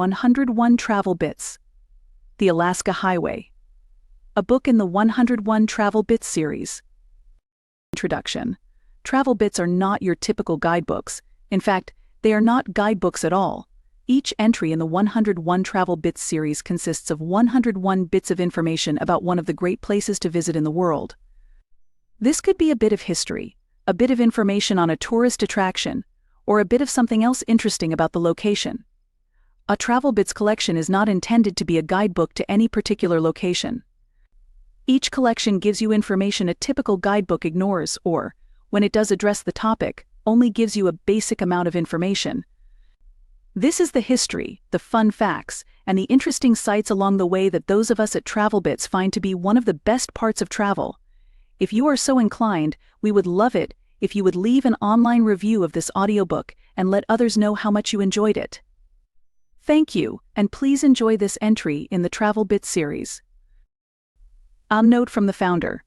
101 Travel Bits. The Alaska Highway. A book in the 101 Travel Bits series. Introduction. Travel bits are not your typical guidebooks. In fact, they are not guidebooks at all. Each entry in the 101 Travel Bits series consists of 101 bits of information about one of the great places to visit in the world. This could be a bit of history, a bit of information on a tourist attraction, or a bit of something else interesting about the location. A Travel Bits collection is not intended to be a guidebook to any particular location. Each collection gives you information a typical guidebook ignores or, when it does address the topic, only gives you a basic amount of information. This is the history, the fun facts, and the interesting sights along the way that those of us at Travel Bits find to be one of the best parts of travel. If you are so inclined, we would love it if you would leave an online review of this audiobook and let others know how much you enjoyed it. Thank you, and please enjoy this entry in the Travel Bits series. A note from the founder.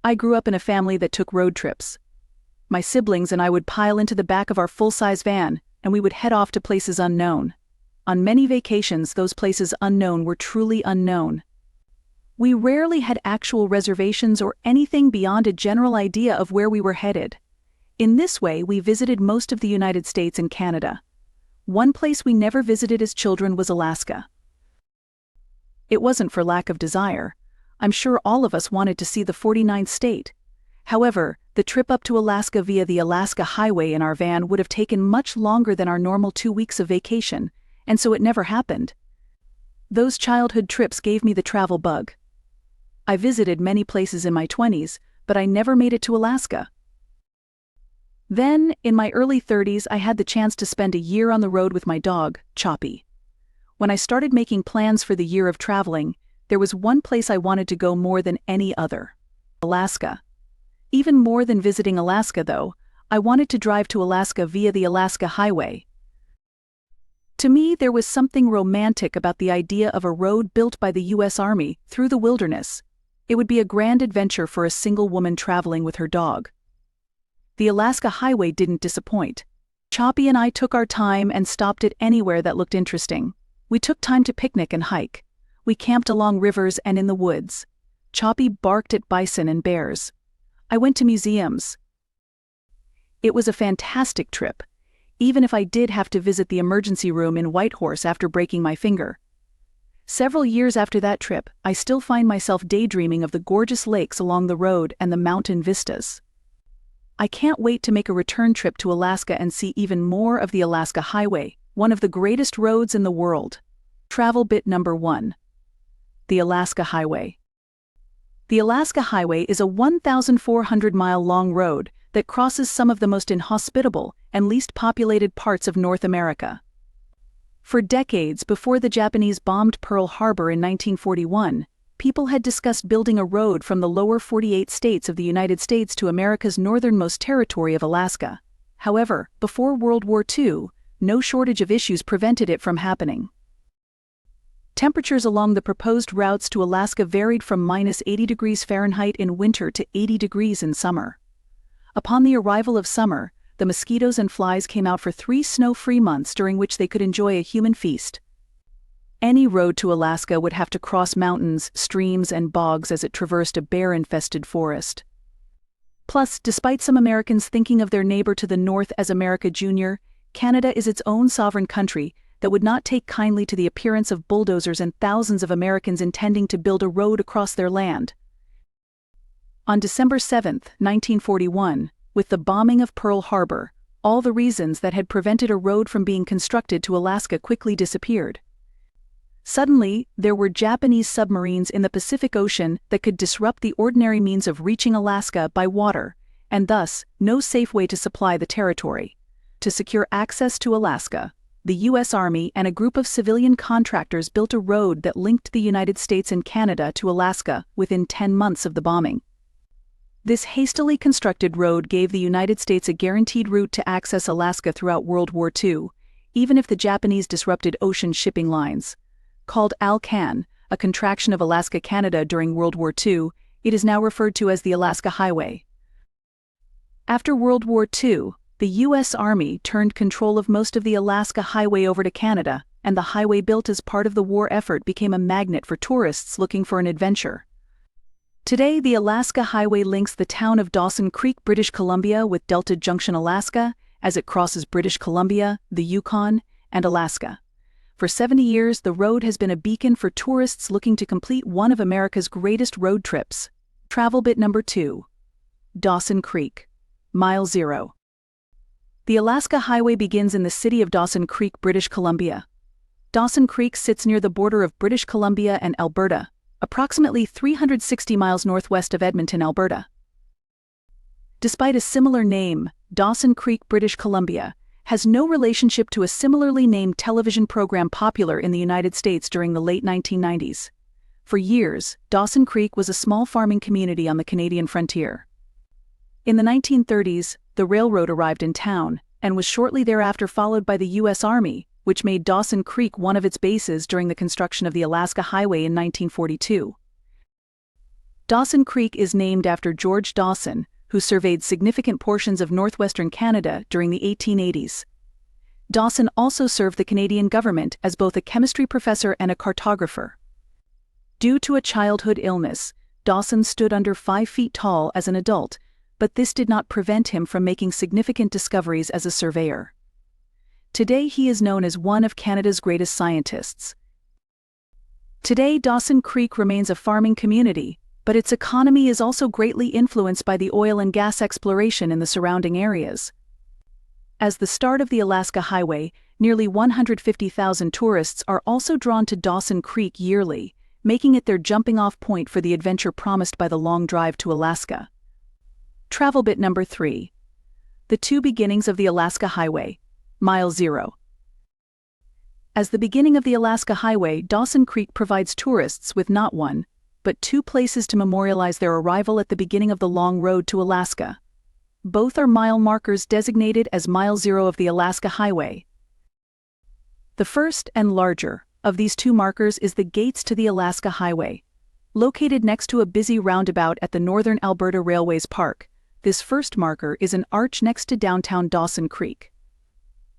I grew up in a family that took road trips. My siblings and I would pile into the back of our full-size van, and we would head off to places unknown. On many vacations, those places unknown were truly unknown. We rarely had actual reservations or anything beyond a general idea of where we were headed. In this way, we visited most of the United States and Canada. One place we never visited as children was Alaska. It wasn't for lack of desire. I'm sure all of us wanted to see the 49th state. However, the trip up to Alaska via the Alaska Highway in our van would have taken much longer than our normal 2 weeks of vacation, and so it never happened. Those childhood trips gave me the travel bug. I visited many places in my 20s, but I never made it to Alaska. Then, in my early 30s, I had the chance to spend a year on the road with my dog, Choppy. When I started making plans for the year of traveling, there was one place I wanted to go more than any other: Alaska. Even more than visiting Alaska, though, I wanted to drive to Alaska via the Alaska Highway. To me, there was something romantic about the idea of a road built by the U.S. Army through the wilderness. It would be a grand adventure for a single woman traveling with her dog. The Alaska Highway didn't disappoint. Choppy and I took our time and stopped at anywhere that looked interesting. We took time to picnic and hike. We camped along rivers and in the woods. Choppy barked at bison and bears. I went to museums. It was a fantastic trip, even if I did have to visit the emergency room in Whitehorse after breaking my finger. Several years after that trip, I still find myself daydreaming of the gorgeous lakes along the road and the mountain vistas. I can't wait to make a return trip to Alaska and see even more of the Alaska Highway, one of the greatest roads in the world. Travel bit number 1. The Alaska Highway. The Alaska Highway is a 1,400-mile-long road that crosses some of the most inhospitable and least populated parts of North America. For decades before the Japanese bombed Pearl Harbor in 1941, people had discussed building a road from the lower 48 states of the United States to America's northernmost territory of Alaska. However, before World War II, no shortage of issues prevented it from happening. Temperatures along the proposed routes to Alaska varied from -80°F in winter to 80 degrees in summer. Upon the arrival of summer, the mosquitoes and flies came out for 3 snow-free months during which they could enjoy a human feast. Any road to Alaska would have to cross mountains, streams, and bogs as it traversed a bear-infested forest. Plus, despite some Americans thinking of their neighbor to the north as America Junior, Canada is its own sovereign country that would not take kindly to the appearance of bulldozers and thousands of Americans intending to build a road across their land. On December 7, 1941, with the bombing of Pearl Harbor, all the reasons that had prevented a road from being constructed to Alaska quickly disappeared. Suddenly, there were Japanese submarines in the Pacific Ocean that could disrupt the ordinary means of reaching Alaska by water, and thus, no safe way to supply the territory. To secure access to Alaska, the U.S. Army and a group of civilian contractors built a road that linked the United States and Canada to Alaska within 10 months of the bombing. This hastily constructed road gave the United States a guaranteed route to access Alaska throughout World War II, even if the Japanese disrupted ocean shipping lines. Called ALCAN, a contraction of Alaska Canada during World War II, it is now referred to as the Alaska Highway. After World War II, the U.S. Army turned control of most of the Alaska Highway over to Canada, and the highway built as part of the war effort became a magnet for tourists looking for an adventure. Today, the Alaska Highway links the town of Dawson Creek, British Columbia with Delta Junction, Alaska, as it crosses British Columbia, the Yukon, and Alaska. For 70 years, the road has been a beacon for tourists looking to complete one of America's greatest road trips. Travel bit number 2. Dawson Creek. Mile 0. The Alaska Highway begins in the city of Dawson Creek, British Columbia. Dawson Creek sits near the border of British Columbia and Alberta, approximately 360 miles northwest of Edmonton, Alberta. Despite a similar name, Dawson Creek, British Columbia, has no relationship to a similarly named television program popular in the United States during the late 1990s. For years, Dawson Creek was a small farming community on the Canadian frontier. In the 1930s, the railroad arrived in town, and was shortly thereafter followed by the U.S. Army, which made Dawson Creek one of its bases during the construction of the Alaska Highway in 1942. Dawson Creek is named after George Dawson, who surveyed significant portions of northwestern Canada during the 1880s. Dawson also served the Canadian government as both a chemistry professor and a cartographer. Due to a childhood illness, Dawson stood under 5 feet tall as an adult, but this did not prevent him from making significant discoveries as a surveyor. Today he is known as one of Canada's greatest scientists. Today Dawson Creek remains a farming community, but its economy is also greatly influenced by the oil and gas exploration in the surrounding areas. As the start of the Alaska Highway, nearly 150,000 tourists are also drawn to Dawson Creek yearly, making it their jumping-off point for the adventure promised by the long drive to Alaska. Travel bit number 3. The two beginnings of the Alaska Highway. Mile 0. As the beginning of the Alaska Highway, Dawson Creek provides tourists with not one, but 2 places to memorialize their arrival at the beginning of the long road to Alaska. Both are mile markers designated as Mile 0 of the Alaska Highway. The first and larger of these 2 markers is the gates to the Alaska Highway. Located next to a busy roundabout at the Northern Alberta Railways Park, this first marker is an arch next to downtown Dawson Creek.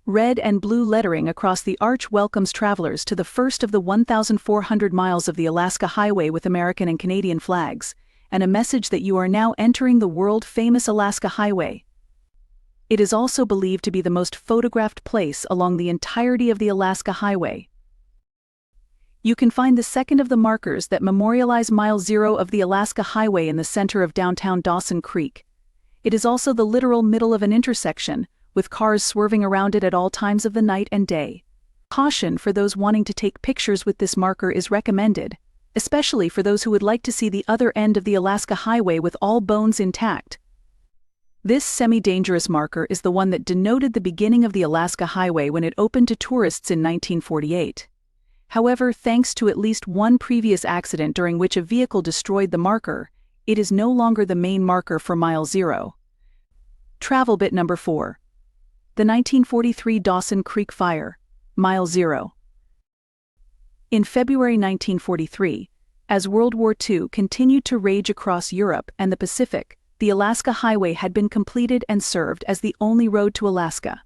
Red and blue lettering across the arch welcomes travelers to the first of the 1,400 miles of the Alaska Highway with American and Canadian flags, and a message that you are now entering the world-famous Alaska Highway. It is also believed to be the most photographed place along the entirety of the Alaska Highway. You can find the second of the markers that memorialize Mile 0 of the Alaska Highway in the center of downtown Dawson Creek. It is also the literal middle of an intersection, with cars swerving around it at all times of the night and day. Caution for those wanting to take pictures with this marker is recommended, especially for those who would like to see the other end of the Alaska Highway with all bones intact. This semi-dangerous marker is the one that denoted the beginning of the Alaska Highway when it opened to tourists in 1948. However, thanks to at least one previous accident during which a vehicle destroyed the marker, it is no longer the main marker for Mile 0. Travel bit number 4. The 1943 Dawson Creek Fire. Mile 0. In February 1943, as World War II continued to rage across Europe and the Pacific, the Alaska Highway had been completed and served as the only road to Alaska.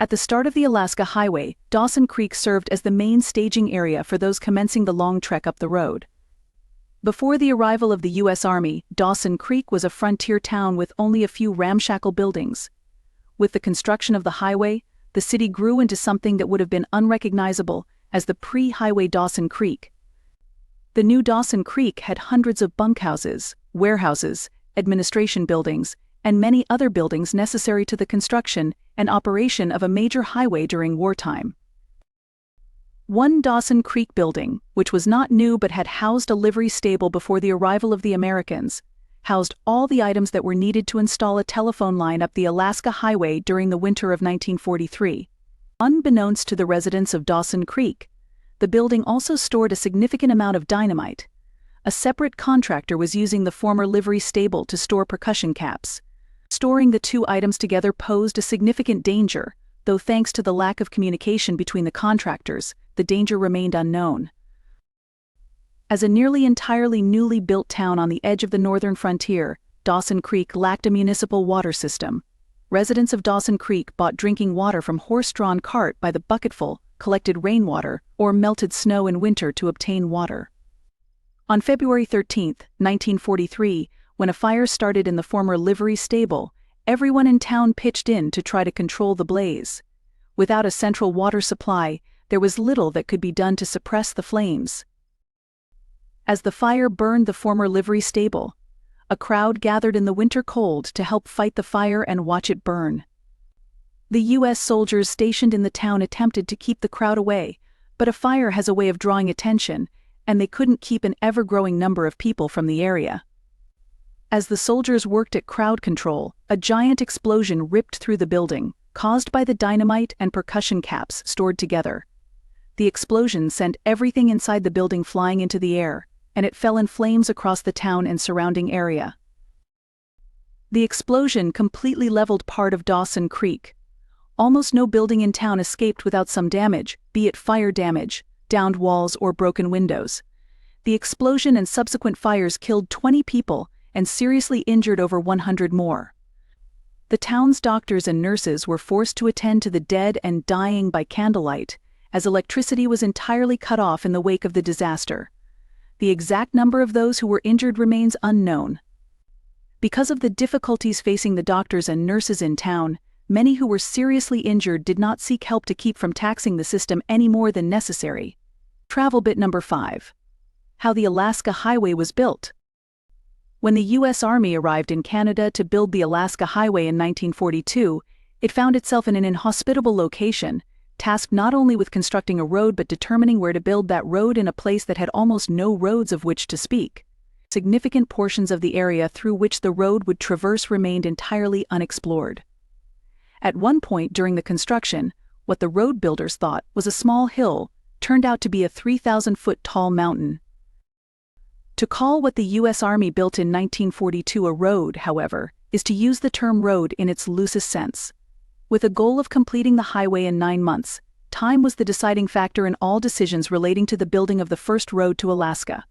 At the start of the Alaska Highway, Dawson Creek served as the main staging area for those commencing the long trek up the road. Before the arrival of the U.S. Army, Dawson Creek was a frontier town with only a few ramshackle buildings. With the construction of the highway, the city grew into something that would have been unrecognizable as the pre-highway Dawson Creek. The new Dawson Creek had hundreds of bunkhouses, warehouses, administration buildings, and many other buildings necessary to the construction and operation of a major highway during wartime. One Dawson Creek building, which was not new but had housed a livery stable before the arrival of the Americans, housed all the items that were needed to install a telephone line up the Alaska Highway during the winter of 1943. Unbeknownst to the residents of Dawson Creek, the building also stored a significant amount of dynamite. A separate contractor was using the former livery stable to store percussion caps. Storing the 2 items together posed a significant danger, though thanks to the lack of communication between the contractors, the danger remained unknown. As a nearly entirely newly built town on the edge of the northern frontier, Dawson Creek lacked a municipal water system. Residents of Dawson Creek bought drinking water from horse-drawn cart by the bucketful, collected rainwater or melted snow in winter to obtain water. On February 13, 1943, when a fire started in the former livery stable, everyone in town pitched in to try to control the blaze. Without a central water supply, there was little that could be done to suppress the flames. As the fire burned the former livery stable, a crowd gathered in the winter cold to help fight the fire and watch it burn. The U.S. soldiers stationed in the town attempted to keep the crowd away, but a fire has a way of drawing attention, and they couldn't keep an ever-growing number of people from the area. As the soldiers worked at crowd control, a giant explosion ripped through the building, caused by the dynamite and percussion caps stored together. The explosion sent everything inside the building flying into the air, and it fell in flames across the town and surrounding area. The explosion completely leveled part of Dawson Creek. Almost no building in town escaped without some damage, be it fire damage, downed walls, or broken windows. The explosion and subsequent fires killed 20 people and seriously injured over 100 more. The town's doctors and nurses were forced to attend to the dead and dying by candlelight, as electricity was entirely cut off in the wake of the disaster. The exact number of those who were injured remains unknown. Because of the difficulties facing the doctors and nurses in town, many who were seriously injured did not seek help to keep from taxing the system any more than necessary. Travel bit number 5. How the Alaska Highway was built. When the U.S. Army arrived in Canada to build the Alaska Highway in 1942, it found itself in an inhospitable location, tasked not only with constructing a road but determining where to build that road in a place that had almost no roads of which to speak. Significant portions of the area through which the road would traverse remained entirely unexplored. At one point during the construction, what the road builders thought was a small hill turned out to be a 3,000-foot tall mountain. To call what the U.S. Army built in 1942 a road, however, is to use the term road in its loosest sense. With a goal of completing the highway in 9 months, time was the deciding factor in all decisions relating to the building of the first road to Alaska.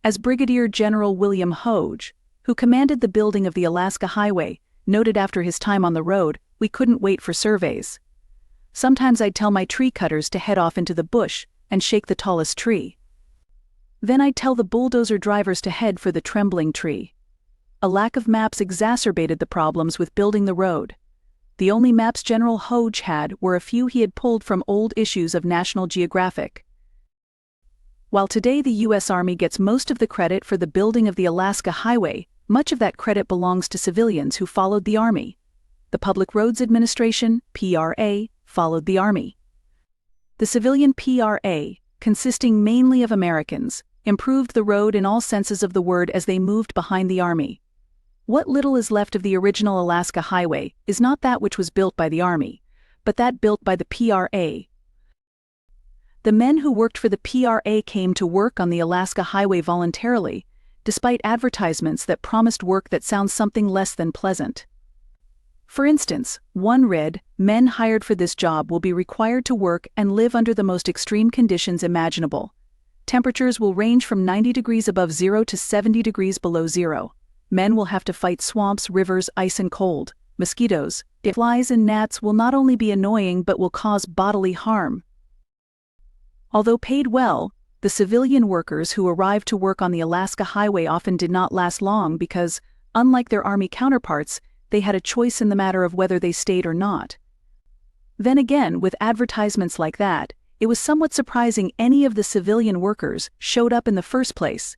As Brigadier General William Hoge, who commanded the building of the Alaska Highway, noted after his time on the road, we couldn't wait for surveys. Sometimes I'd tell my tree cutters to head off into the bush and shake the tallest tree. Then I'd tell the bulldozer drivers to head for the trembling tree. A lack of maps exacerbated the problems with building the road. The only maps General Hoge had were a few he had pulled from old issues of National Geographic. While today the U.S. Army gets most of the credit for the building of the Alaska Highway, much of that credit belongs to civilians who followed the Army. The Public Roads Administration, PRA, followed the Army. The civilian PRA, consisting mainly of Americans, improved the road in all senses of the word as they moved behind the Army. What little is left of the original Alaska Highway is not that which was built by the Army, but that built by the PRA. The men who worked for the PRA came to work on the Alaska Highway voluntarily, despite advertisements that promised work that sounds something less than pleasant. For instance, one read, "Men hired for this job will be required to work and live under the most extreme conditions imaginable. Temperatures will range from 90 degrees above zero to 70 degrees below zero. Men will have to fight swamps, rivers, ice and cold. Mosquitoes, flies and gnats will not only be annoying but will cause bodily harm." Although paid well, the civilian workers who arrived to work on the Alaska Highway often did not last long because, unlike their Army counterparts, they had a choice in the matter of whether they stayed or not. Then again, with advertisements like that, it was somewhat surprising any of the civilian workers showed up in the first place.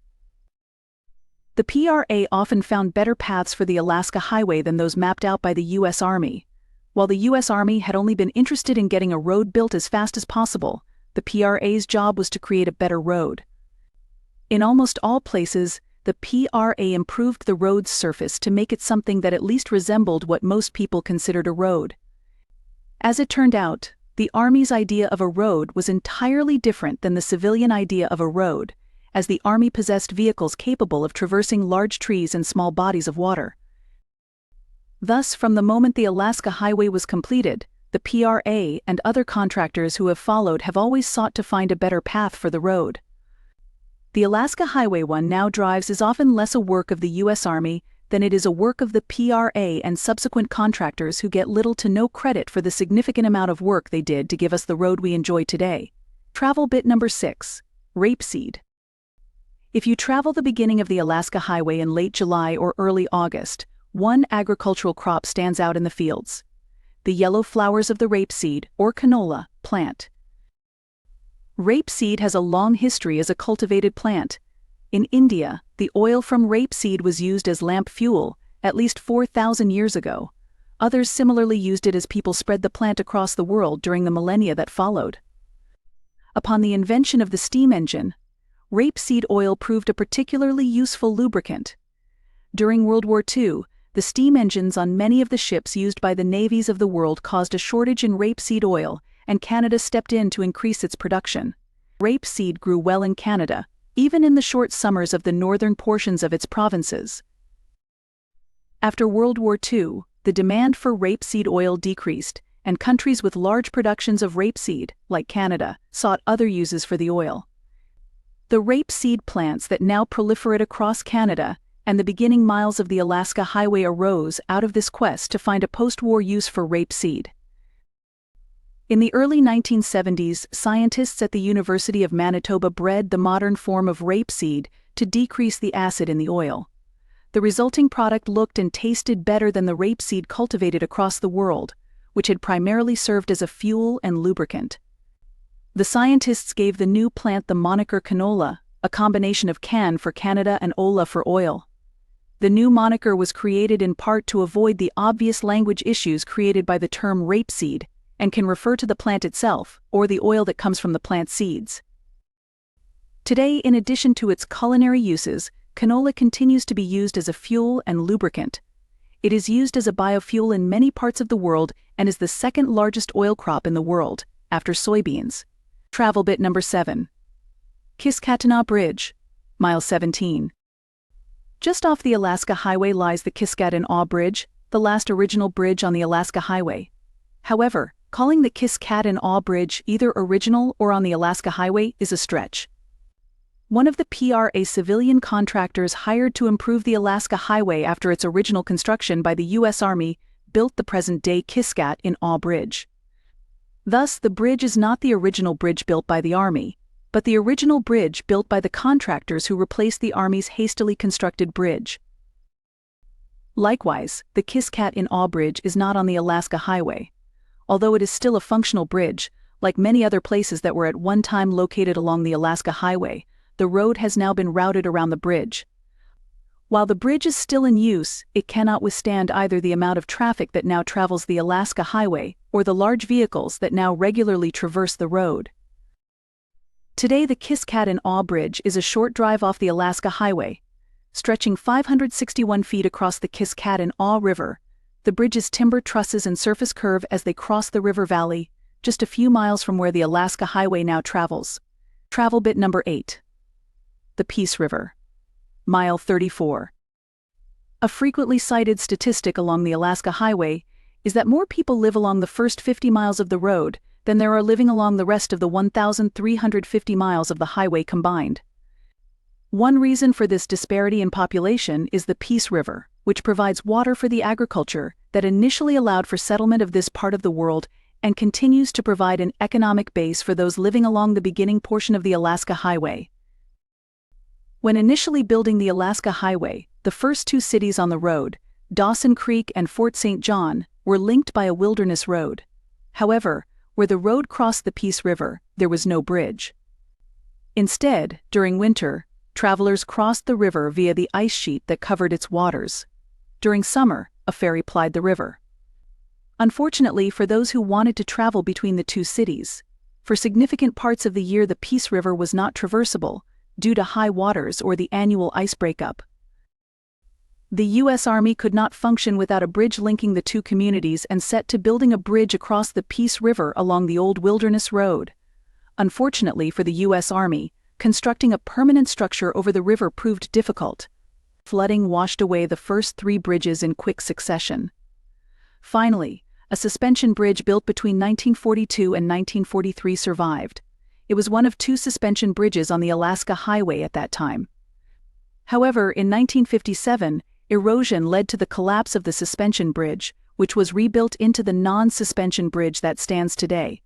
The PRA often found better paths for the Alaska Highway than those mapped out by the U.S. Army. While the U.S. Army had only been interested in getting a road built as fast as possible, the PRA's job was to create a better road. In almost all places, the PRA improved the road's surface to make it something that at least resembled what most people considered a road. As it turned out, the Army's idea of a road was entirely different than the civilian idea of a road, as the Army possessed vehicles capable of traversing large trees and small bodies of water. Thus, from the moment the Alaska Highway was completed, the PRA and other contractors who have followed have always sought to find a better path for the road. The Alaska Highway one now drives is often less a work of the U.S. Army then it is a work of the PRA and subsequent contractors who get little to no credit for the significant amount of work they did to give us the road we enjoy today. Travel bit number 6. Rapeseed. If you travel the beginning of the Alaska Highway in late July or early August, one agricultural crop stands out in the fields: the yellow flowers of the rapeseed, or canola, plant. Rapeseed has a long history as a cultivated plant. In India, the oil from rapeseed was used as lamp fuel at least 4,000 years ago. Others similarly used it as people spread the plant across the world during the millennia that followed. Upon the invention of the steam engine, rapeseed oil proved a particularly useful lubricant. During World War II, the steam engines on many of the ships used by the navies of the world caused a shortage in rapeseed oil, and Canada stepped in to increase its production. Rapeseed grew well in Canada, even in the short summers of the northern portions of its provinces. After World War II, the demand for rapeseed oil decreased, and countries with large productions of rapeseed, like Canada, sought other uses for the oil. The rapeseed plants that now proliferate across Canada and the beginning miles of the Alaska Highway arose out of this quest to find a post-war use for rapeseed. In the early 1970s, scientists at the University of Manitoba bred the modern form of rapeseed to decrease the acid in the oil. The resulting product looked and tasted better than the rapeseed cultivated across the world, which had primarily served as a fuel and lubricant. The scientists gave the new plant the moniker canola, a combination of can for Canada and ola for oil. The new moniker was created in part to avoid the obvious language issues created by the term rapeseed, and can refer to the plant itself, or the oil that comes from the plant seeds. Today, in addition to its culinary uses, canola continues to be used as a fuel and lubricant. It is used as a biofuel in many parts of the world and is the second largest oil crop in the world, after soybeans. Travel bit number 7. Kiskatinaw Bridge, mile 17. Just off the Alaska Highway lies the Kiskatinaw Bridge, the last original bridge on the Alaska Highway. However, calling the Kiskatinaw Bridge either original or on the Alaska Highway is a stretch. One of the PRA civilian contractors hired to improve the Alaska Highway after its original construction by the U.S. Army built the present-day Kiskatinaw Bridge. Thus, the bridge is not the original bridge built by the Army, but the original bridge built by the contractors who replaced the Army's hastily constructed bridge. Likewise, the Kiskatinaw Bridge is not on the Alaska Highway. Although it is still a functional bridge, like many other places that were at one time located along the Alaska Highway, the road has now been routed around the bridge. While the bridge is still in use, it cannot withstand either the amount of traffic that now travels the Alaska Highway or the large vehicles that now regularly traverse the road. Today, the Kiskatinaw Bridge is a short drive off the Alaska Highway. Stretching 561 feet across the Kiskatinaw River, the bridge's timber trusses and surface curve as they cross the river valley, just a few miles from where the Alaska Highway now travels. Travel bit number 8. The Peace River, mile 34. A frequently cited statistic along the Alaska Highway is that more people live along the first 50 miles of the road than there are living along the rest of the 1,350 miles of the highway combined. One reason for this disparity in population is the Peace River, which provides water for the agriculture that initially allowed for settlement of this part of the world and continues to provide an economic base for those living along the beginning portion of the Alaska Highway. When initially building the Alaska Highway, the first two cities on the road, Dawson Creek and Fort St. John, were linked by a wilderness road. However, where the road crossed the Peace River, there was no bridge. Instead, during winter, travelers crossed the river via the ice sheet that covered its waters. During summer, a ferry plied the river. Unfortunately for those who wanted to travel between the two cities, for significant parts of the year the Peace River was not traversable due to high waters or the annual ice breakup. The U.S. Army could not function without a bridge linking the two communities and set to building a bridge across the Peace River along the old Wilderness Road. Unfortunately for the U.S. Army, constructing a permanent structure over the river proved difficult. Flooding washed away the first 3 bridges in quick succession. Finally, a suspension bridge built between 1942 and 1943 survived. It was one of 2 suspension bridges on the Alaska Highway at that time. However, in 1957, erosion led to the collapse of the suspension bridge, which was rebuilt into the non-suspension bridge that stands today.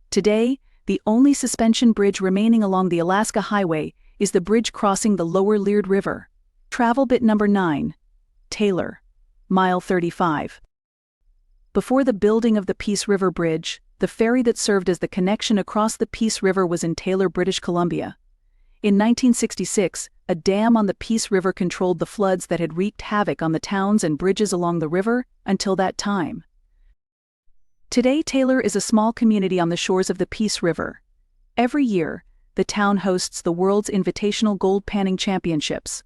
Today, the only suspension bridge remaining along the Alaska Highway is the bridge crossing the Lower Liard River. Travel bit number 9. Taylor, mile 35. Before the building of the Peace River Bridge, the ferry that served as the connection across the Peace River was in Taylor, British Columbia. In 1966, a dam on the Peace River controlled the floods that had wreaked havoc on the towns and bridges along the river until that time. Today, Taylor is a small community on the shores of the Peace River. Every year, the town hosts the world's invitational gold panning championships.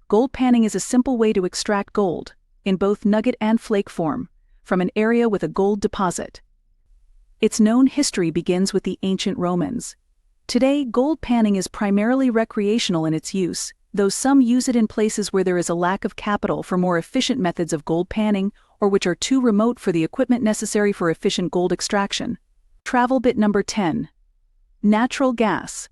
Gold panning is a simple way to extract gold, in both nugget and flake form, from an area with a gold deposit. Its known history begins with the ancient Romans. Today, gold panning is primarily recreational in its use, though some use it in places where there is a lack of capital for more efficient methods of gold panning or which are too remote for the equipment necessary for efficient gold extraction. Travel bit number 10. Natural gas.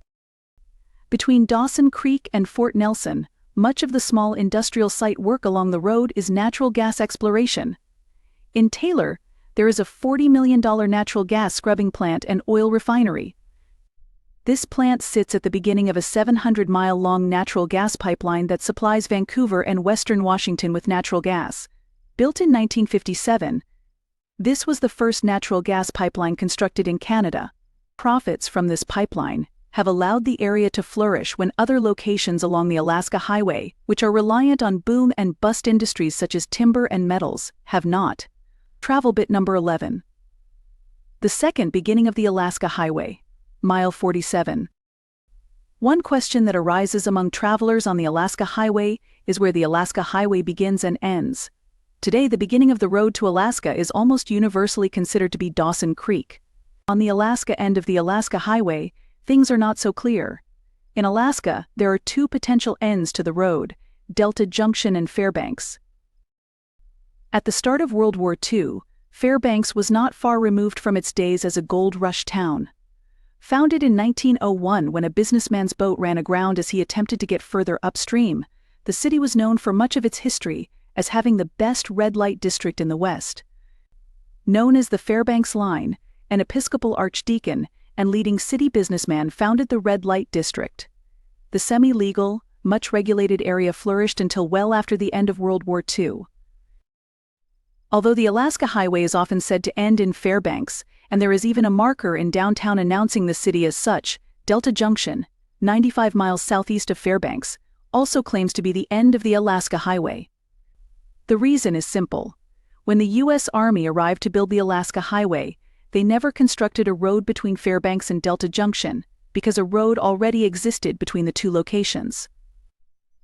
Between Dawson Creek and Fort Nelson, much of the small industrial site work along the road is natural gas exploration. In Taylor, there is a $40 million natural gas scrubbing plant and oil refinery. This plant sits at the beginning of a 700-mile-long natural gas pipeline that supplies Vancouver and Western Washington with natural gas. Built in 1957, this was the first natural gas pipeline constructed in Canada. Profits from this pipeline have allowed the area to flourish when other locations along the Alaska Highway, which are reliant on boom and bust industries such as timber and metals, have not. Travel bit number 11. The second beginning of the Alaska Highway. Mile 47. One question that arises among travelers on the Alaska Highway is where the Alaska Highway begins and ends. Today, the beginning of the road to Alaska is almost universally considered to be Dawson Creek. On the Alaska end of the Alaska Highway, things are not so clear. In Alaska, there are two potential ends to the road, Delta Junction and Fairbanks. At the start of World War II, Fairbanks was not far removed from its days as a gold rush town. Founded in 1901 when a businessman's boat ran aground as he attempted to get further upstream, the city was known for much of its history as having the best red light district in the West. Known as the Fairbanks Line, an Episcopal archdeacon and leading city businessman founded the red light district. The semi-legal, much regulated area flourished until well after the end of World War II. Although the Alaska Highway is often said to end in Fairbanks, and there is even a marker in downtown announcing the city as such, Delta Junction, 95 miles southeast of Fairbanks, also claims to be the end of the Alaska Highway. The reason is simple. When the U.S. Army arrived to build the Alaska Highway, they never constructed a road between Fairbanks and Delta Junction, because a road already existed between the two locations.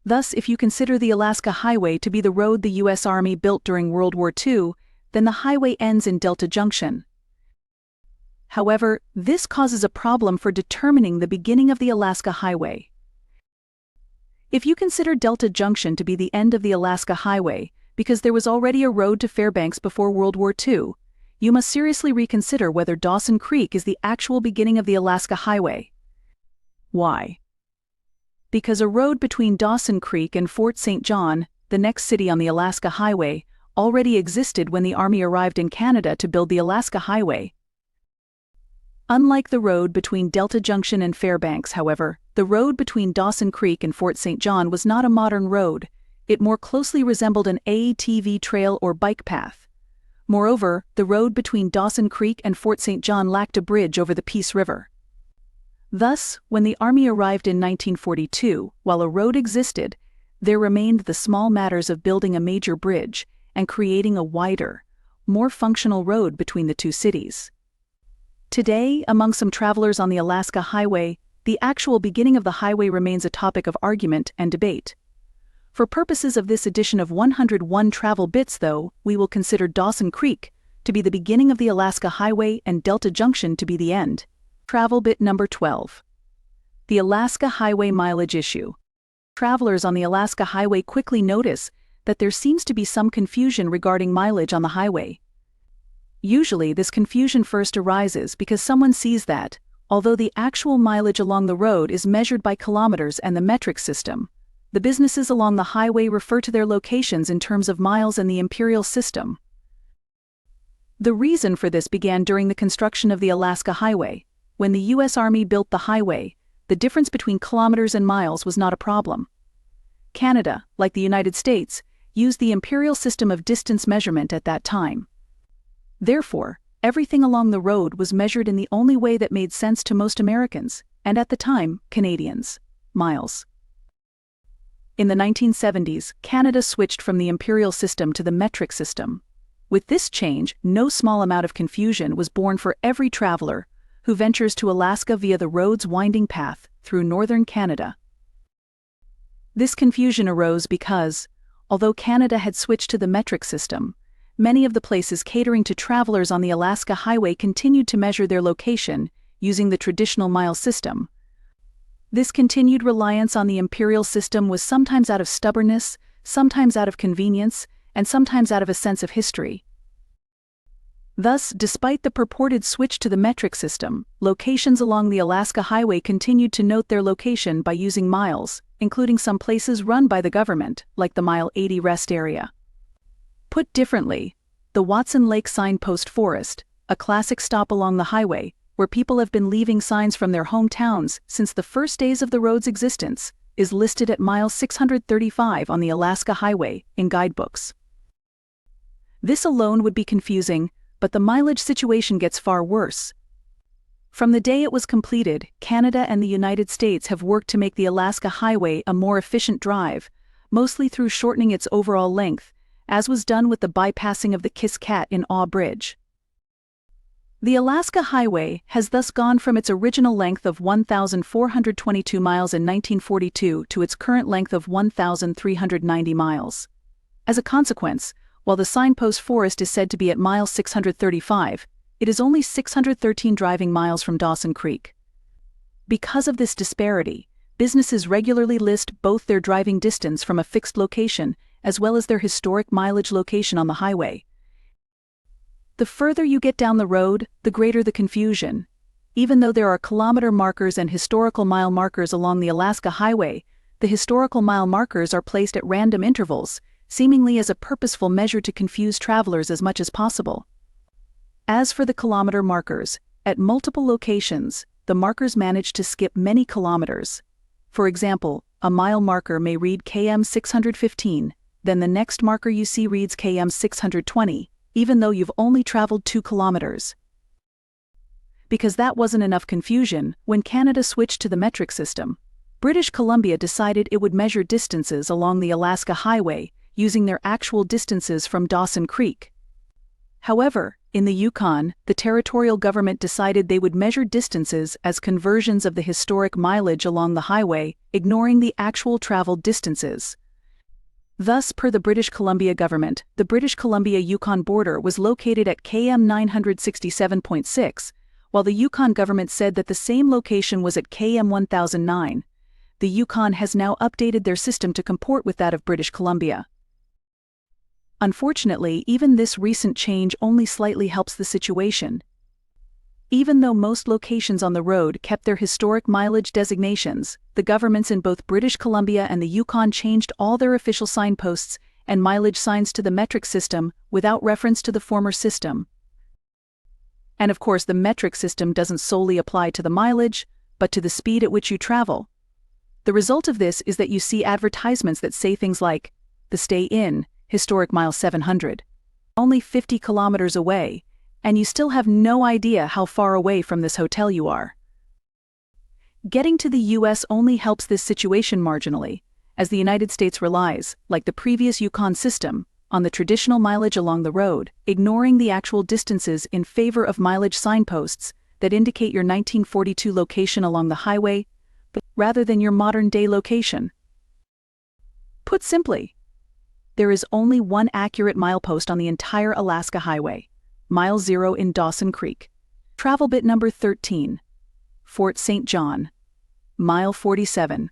Thus, if you consider the Alaska Highway to be the road the U.S. Army built during World War II, then the highway ends in Delta Junction. However, this causes a problem for determining the beginning of the Alaska Highway. If you consider Delta Junction to be the end of the Alaska Highway because there was already a road to Fairbanks before World War II, you must seriously reconsider whether Dawson Creek is the actual beginning of the Alaska Highway. Why? Because a road between Dawson Creek and Fort St. John, the next city on the Alaska Highway, already existed when the Army arrived in Canada to build the Alaska Highway. Unlike the road between Delta Junction and Fairbanks, however, the road between Dawson Creek and Fort St. John was not a modern road. It more closely resembled an ATV trail or bike path. Moreover, the road between Dawson Creek and Fort St. John lacked a bridge over the Peace River. Thus, when the Army arrived in 1942, while a road existed, there remained the small matters of building a major bridge and creating a wider, more functional road between the two cities. Today, among some travelers on the Alaska Highway, the actual beginning of the highway remains a topic of argument and debate. For purposes of this edition of 101 Travel Bits, though, we will consider Dawson Creek to be the beginning of the Alaska Highway and Delta Junction to be the end. Travel bit number 12. The Alaska Highway mileage issue. Travelers on the Alaska Highway quickly notice that there seems to be some confusion regarding mileage on the highway. Usually, this confusion first arises because someone sees that, although the actual mileage along the road is measured by kilometers and the metric system, The businesses along the highway refer to their locations in terms of miles in the imperial system. The reason for this began during the construction of the Alaska Highway. When the U.S. Army built the highway, the difference between kilometers and miles was not a problem. Canada, like the United States, used the imperial system of distance measurement at that time. Therefore, everything along the road was measured in the only way that made sense to most Americans, and at the time, Canadians: miles. In the 1970s, Canada switched from the imperial system to the metric system. With this change, no small amount of confusion was born for every traveler who ventures to Alaska via the road's winding path through northern Canada. This confusion arose because, although Canada had switched to the metric system, many of the places catering to travelers on the Alaska Highway continued to measure their location using the traditional mile system. This continued reliance on the imperial system was sometimes out of stubbornness, sometimes out of convenience, and sometimes out of a sense of history. Thus, despite the purported switch to the metric system, locations along the Alaska Highway continued to note their location by using miles, including some places run by the government, like the Mile 80 rest area. Put differently, the Watson Lake Signpost Forest, a classic stop along the highway, where people have been leaving signs from their hometowns since the first days of the road's existence, is listed at mile 635 on the Alaska Highway in guidebooks. This alone would be confusing, but the mileage situation gets far worse. From the day it was completed, Canada and the United States have worked to make the Alaska Highway a more efficient drive, mostly through shortening its overall length, as was done with the bypassing of the Kiskatinaw Bridge. The Alaska Highway has thus gone from its original length of 1,422 miles in 1942 to its current length of 1,390 miles. As a consequence, while the Signpost Forest is said to be at mile 635, it is only 613 driving miles from Dawson Creek. Because of this disparity, businesses regularly list both their driving distance from a fixed location as well as their historic mileage location on the highway. The further you get down the road, the greater the confusion. Even though there are kilometer markers and historical mile markers along the Alaska Highway, the historical mile markers are placed at random intervals, seemingly as a purposeful measure to confuse travelers as much as possible. As for the kilometer markers, at multiple locations, the markers manage to skip many kilometers. For example, a mile marker may read km 615, then the next marker you see reads km 620, even though you've only traveled 2 kilometers. Because that wasn't enough confusion, when Canada switched to the metric system, British Columbia decided it would measure distances along the Alaska Highway using their actual distances from Dawson Creek. However, in the Yukon, the territorial government decided they would measure distances as conversions of the historic mileage along the highway, ignoring the actual traveled distances. Thus, per the British Columbia government, the British Columbia-Yukon border was located at km 967.6, while the Yukon government said that the same location was at km 1009. The Yukon has now updated their system to comport with that of British Columbia. Unfortunately, even this recent change only slightly helps the situation. Even though most locations on the road kept their historic mileage designations, the governments in both British Columbia and the Yukon changed all their official signposts and mileage signs to the metric system without reference to the former system. And of course, the metric system doesn't solely apply to the mileage, but to the speed at which you travel. The result of this is that you see advertisements that say things like, "The Stay Inn, historic mile 700, only 50 kilometers away," and you still have no idea how far away from this hotel you are. Getting to the U.S. only helps this situation marginally, as the United States relies, like the previous Yukon system, on the traditional mileage along the road, ignoring the actual distances in favor of mileage signposts that indicate your 1942 location along the highway, rather than your modern-day location. Put simply, there is only one accurate milepost on the entire Alaska Highway, Mile 0 in Dawson Creek. Travel bit number 13. Fort St. John. Mile 47.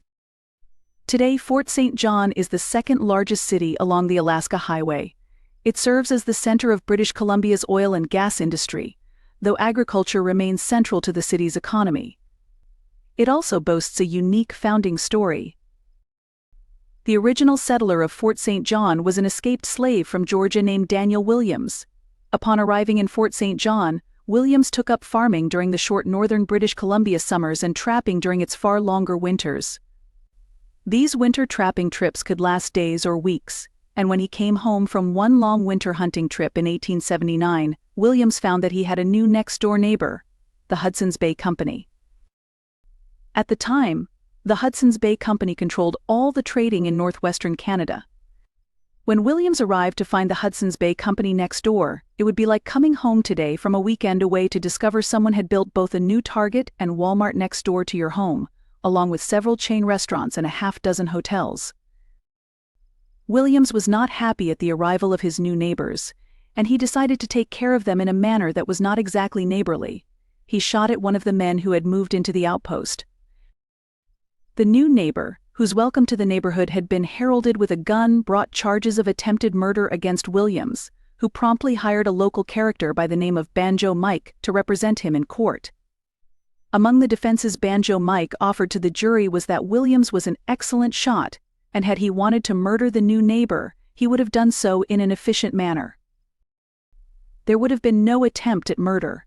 Today, Fort St. John is the second largest city along the Alaska Highway. It serves as the center of British Columbia's oil and gas industry, though agriculture remains central to the city's economy. It also boasts a unique founding story. The original settler of Fort St. John was an escaped slave from Georgia named Daniel Williams. Upon arriving in Fort St. John, Williams took up farming during the short northern British Columbia summers and trapping during its far longer winters. These winter trapping trips could last days or weeks, and when he came home from one long winter hunting trip in 1879, Williams found that he had a new next-door neighbor, the Hudson's Bay Company. At the time, the Hudson's Bay Company controlled all the trading in northwestern Canada. When Williams arrived to find the Hudson's Bay Company next door, it would be like coming home today from a weekend away to discover someone had built both a new Target and Walmart next door to your home, along with several chain restaurants and a half-dozen hotels. Williams was not happy at the arrival of his new neighbors, and he decided to take care of them in a manner that was not exactly neighborly. He shot at one of the men who had moved into the outpost. The new neighbor, whose welcome to the neighborhood had been heralded with a gun, brought charges of attempted murder against Williams, who promptly hired a local character by the name of Banjo Mike to represent him in court. Among the defenses Banjo Mike offered to the jury was that Williams was an excellent shot, and had he wanted to murder the new neighbor, he would have done so in an efficient manner. There would have been no attempt at murder.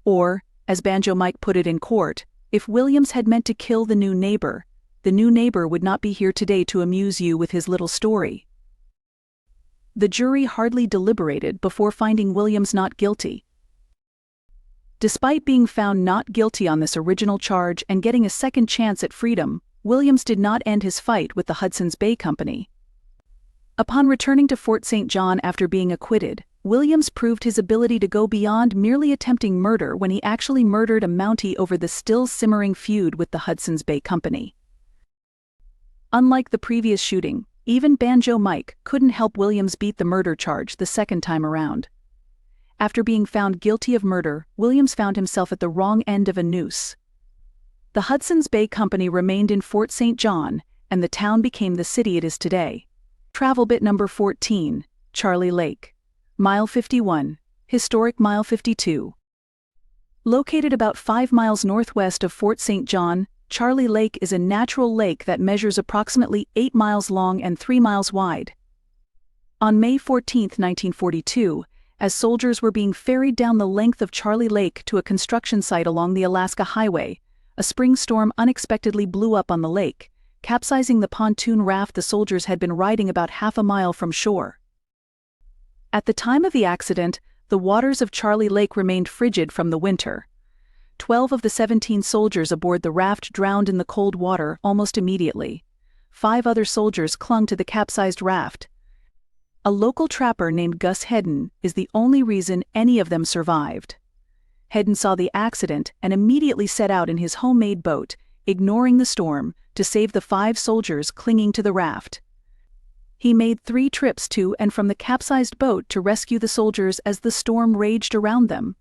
Or, as Banjo Mike put it in court, if Williams had meant to kill the new neighbor would not be here today to amuse you with his little story. The jury hardly deliberated before finding Williams not guilty. Despite being found not guilty on this original charge and getting a second chance at freedom, Williams did not end his fight with the Hudson's Bay Company. Upon returning to Fort St. John after being acquitted, Williams proved his ability to go beyond merely attempting murder when he actually murdered a Mountie over the still simmering feud with the Hudson's Bay Company. Unlike the previous shooting, even Banjo Mike couldn't help Williams beat the murder charge the second time around. After being found guilty of murder, Williams found himself at the wrong end of a noose. The Hudson's Bay Company remained in Fort St. John, and the town became the city it is today. Travel bit number 14, Charlie Lake. Mile 51, Historic Mile 52. Located about 5 miles northwest of Fort St. John, Charlie Lake is a natural lake that measures approximately 8 miles long and 3 miles wide. On May 14, 1942, as soldiers were being ferried down the length of Charlie Lake to a construction site along the Alaska Highway, a spring storm unexpectedly blew up on the lake, capsizing the pontoon raft the soldiers had been riding about half a mile from shore. At the time of the accident, the waters of Charlie Lake remained frigid from the winter. 12 of the 17 soldiers aboard the raft drowned in the cold water almost immediately. 5 other soldiers clung to the capsized raft. A local trapper named Gus Hedden is the only reason any of them survived. Hedden saw the accident and immediately set out in his homemade boat, ignoring the storm, to save the 5 soldiers clinging to the raft. He made 3 trips to and from the capsized boat to rescue the soldiers as the storm raged around them.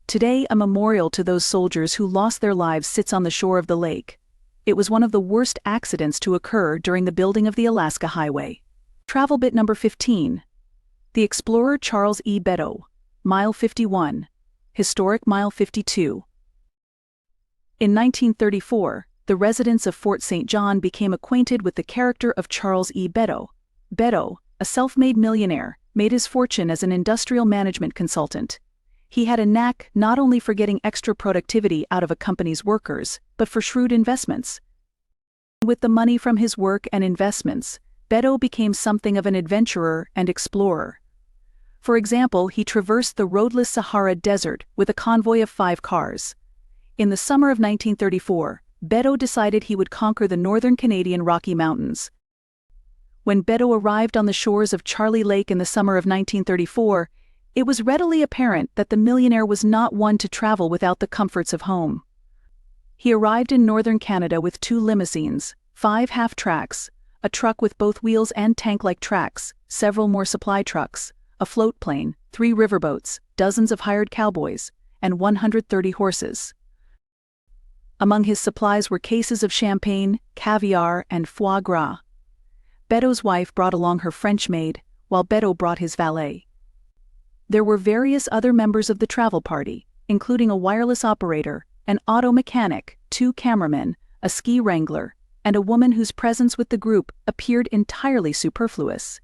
Today, a memorial to those soldiers who lost their lives sits on the shore of the lake. It was one of the worst accidents to occur during the building of the Alaska Highway. Travel bit number 15. The explorer Charles E. Bedaux. Mile 51. Historic Mile 52. In 1934, the residents of Fort St. John became acquainted with the character of Charles E. Bedaux. Bedaux, a self-made millionaire, made his fortune as an industrial management consultant. He had a knack not only for getting extra productivity out of a company's workers, but for shrewd investments. With the money from his work and investments, Bedaux became something of an adventurer and explorer. For example, he traversed the roadless Sahara Desert with a convoy of 5 cars. In the summer of 1934, Bedaux decided he would conquer the northern Canadian Rocky Mountains. When Bedaux arrived on the shores of Charlie Lake in the summer of 1934, it was readily apparent that the millionaire was not one to travel without the comforts of home. He arrived in northern Canada with 2 limousines, 5 half-tracks, a truck with both wheels and tank-like tracks, several more supply trucks, a float plane, 3 riverboats, dozens of hired cowboys, and 130 horses. Among his supplies were cases of champagne, caviar, and foie gras. Bedaux's wife brought along her French maid, while Bedaux brought his valet. There were various other members of the travel party, including a wireless operator, an auto mechanic, 2 cameramen, a ski wrangler, and a woman whose presence with the group appeared entirely superfluous.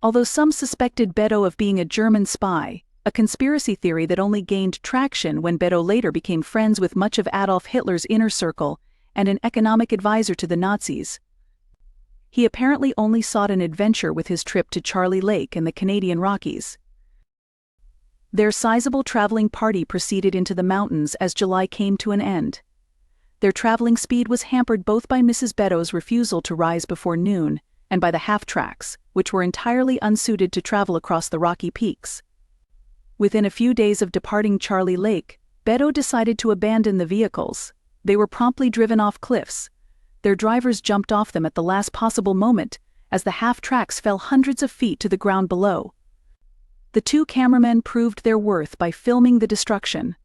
Although some suspected Bedaux of being a German spy, a conspiracy theory that only gained traction when Bedaux later became friends with much of Adolf Hitler's inner circle and an economic advisor to the Nazis. He apparently only sought an adventure with his trip to Charlie Lake and the Canadian Rockies. Their sizable traveling party proceeded into the mountains as July came to an end. Their traveling speed was hampered both by Mrs. Bedaux's refusal to rise before noon and by the half-tracks, which were entirely unsuited to travel across the rocky peaks. Within a few days of departing Charlie Lake, Bedaux decided to abandon the vehicles. They were promptly driven off cliffs. Their drivers jumped off them at the last possible moment, as the half-tracks fell hundreds of feet to the ground below. The two cameramen proved their worth by filming the destruction.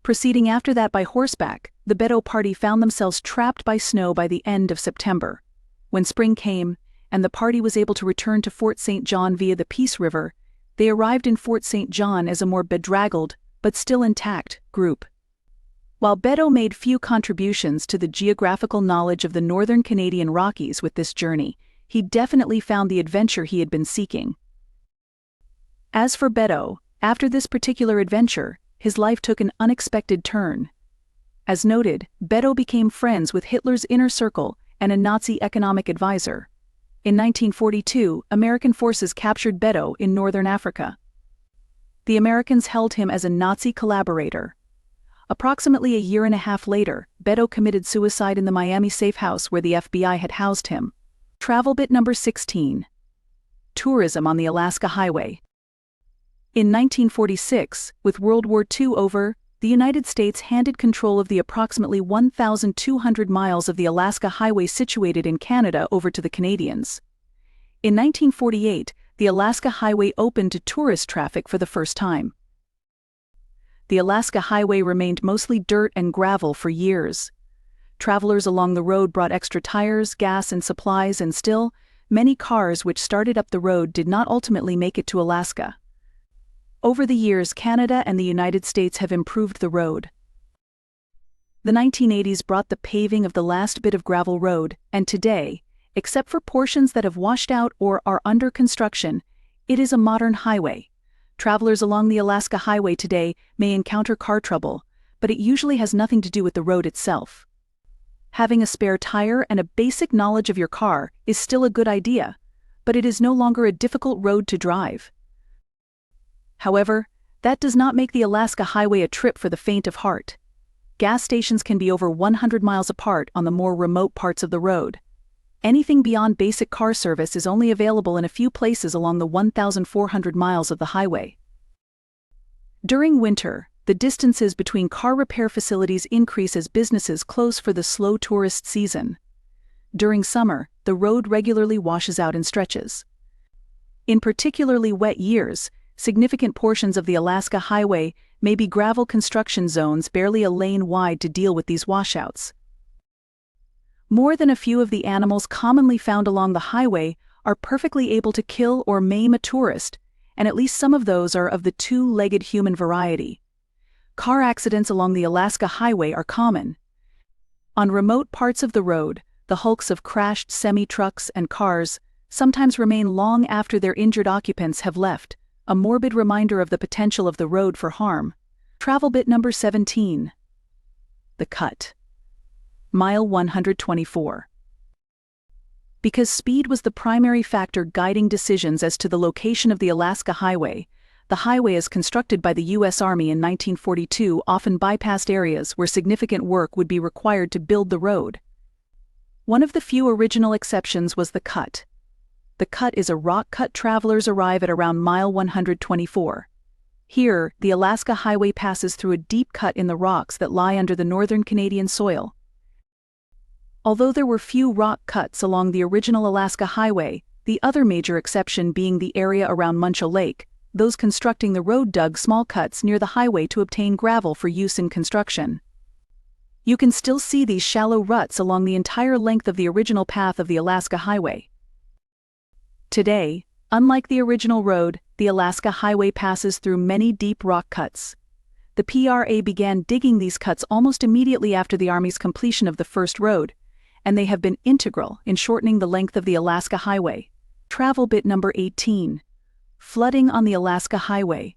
Proceeding after that by horseback, the Bedaux party found themselves trapped by snow by the end of September. When spring came, and the party was able to return to Fort St. John via the Peace River, they arrived in Fort St. John as a more bedraggled, but still intact, group. While Bedaux made few contributions to the geographical knowledge of the northern Canadian Rockies with this journey, he definitely found the adventure he had been seeking. As for Bedaux, after this particular adventure, his life took an unexpected turn. As noted, Bedaux became friends with Hitler's inner circle and a Nazi economic advisor. In 1942, American forces captured Bedaux in northern Africa. The Americans held him as a Nazi collaborator. Approximately a year and a half later, Bedaux committed suicide in the Miami safe house where the FBI had housed him. Travel bit number 16. Tourism on the Alaska Highway. In 1946, with World War II over, the United States handed control of the approximately 1,200 miles of the Alaska Highway situated in Canada over to the Canadians. In 1948, the Alaska Highway opened to tourist traffic for the first time. The Alaska Highway remained mostly dirt and gravel for years. Travelers along the road brought extra tires, gas, and supplies, and still, many cars which started up the road did not ultimately make it to Alaska. Over the years, Canada and the United States have improved the road. The 1980s brought the paving of the last bit of gravel road, and today, except for portions that have washed out or are under construction, it is a modern highway. Travelers along the Alaska Highway today may encounter car trouble, but it usually has nothing to do with the road itself. Having a spare tire and a basic knowledge of your car is still a good idea, but it is no longer a difficult road to drive. However, that does not make the Alaska Highway a trip for the faint of heart. Gas stations can be over 100 miles apart on the more remote parts of the road. Anything beyond basic car service is only available in a few places along the 1,400 miles of the highway. During winter, the distances between car repair facilities increase as businesses close for the slow tourist season. During summer, the road regularly washes out and stretches. In particularly wet years, significant portions of the Alaska Highway may be gravel construction zones barely a lane wide to deal with these washouts. More than a few of the animals commonly found along the highway are perfectly able to kill or maim a tourist, and at least some of those are of the two-legged human variety. Car accidents along the Alaska Highway are common. On remote parts of the road, the hulks of crashed semi-trucks and cars sometimes remain long after their injured occupants have left, a morbid reminder of the potential of the road for harm. Travel bit number 17. The Cut. Mile 124. Because speed was the primary factor guiding decisions as to the location of the Alaska Highway, the highway as constructed by the U.S. Army in 1942 often bypassed areas where significant work would be required to build the road. One of the few original exceptions was the Cut. The Cut is a rock cut travelers arrive at around mile 124. Here, the Alaska Highway passes through a deep cut in the rocks that lie under the northern Canadian soil. Although there were few rock cuts along the original Alaska Highway, the other major exception being the area around Muncho Lake, those constructing the road dug small cuts near the highway to obtain gravel for use in construction. You can still see these shallow ruts along the entire length of the original path of the Alaska Highway. Today, unlike the original road, the Alaska Highway passes through many deep rock cuts. The PRA began digging these cuts almost immediately after the Army's completion of the first road, and they have been integral in shortening the length of the Alaska Highway. Travel bit number 18. Flooding on the Alaska Highway.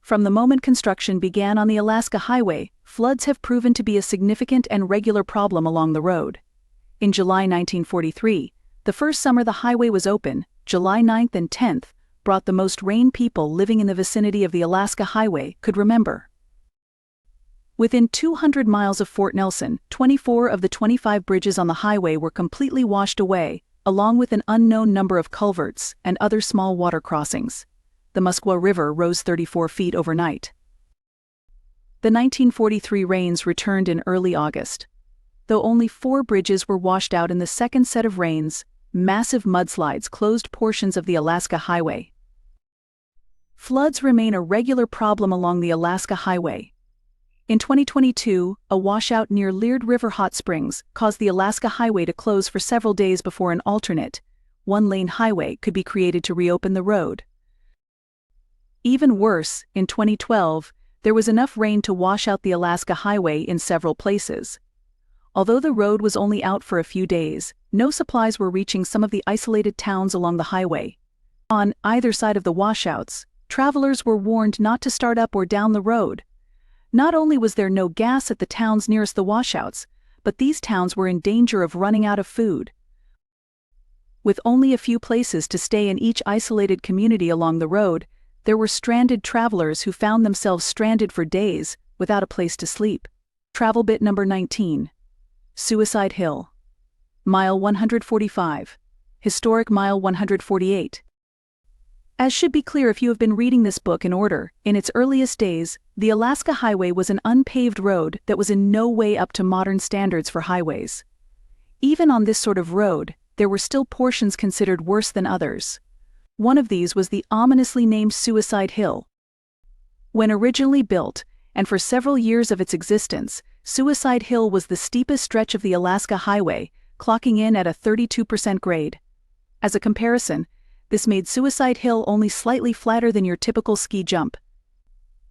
From the moment construction began on the Alaska Highway, floods have proven to be a significant and regular problem along the road. In July 1943, the first summer the highway was open, July 9th and 10th, brought the most rain people living in the vicinity of the Alaska Highway could remember. Within 200 miles of Fort Nelson, 24 of the 25 bridges on the highway were completely washed away, along with an unknown number of culverts and other small water crossings. The Muskwa River rose 34 feet overnight. The 1943 rains returned in early August. Though only 4 bridges were washed out in the second set of rains, massive mudslides closed portions of the Alaska Highway. Floods remain a regular problem along the Alaska Highway. In 2022, a washout near Liard River Hot Springs caused the Alaska Highway to close for several days before an alternate, one-lane highway could be created to reopen the road. Even worse, in 2012, there was enough rain to wash out the Alaska Highway in several places. Although the road was only out for a few days, no supplies were reaching some of the isolated towns along the highway. On either side of the washouts, travelers were warned not to start up or down the road. Not only was there no gas at the towns nearest the washouts, but these towns were in danger of running out of food. With only a few places to stay in each isolated community along the road, there were stranded travelers who found themselves stranded for days without a place to sleep. Travel bit number 19. Suicide Hill. Mile 145. Historic Mile 148. As should be clear if you have been reading this book in order, in its earliest days, the Alaska Highway was an unpaved road that was in no way up to modern standards for highways. Even on this sort of road, there were still portions considered worse than others. One of these was the ominously named Suicide Hill. When originally built, and for several years of its existence, Suicide Hill was the steepest stretch of the Alaska Highway, clocking in at a 32% grade. As a comparison, this made Suicide Hill only slightly flatter than your typical ski jump.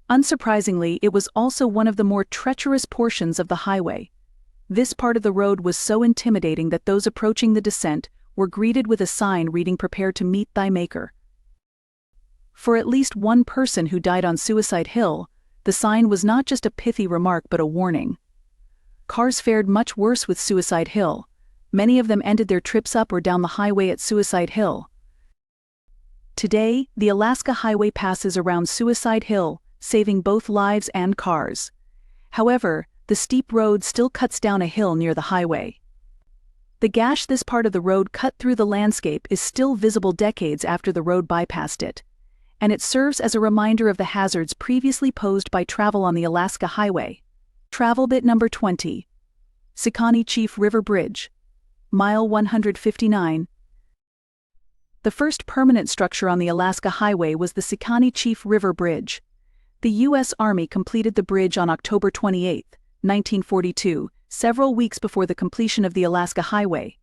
Unsurprisingly, it was also one of the more treacherous portions of the highway. This part of the road was so intimidating that those approaching the descent were greeted with a sign reading "Prepare to meet thy maker." For at least one person who died on Suicide Hill, the sign was not just a pithy remark but a warning. Cars fared much worse with Suicide Hill. Many of them ended their trips up or down the highway at Suicide Hill. Today, the Alaska Highway passes around Suicide Hill, saving both lives and cars. However, the steep road still cuts down a hill near the highway. The gash this part of the road cut through the landscape is still visible decades after the road bypassed it, and it serves as a reminder of the hazards previously posed by travel on the Alaska Highway. Travel bit number 20. Sikanni Chief River Bridge. Mile 159. The first permanent structure on the Alaska Highway was the Sikanni Chief River Bridge. The U.S. Army completed the bridge on October 28, 1942, several weeks before the completion of the Alaska Highway.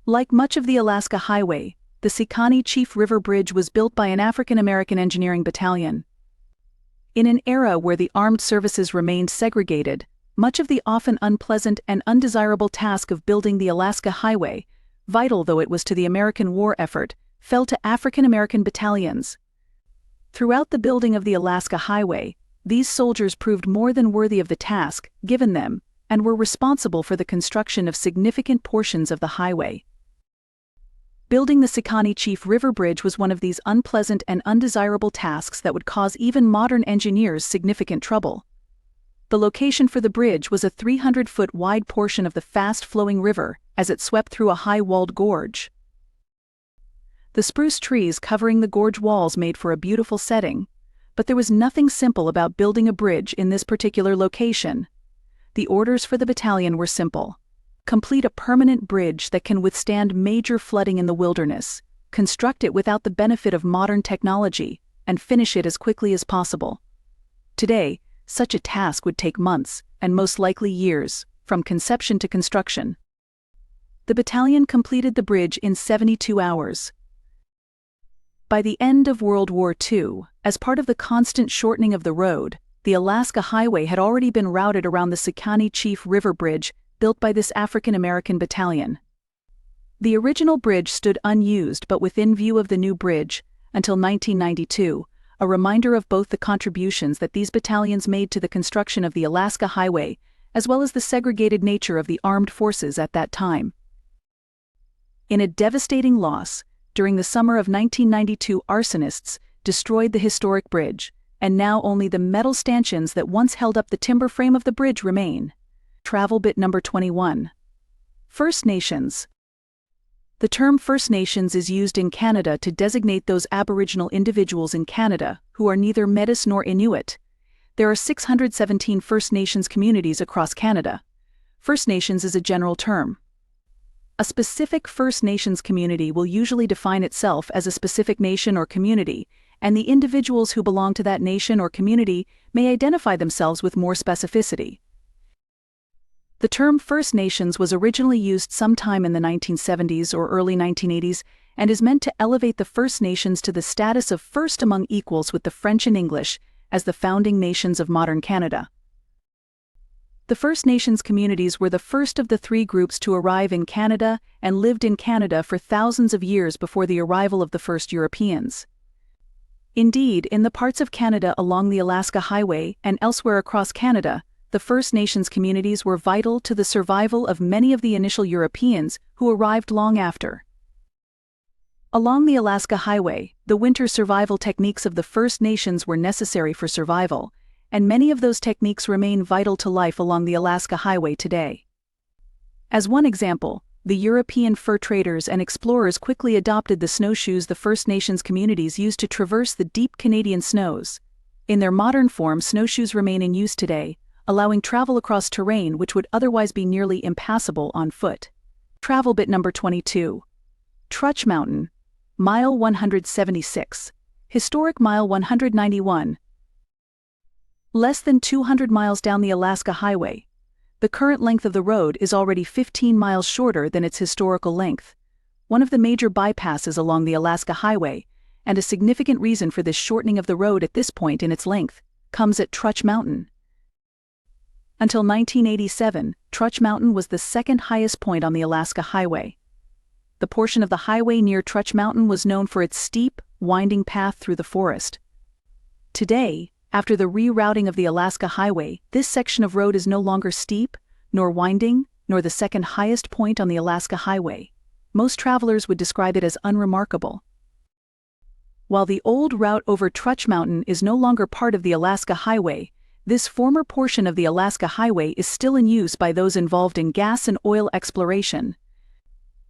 Like much of the Alaska Highway, the Sikanni Chief River Bridge was built by an African-American engineering battalion. In an era where the armed services remained segregated, much of the often unpleasant and undesirable task of building the Alaska Highway, vital though it was to the American war effort, fell to African-American battalions. Throughout the building of the Alaska Highway, these soldiers proved more than worthy of the task given them, and were responsible for the construction of significant portions of the highway. Building the Sikanni Chief River Bridge was one of these unpleasant and undesirable tasks that would cause even modern engineers significant trouble. The location for the bridge was a 300-foot wide portion of the fast-flowing river as it swept through a high-walled gorge. The spruce trees covering the gorge walls made for a beautiful setting, but there was nothing simple about building a bridge in this particular location. The orders for the battalion were simple. Complete a permanent bridge that can withstand major flooding in the wilderness, construct it without the benefit of modern technology, and finish it as quickly as possible. Today, such a task would take months, and most likely years, from conception to construction. The battalion completed the bridge in 72 hours. By the end of World War II, as part of the constant shortening of the road, the Alaska Highway had already been routed around the Sikanni Chief River Bridge built by this African-American battalion. The original bridge stood unused but within view of the new bridge until 1992, a reminder of both the contributions that these battalions made to the construction of the Alaska Highway, as well as the segregated nature of the armed forces at that time. In a devastating loss, during the summer of 1992, arsonists destroyed the historic bridge, and now only the metal stanchions that once held up the timber frame of the bridge remain. Travel bit number 21. First Nations. The term First Nations is used in Canada to designate those Aboriginal individuals in Canada who are neither Métis nor Inuit. There are 617 First Nations communities across Canada. First Nations is a general term. A specific First Nations community will usually define itself as a specific nation or community, and the individuals who belong to that nation or community may identify themselves with more specificity. The term First Nations was originally used sometime in the 1970s or early 1980s and is meant to elevate the First Nations to the status of first among equals with the French and English as the founding nations of modern Canada. The First Nations communities were the first of the three groups to arrive in Canada and lived in Canada for thousands of years before the arrival of the first Europeans. Indeed, in the parts of Canada along the Alaska Highway and elsewhere across Canada, the First Nations communities were vital to the survival of many of the initial Europeans who arrived long after. Along the Alaska Highway, the winter survival techniques of the First Nations were necessary for survival, and many of those techniques remain vital to life along the Alaska Highway today. As one example, the European fur traders and explorers quickly adopted the snowshoes the First Nations communities used to traverse the deep Canadian snows. In their modern form, snowshoes remain in use today, allowing travel across terrain which would otherwise be nearly impassable on foot. Travel bit number 22. Trutch Mountain, Mile 176, Historic Mile 191. Less than 200 miles down the Alaska Highway, the current length of the road is already 15 miles shorter than its historical length, one of the major bypasses along the Alaska Highway, and a significant reason for this shortening of the road at this point in its length, comes at Trutch Mountain. Until 1987, Trutch Mountain was the second highest point on the Alaska Highway. The portion of the highway near Trutch Mountain was known for its steep, winding path through the forest. Today, after the rerouting of the Alaska Highway, this section of road is no longer steep, nor winding, nor the second highest point on the Alaska Highway. Most travelers would describe it as unremarkable. While the old route over Trutch Mountain is no longer part of the Alaska Highway, this former portion of the Alaska Highway is still in use by those involved in gas and oil exploration.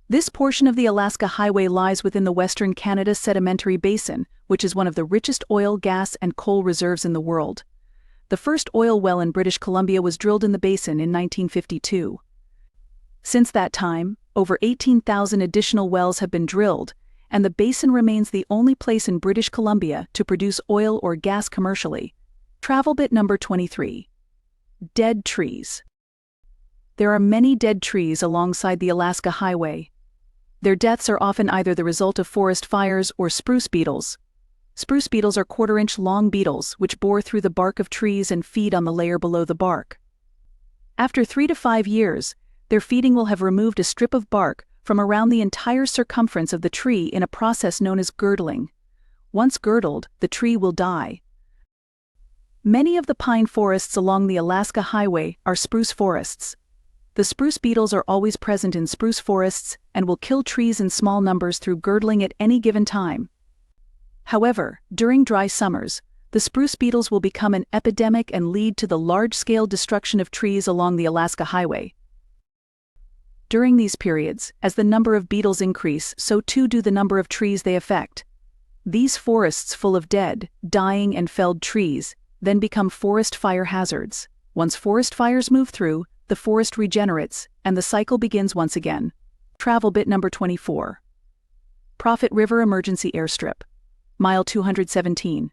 This portion of the Alaska Highway lies within the Western Canada Sedimentary Basin, which is one of the richest oil, gas, and coal reserves in the world. The first oil well in British Columbia was drilled in the basin in 1952. Since that time, over 18,000 additional wells have been drilled, and the basin remains the only place in British Columbia to produce oil or gas commercially. Travel bit number 23. Dead trees. There are many dead trees alongside the Alaska Highway. Their deaths are often either the result of forest fires or spruce beetles. Spruce beetles are quarter-inch long beetles which bore through the bark of trees and feed on the layer below the bark. After 3 to 5 years, their feeding will have removed a strip of bark from around the entire circumference of the tree in a process known as girdling. Once girdled, the tree will die. Many of the pine forests along the Alaska Highway are spruce forests. The spruce beetles are always present in spruce forests and will kill trees in small numbers through girdling at any given time. However, during dry summers, the spruce beetles will become an epidemic and lead to the large-scale destruction of trees along the Alaska Highway. During these periods, as the number of beetles increase, so too do the number of trees they affect. These forests full of dead, dying, and felled trees then become forest fire hazards. Once forest fires move through, the forest regenerates, and the cycle begins once again. Travel bit number 24. Prophet River Emergency Airstrip, Mile 217.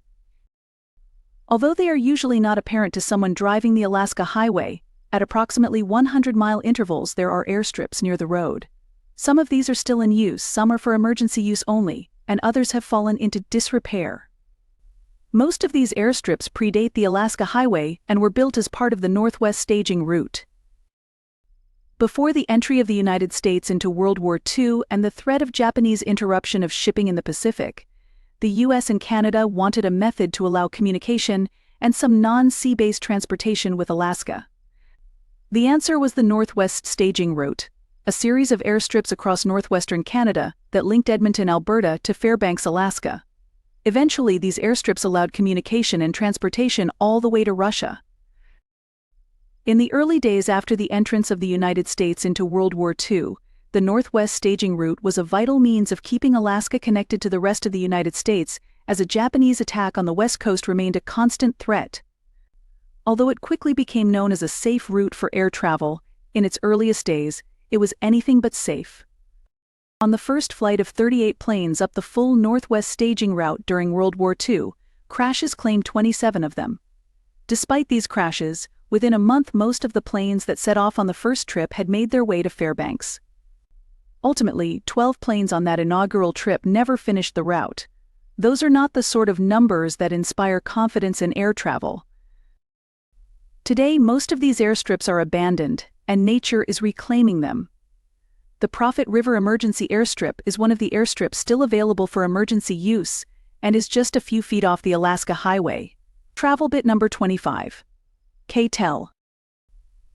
Although they are usually not apparent to someone driving the Alaska Highway, at approximately 100-mile intervals there are airstrips near the road. Some of these are still in use, some are for emergency use only, and others have fallen into disrepair. Most of these airstrips predate the Alaska Highway and were built as part of the Northwest staging route. Before the entry of the United States into World War II and the threat of Japanese interruption of shipping in the Pacific, the U.S. and Canada wanted a method to allow communication and some non-sea-based transportation with Alaska. The answer was the Northwest staging route, a series of airstrips across northwestern Canada that linked Edmonton, Alberta to Fairbanks, Alaska. Eventually, these airstrips allowed communication and transportation all the way to Russia. In the early days after the entrance of the United States into World War II, the Northwest staging route was a vital means of keeping Alaska connected to the rest of the United States, as a Japanese attack on the West Coast remained a constant threat. Although it quickly became known as a safe route for air travel, in its earliest days, it was anything but safe. On the first flight of 38 planes up the full Northwest staging route during World War II, crashes claimed 27 of them. Despite these crashes, within a month most of the planes that set off on the first trip had made their way to Fairbanks. Ultimately, 12 planes on that inaugural trip never finished the route. Those are not the sort of numbers that inspire confidence in air travel. Today, most of these airstrips are abandoned, and nature is reclaiming them. The Prophet River Emergency Airstrip is one of the airstrips still available for emergency use and is just a few feet off the Alaska Highway. Travel bit number 25. CATEL.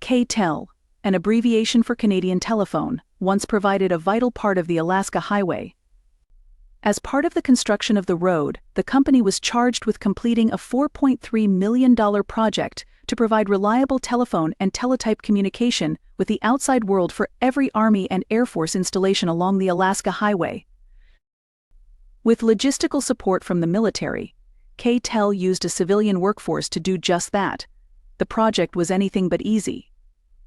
CATEL, an abbreviation for Canadian Telephone, once provided a vital part of the Alaska Highway. As part of the construction of the road, the company was charged with completing a $4.3 million project to provide reliable telephone and teletype communication with the outside world for every Army and Air Force installation along the Alaska Highway. With logistical support from the military, CATEL used a civilian workforce to do just that. The project was anything but easy.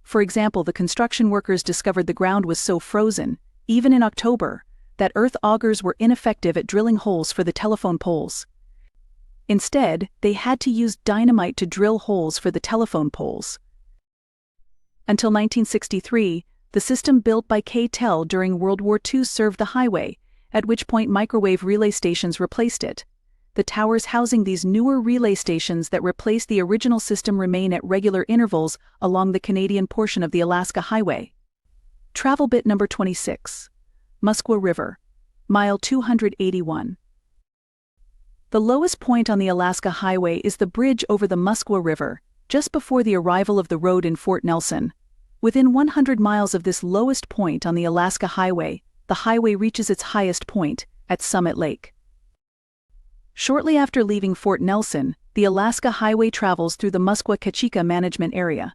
For example, the construction workers discovered the ground was so frozen, even in October, that earth augers were ineffective at drilling holes for the telephone poles. Instead, they had to use dynamite to drill holes for the telephone poles. Until 1963, the system built by CATEL during World War II served the highway, at which point microwave relay stations replaced it. The towers housing these newer relay stations that replaced the original system remain at regular intervals along the Canadian portion of the Alaska Highway. Travel bit number 26. Muskwa River, mile 281. The lowest point on the Alaska Highway is the bridge over the Muskwa River, just before the arrival of the road in Fort Nelson. Within 100 miles of this lowest point on the Alaska Highway, the highway reaches its highest point, at Summit Lake. Shortly after leaving Fort Nelson, the Alaska Highway travels through the Muskwa-Kachika Management Area.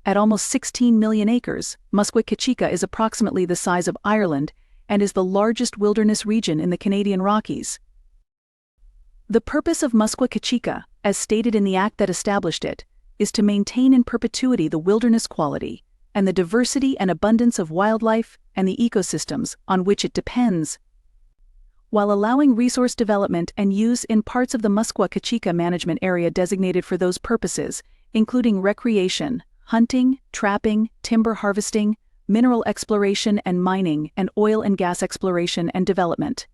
At almost 16 million acres, Muskwa-Kachika is approximately the size of Ireland and is the largest wilderness region in the Canadian Rockies. The purpose of Muskwa-Kachika, as stated in the act that established it, is to maintain in perpetuity the wilderness quality and the diversity and abundance of wildlife and the ecosystems on which it depends, while allowing resource development and use in parts of the Muskwa-Kachika Management Area designated for those purposes, including recreation, hunting, trapping, timber harvesting, mineral exploration and mining, and oil and gas exploration and development.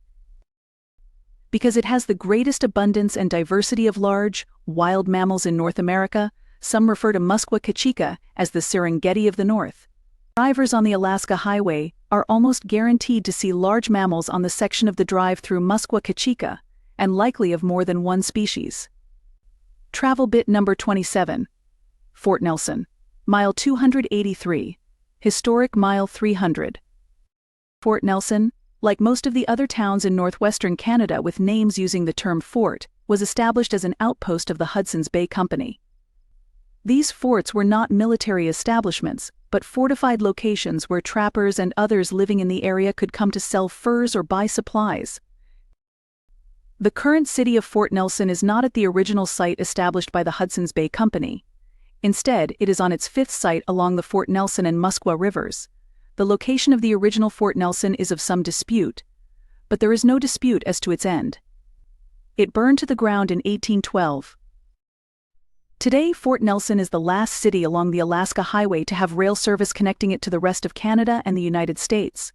Because it has the greatest abundance and diversity of large, wild mammals in North America, some refer to Muskwa-Kachika as the Serengeti of the North. Drivers on the Alaska Highway are almost guaranteed to see large mammals on the section of the drive through Muskwa-Kachika, and likely of more than one species. Travel bit number 27. Fort Nelson, mile 283. Historic mile 300. Fort Nelson, like most of the other towns in northwestern Canada with names using the term fort, was established as an outpost of the Hudson's Bay Company. These forts were not military establishments, but fortified locations where trappers and others living in the area could come to sell furs or buy supplies. The current city of Fort Nelson is not at the original site established by the Hudson's Bay Company. Instead, it is on its fifth site along the Fort Nelson and Muskwa rivers. The location of the original Fort Nelson is of some dispute, but there is no dispute as to its end. It burned to the ground in 1812. Today, Fort Nelson is the last city along the Alaska Highway to have rail service connecting it to the rest of Canada and the United States.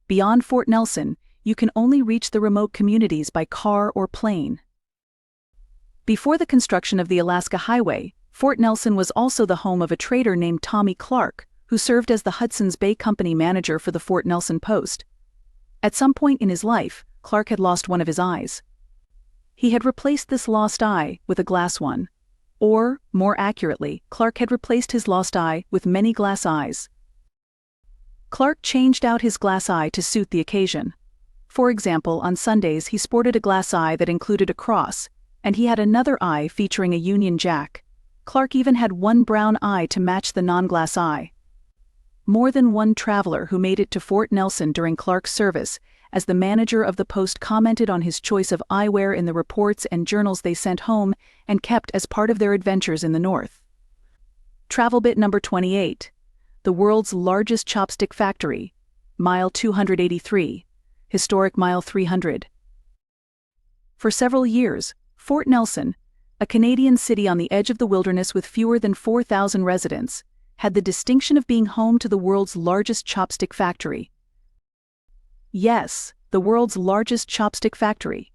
Beyond Fort Nelson, you can only reach the remote communities by car or plane. Before the construction of the Alaska Highway, Fort Nelson was also the home of a trader named Tommy Clark, who served as the Hudson's Bay Company manager for the Fort Nelson Post. At some point in his life, Clark had lost one of his eyes. He had replaced this lost eye with a glass one. Or, more accurately, Clark had replaced his lost eye with many glass eyes. Clark changed out his glass eye to suit the occasion. For example, on Sundays he sported a glass eye that included a cross, and he had another eye featuring a Union Jack. Clark even had one brown eye to match the non-glass eye. More than one traveler who made it to Fort Nelson during Clark's service as the manager of the post commented on his choice of eyewear in the reports and journals they sent home and kept as part of their adventures in the North. Travel bit number 28. The world's largest chopstick factory. Mile 283. Historic Mile 300. For several years, Fort Nelson, a Canadian city on the edge of the wilderness with fewer than 4,000 residents, had the distinction of being home to the world's largest chopstick factory. Yes, the world's largest chopstick factory.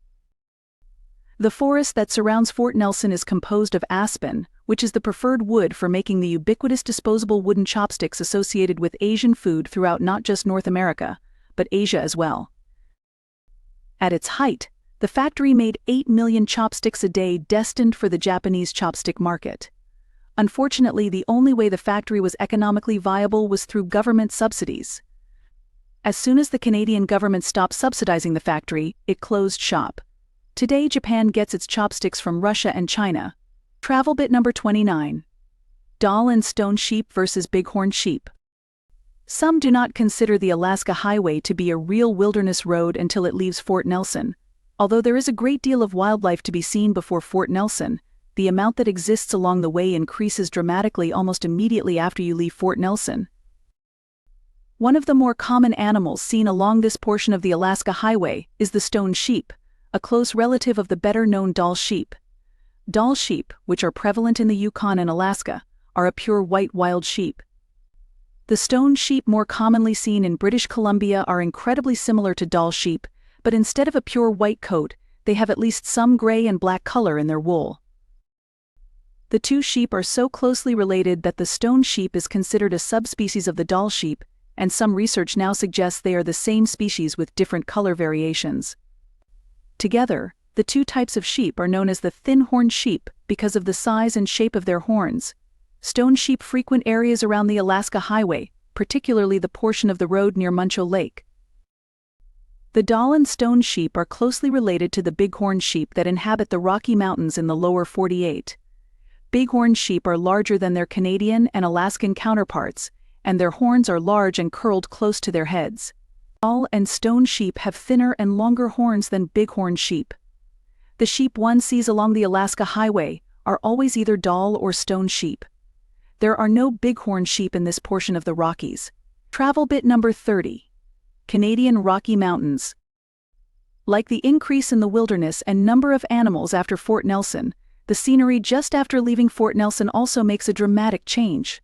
The forest that surrounds Fort Nelson is composed of aspen, which is the preferred wood for making the ubiquitous disposable wooden chopsticks associated with Asian food throughout not just North America, but Asia as well. At its height, the factory made 8 million chopsticks a day destined for the Japanese chopstick market. Unfortunately, the only way the factory was economically viable was through government subsidies. As soon as the Canadian government stopped subsidizing the factory, it closed shop. Today, Japan gets its chopsticks from Russia and China. Travel bit number 29. Dall and stone sheep versus bighorn sheep. Some do not consider the Alaska Highway to be a real wilderness road until it leaves Fort Nelson. Although there is a great deal of wildlife to be seen before Fort Nelson, the amount that exists along the way increases dramatically almost immediately after you leave Fort Nelson. One of the more common animals seen along this portion of the Alaska Highway is the stone sheep, a close relative of the better-known Dall sheep. Dall sheep, which are prevalent in the Yukon and Alaska, are a pure white wild sheep. The stone sheep more commonly seen in British Columbia are incredibly similar to Dall sheep, but instead of a pure white coat, they have at least some gray and black color in their wool. The two sheep are so closely related that the stone sheep is considered a subspecies of the Dall sheep, and some research now suggests they are the same species with different color variations. Together, the two types of sheep are known as the thin-horned sheep because of the size and shape of their horns. Stone sheep frequent areas around the Alaska Highway, particularly the portion of the road near Muncho Lake. The Dall and stone sheep are closely related to the bighorn sheep that inhabit the Rocky Mountains in the lower 48. Bighorn sheep are larger than their Canadian and Alaskan counterparts, and their horns are large and curled close to their heads. Dall and stone sheep have thinner and longer horns than bighorn sheep. The sheep one sees along the Alaska Highway are always either Dall or stone sheep. There are no bighorn sheep in this portion of the Rockies. Travel bit number 30. Canadian Rocky Mountains. Like the increase in the wilderness and number of animals after Fort Nelson, the scenery just after leaving Fort Nelson also makes a dramatic change.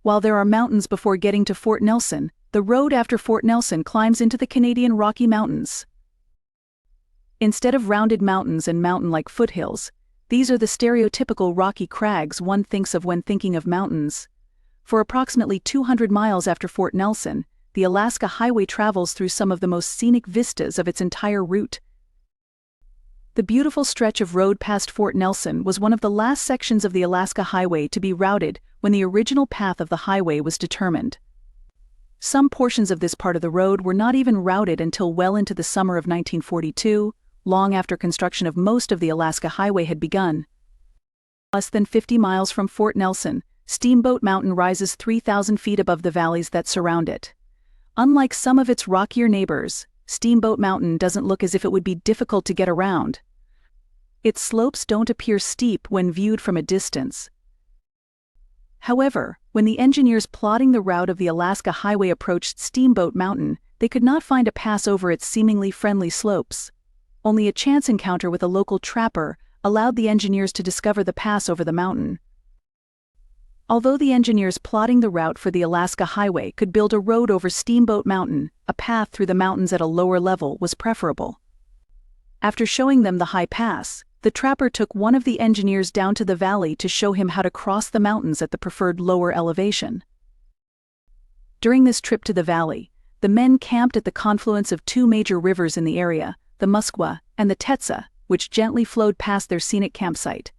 While there are mountains before getting to Fort Nelson, the road after Fort Nelson climbs into the Canadian Rocky Mountains. Instead of rounded mountains and mountain-like foothills, these are the stereotypical rocky crags one thinks of when thinking of mountains. For approximately 200 miles after Fort Nelson, the Alaska Highway travels through some of the most scenic vistas of its entire route. The beautiful stretch of road past Fort Nelson was one of the last sections of the Alaska Highway to be routed when the original path of the highway was determined. Some portions of this part of the road were not even routed until well into the summer of 1942, long after construction of most of the Alaska Highway had begun. Less than 50 miles from Fort Nelson, Steamboat Mountain rises 3,000 feet above the valleys that surround it. Unlike some of its rockier neighbors, Steamboat Mountain doesn't look as if it would be difficult to get around. Its slopes don't appear steep when viewed from a distance. However, when the engineers plotting the route of the Alaska Highway approached Steamboat Mountain, they could not find a pass over its seemingly friendly slopes. Only a chance encounter with a local trapper allowed the engineers to discover the pass over the mountain. Although the engineers plotting the route for the Alaska Highway could build a road over Steamboat Mountain, a path through the mountains at a lower level was preferable. After showing them the high pass, the trapper took one of the engineers down to the valley to show him how to cross the mountains at the preferred lower elevation. During this trip to the valley, the men camped at the confluence of two major rivers in the area, the Muskwa and the Tetsa, which gently flowed past their scenic campsite.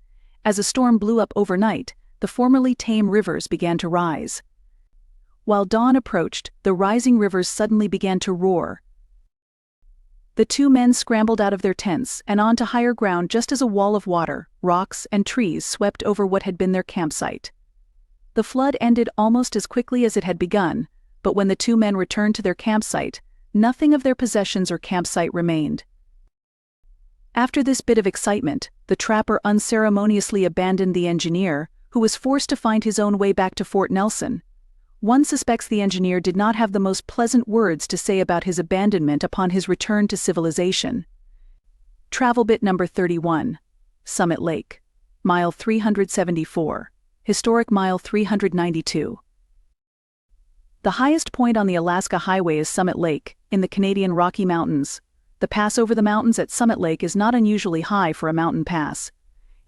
As a storm blew up overnight, the formerly tame rivers began to rise. While dawn approached, the rising rivers suddenly began to roar. The two men scrambled out of their tents and onto higher ground just as a wall of water, rocks, and trees swept over what had been their campsite. The flood ended almost as quickly as it had begun, but when the two men returned to their campsite, nothing of their possessions or campsite remained. After this bit of excitement, the trapper unceremoniously abandoned the engineer, who was forced to find his own way back to Fort Nelson. One suspects the engineer did not have the most pleasant words to say about his abandonment upon his return to civilization. Travel bit number 31. Summit Lake. Mile 374. Historic Mile 392. The highest point on the Alaska Highway is Summit Lake, in the Canadian Rocky Mountains. The pass over the mountains at Summit Lake is not unusually high for a mountain pass.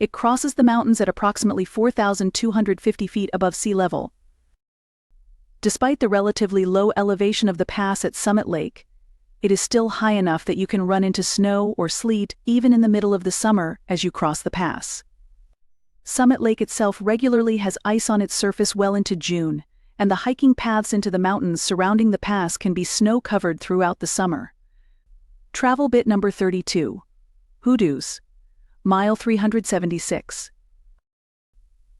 It crosses the mountains at approximately 4,250 feet above sea level. Despite the relatively low elevation of the pass at Summit Lake, it is still high enough that you can run into snow or sleet even in the middle of the summer as you cross the pass. Summit Lake itself regularly has ice on its surface well into June, and the hiking paths into the mountains surrounding the pass can be snow-covered throughout the summer. Travel bit number 32. Hoodoos. Mile 376.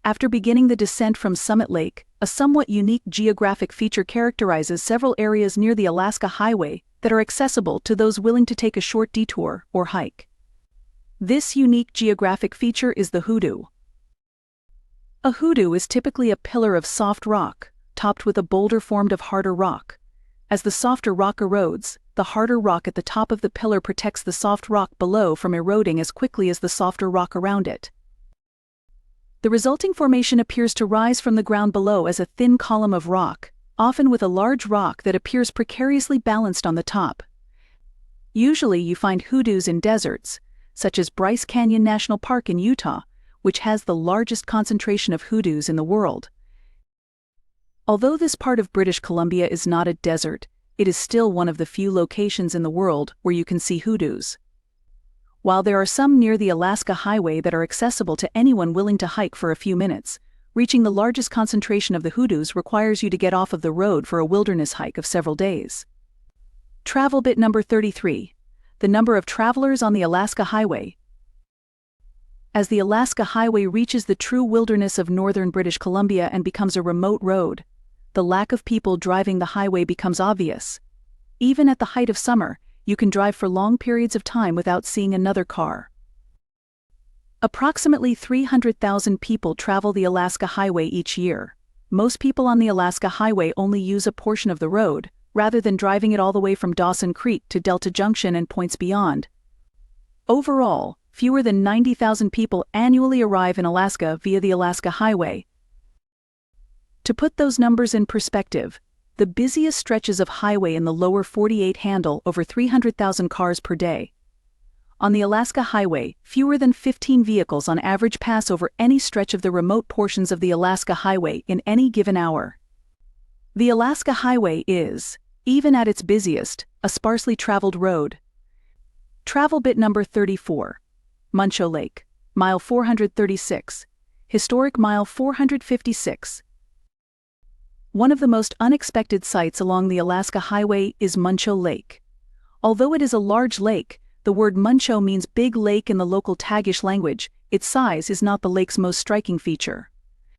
After beginning the descent from Summit Lake, a somewhat unique geographic feature characterizes several areas near the Alaska Highway that are accessible to those willing to take a short detour or hike. This unique geographic feature is the hoodoo. A hoodoo is typically a pillar of soft rock, topped with a boulder formed of harder rock. As the softer rock erodes, the harder rock at the top of the pillar protects the soft rock below from eroding as quickly as the softer rock around it. The resulting formation appears to rise from the ground below as a thin column of rock, often with a large rock that appears precariously balanced on the top. Usually you find hoodoos in deserts, such as Bryce Canyon National Park in Utah, which has the largest concentration of hoodoos in the world. Although this part of British Columbia is not a desert, it is still one of the few locations in the world where you can see hoodoos. While there are some near the Alaska Highway that are accessible to anyone willing to hike for a few minutes, reaching the largest concentration of the hoodoos requires you to get off of the road for a wilderness hike of several days. Travel bit number 33. The number of travelers on the Alaska Highway. As the Alaska Highway reaches the true wilderness of northern British Columbia and becomes a remote road, the lack of people driving the highway becomes obvious. Even at the height of summer, you can drive for long periods of time without seeing another car. Approximately 300,000 people travel the Alaska Highway each year. Most people on the Alaska Highway only use a portion of the road, rather than driving it all the way from Dawson Creek to Delta Junction and points beyond. Overall, fewer than 90,000 people annually arrive in Alaska via the Alaska Highway. To put those numbers in perspective, the busiest stretches of highway in the lower 48 handle over 300,000 cars per day. On the Alaska Highway, fewer than 15 vehicles on average pass over any stretch of the remote portions of the Alaska Highway in any given hour. The Alaska Highway is, even at its busiest, a sparsely traveled road. Travel bit number 34. Muncho Lake, Mile 436. Historic Mile 456. One of the most unexpected sights along the Alaska Highway is Muncho Lake. Although it is a large lake, the word Muncho means big lake in the local Tagish language. Its size is not the lake's most striking feature.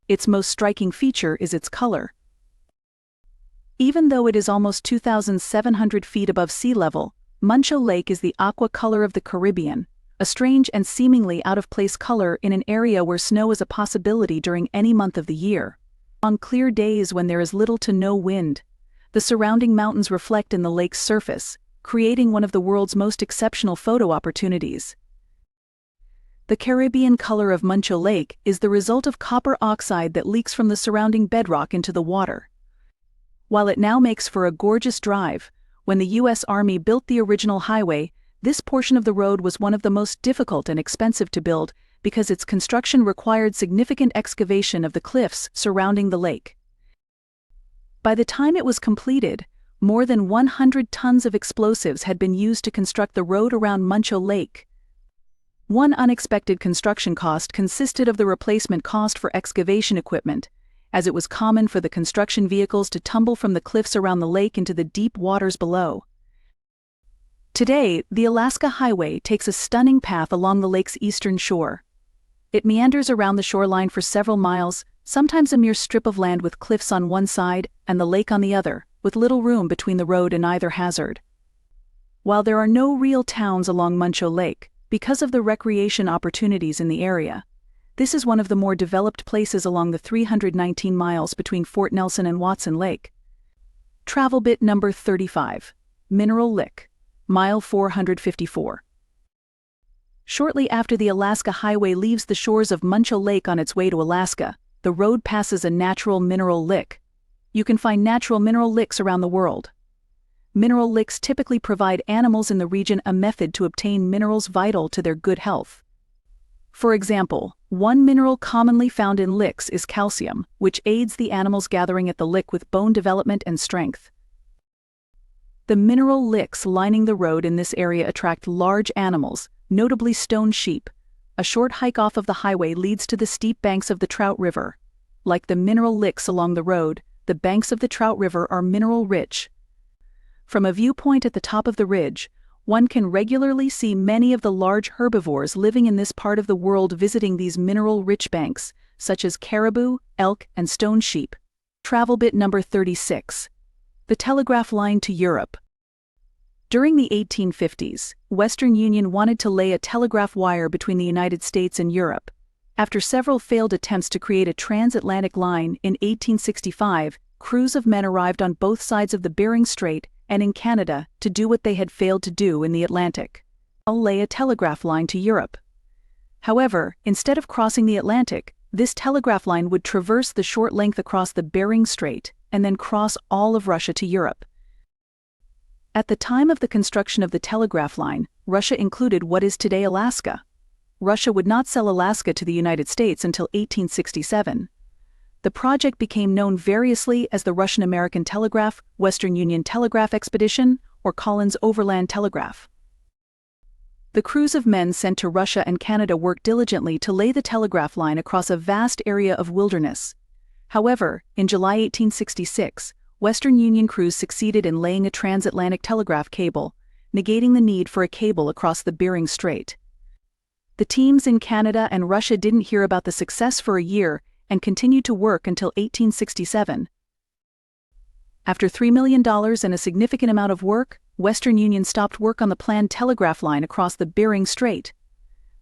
Its most striking feature is its color. Even though it is almost 2,700 feet above sea level, Muncho Lake is the aqua color of the Caribbean, a strange and seemingly out-of-place color in an area where snow is a possibility during any month of the year. On clear days when there is little to no wind, the surrounding mountains reflect in the lake's surface, creating one of the world's most exceptional photo opportunities. The Caribbean color of Muncho Lake is the result of copper oxide that leaks from the surrounding bedrock into the water. While it now makes for a gorgeous drive, when the U.S. Army built the original highway, this portion of the road was one of the most difficult and expensive to build because its construction required significant excavation of the cliffs surrounding the lake. By the time it was completed, more than 100 tons of explosives had been used to construct the road around Muncho Lake. One unexpected construction cost consisted of the replacement cost for excavation equipment, as it was common for the construction vehicles to tumble from the cliffs around the lake into the deep waters below. Today, the Alaska Highway takes a stunning path along the lake's eastern shore. It meanders around the shoreline for several miles, sometimes a mere strip of land with cliffs on one side and the lake on the other, with little room between the road and either hazard. While there are no real towns along Muncho Lake, because of the recreation opportunities in the area, this is one of the more developed places along the 319 miles between Fort Nelson and Watson Lake. Travel bit number 35. Mineral Lick, mile 454. Shortly after the Alaska Highway leaves the shores of Muncho Lake on its way to Alaska, the road passes a natural mineral lick. You can find natural mineral licks around the world. Mineral licks typically provide animals in the region a method to obtain minerals vital to their good health. For example, one mineral commonly found in licks is calcium, which aids the animals gathering at the lick with bone development and strength. The mineral licks lining the road in this area attract large animals, notably stone sheep. A short hike off of the highway leads to the steep banks of the Trout River. Like the mineral licks along the road, the banks of the Trout River are mineral-rich. From a viewpoint at the top of the ridge, one can regularly see many of the large herbivores living in this part of the world visiting these mineral-rich banks, such as caribou, elk, and stone sheep. Travel bit number 36. The telegraph line to Europe. During the 1850s, Western Union wanted to lay a telegraph wire between the United States and Europe. After several failed attempts to create a transatlantic line in 1865, crews of men arrived on both sides of the Bering Strait and in Canada to do what they had failed to do in the Atlantic: lay a telegraph line to Europe. However, instead of crossing the Atlantic, this telegraph line would traverse the short length across the Bering Strait and then cross all of Russia to Europe. At the time of the construction of the telegraph line, Russia included what is today Alaska. Russia would not sell Alaska to the United States until 1867. The project became known variously as the Russian-American Telegraph, Western Union Telegraph Expedition, or Collins Overland Telegraph. The crews of men sent to Russia and Canada worked diligently to lay the telegraph line across a vast area of wilderness. However, in July 1866, Western Union crews succeeded in laying a transatlantic telegraph cable, negating the need for a cable across the Bering Strait. The teams in Canada and Russia didn't hear about the success for a year and continued to work until 1867. After $3 million and a significant amount of work, Western Union stopped work on the planned telegraph line across the Bering Strait.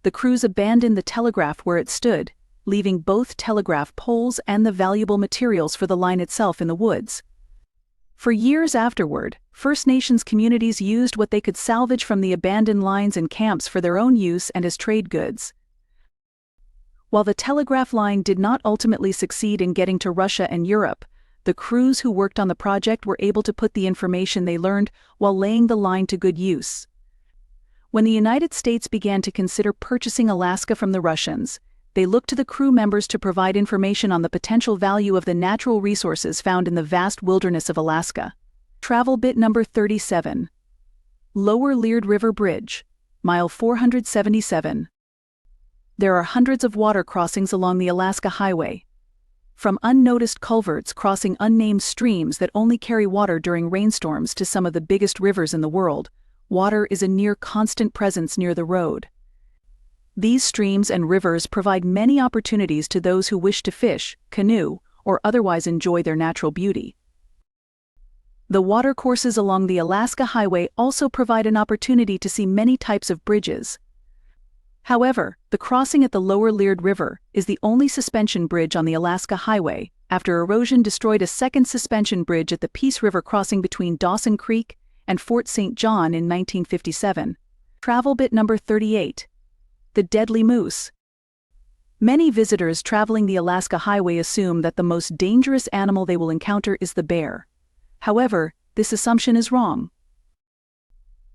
The crews abandoned the telegraph where it stood, leaving both telegraph poles and the valuable materials for the line itself in the woods. For years afterward, First Nations communities used what they could salvage from the abandoned lines and camps for their own use and as trade goods. While the telegraph line did not ultimately succeed in getting to Russia and Europe, the crews who worked on the project were able to put the information they learned while laying the line to good use. When the United States began to consider purchasing Alaska from the Russians, they looked to the crew members to provide information on the potential value of the natural resources found in the vast wilderness of Alaska. Travel bit number 37. Lower Leard River Bridge, mile 477. There are hundreds of water crossings along the Alaska Highway. From unnoticed culverts crossing unnamed streams that only carry water during rainstorms to some of the biggest rivers in the world, water is a near constant presence near the road. These streams and rivers provide many opportunities to those who wish to fish, canoe, or otherwise enjoy their natural beauty. The watercourses along the Alaska Highway also provide an opportunity to see many types of bridges. However, the crossing at the Lower Leard River is the only suspension bridge on the Alaska Highway, after erosion destroyed a second suspension bridge at the Peace River crossing between Dawson Creek and Fort St. John in 1957. Travel bit number 38. the deadly moose. Many visitors traveling the Alaska Highway assume that the most dangerous animal they will encounter is the bear. However, this assumption is wrong.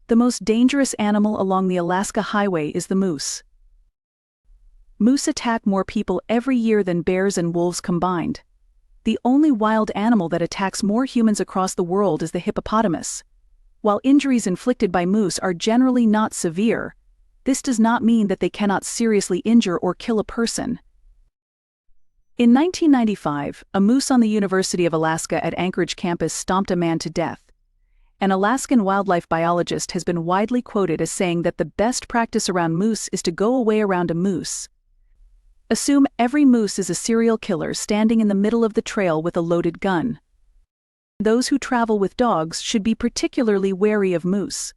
The most dangerous animal along the Alaska Highway is the moose. Moose attack more people every year than bears and wolves combined. The only wild animal that attacks more humans across the world is the hippopotamus. While injuries inflicted by moose are generally not severe, this does not mean that they cannot seriously injure or kill a person. In 1995, a moose on the University of Alaska at Anchorage campus stomped a man to death. An Alaskan wildlife biologist has been widely quoted as saying that the best practice around moose is to go away around a moose. Assume every moose is a serial killer standing in the middle of the trail with a loaded gun. Those who travel with dogs should be particularly wary of moose.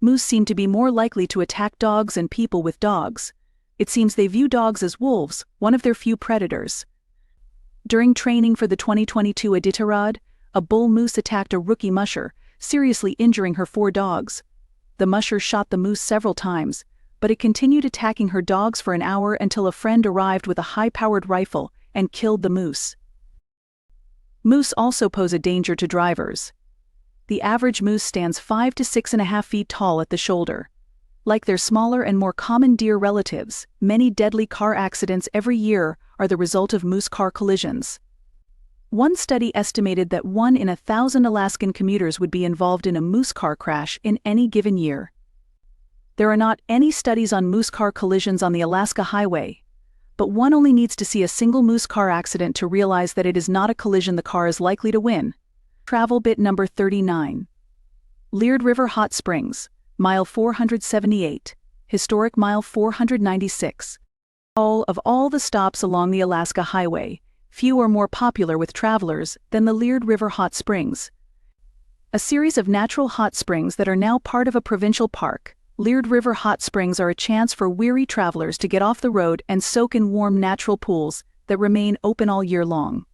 Moose seem to be more likely to attack dogs and people with dogs. It seems they view dogs as wolves, one of their few predators. During training for the 2022 Iditarod, a bull moose attacked a rookie musher, seriously injuring her 4 dogs. The musher shot the moose several times, but it continued attacking her dogs for an hour until a friend arrived with a high-powered rifle and killed the moose. Moose also pose a danger to drivers. The average moose stands 5 to 6.5 feet tall at the shoulder. Like their smaller and more common deer relatives, many deadly car accidents every year are the result of moose car collisions. One study estimated that 1 in 1,000 Alaskan commuters would be involved in a moose car crash in any given year. There are not any studies on moose car collisions on the Alaska Highway, but one only needs to see a single moose car accident to realize that it is not a collision the car is likely to win. Travel bit number 39. Liard River Hot Springs, mile 478, historic mile 496. Of all the stops along the Alaska Highway, few are more popular with travelers than the Liard River Hot Springs. A series of natural hot springs that are now part of a provincial park, Liard River Hot Springs are a chance for weary travelers to get off the road and soak in warm natural pools that remain open all year long.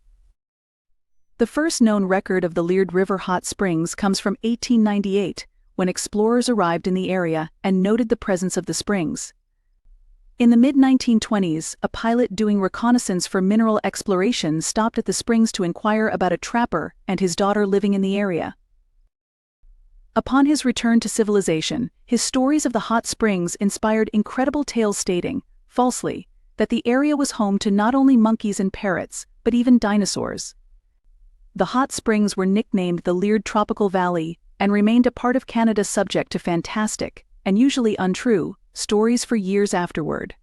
The first known record of the Liard River Hot Springs comes from 1898, when explorers arrived in the area and noted the presence of the springs. In the mid-1920s, a pilot doing reconnaissance for mineral exploration stopped at the springs to inquire about a trapper and his daughter living in the area. Upon his return to civilization, his stories of the hot springs inspired incredible tales stating, falsely, that the area was home to not only monkeys and parrots, but even dinosaurs. The hot springs were nicknamed the Liard Tropical Valley and remained a part of Canada subject to fantastic, and usually untrue, stories for years afterward.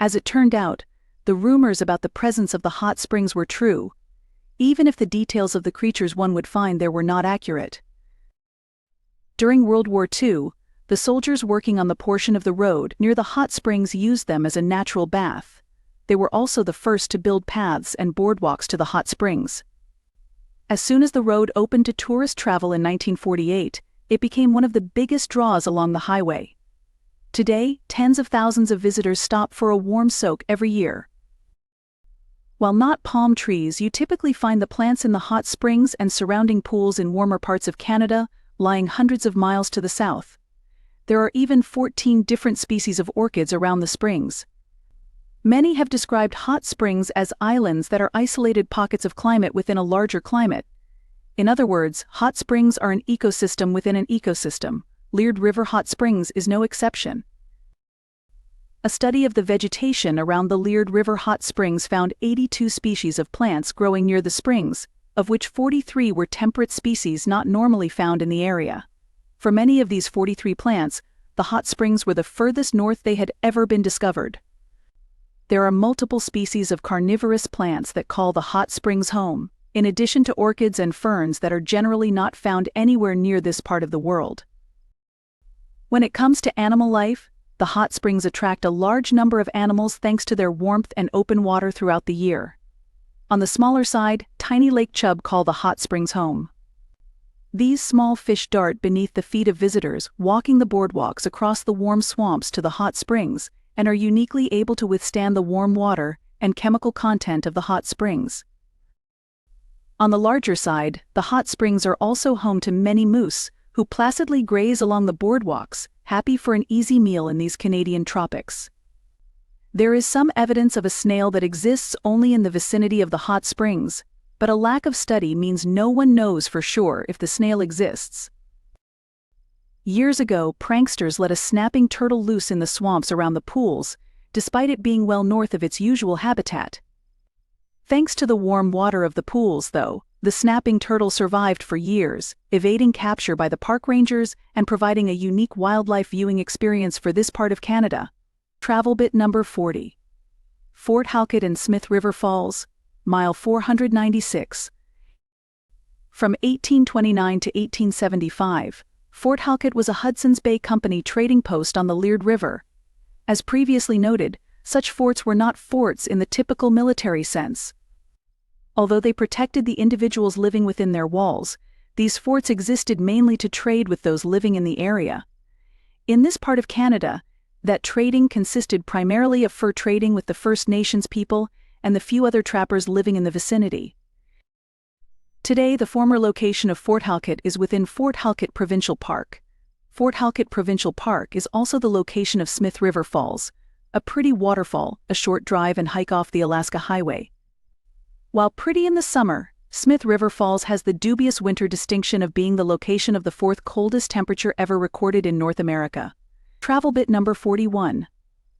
As it turned out, the rumors about the presence of the hot springs were true, even if the details of the creatures one would find there were not accurate. During World War II, the soldiers working on the portion of the road near the hot springs used them as a natural bath. They were also the first to build paths and boardwalks to the hot springs. As soon as the road opened to tourist travel in 1948, it became one of the biggest draws along the highway. Today, tens of thousands of visitors stop for a warm soak every year. While not palm trees, you typically find the plants in the hot springs and surrounding pools in warmer parts of Canada, lying hundreds of miles to the south. There are even 14 different species of orchids around the springs. Many have described hot springs as islands that are isolated pockets of climate within a larger climate. In other words, hot springs are an ecosystem within an ecosystem. Liard River Hot Springs is no exception. A study of the vegetation around the Liard River Hot Springs found 82 species of plants growing near the springs, of which 43 were temperate species not normally found in the area. For many of these 43 plants, the hot springs were the furthest north they had ever been discovered. There are multiple species of carnivorous plants that call the hot springs home, in addition to orchids and ferns that are generally not found anywhere near this part of the world. When it comes to animal life, the hot springs attract a large number of animals thanks to their warmth and open water throughout the year. On the smaller side, tiny lake chub call the hot springs home. These small fish dart beneath the feet of visitors walking the boardwalks across the warm swamps to the hot springs and are uniquely able to withstand the warm water and chemical content of the hot springs. On the larger side, the hot springs are also home to many moose, who placidly graze along the boardwalks, happy for an easy meal in these Canadian tropics. There is some evidence of a snail that exists only in the vicinity of the hot springs, but a lack of study means no one knows for sure if the snail exists. Years ago, pranksters let a snapping turtle loose in the swamps around the pools, despite it being well north of its usual habitat. Thanks to the warm water of the pools, though, the snapping turtle survived for years, evading capture by the park rangers and providing a unique wildlife viewing experience for this part of Canada. Travel bit number 40. Fort Halkett and Smith River Falls, mile 496. From 1829 to 1875, Fort Halkett was a Hudson's Bay Company trading post on the Liard River. As previously noted, such forts were not forts in the typical military sense. Although they protected the individuals living within their walls, these forts existed mainly to trade with those living in the area. In this part of Canada, that trading consisted primarily of fur trading with the First Nations people and the few other trappers living in the vicinity. Today, the former location of Fort Halkett is within Fort Halkett Provincial Park. Fort Halkett Provincial Park is also the location of Smith River Falls, a pretty waterfall, a short drive and hike off the Alaska Highway. While pretty in the summer, Smith River Falls has the dubious winter distinction of being the location of the fourth coldest temperature ever recorded in North America. Travel bit number 41.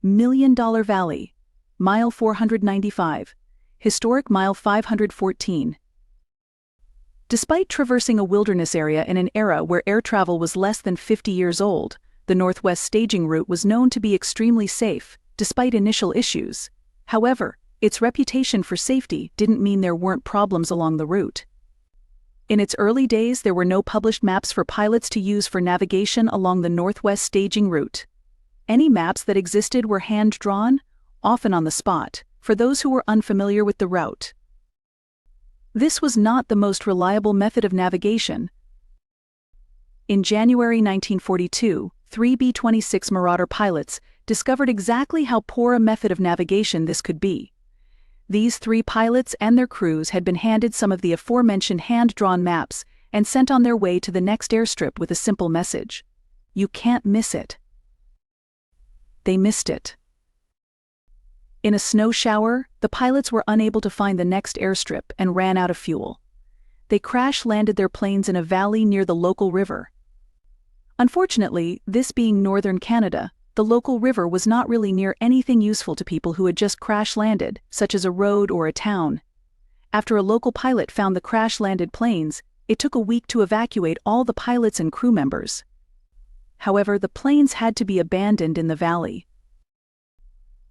$1 Million Valley, mile 495, historic mile 514. Despite traversing a wilderness area in an era where air travel was less than 50 years old, the Northwest staging route was known to be extremely safe, despite initial issues. However, its reputation for safety didn't mean there weren't problems along the route. In its early days, there were no published maps for pilots to use for navigation along the Northwest staging route. Any maps that existed were hand-drawn, often on the spot, for those who were unfamiliar with the route. This was not the most reliable method of navigation. In January 1942, 3 B-26 Marauder pilots discovered exactly how poor a method of navigation this could be. These 3 pilots and their crews had been handed some of the aforementioned hand-drawn maps and sent on their way to the next airstrip with a simple message: "You can't miss it." They missed it. In a snow shower, the pilots were unable to find the next airstrip and ran out of fuel. They crash-landed their planes in a valley near the local river. Unfortunately, this being northern Canada, the local river was not really near anything useful to people who had just crash-landed, such as a road or a town. After a local pilot found the crash-landed planes, it took a week to evacuate all the pilots and crew members. However, the planes had to be abandoned in the valley.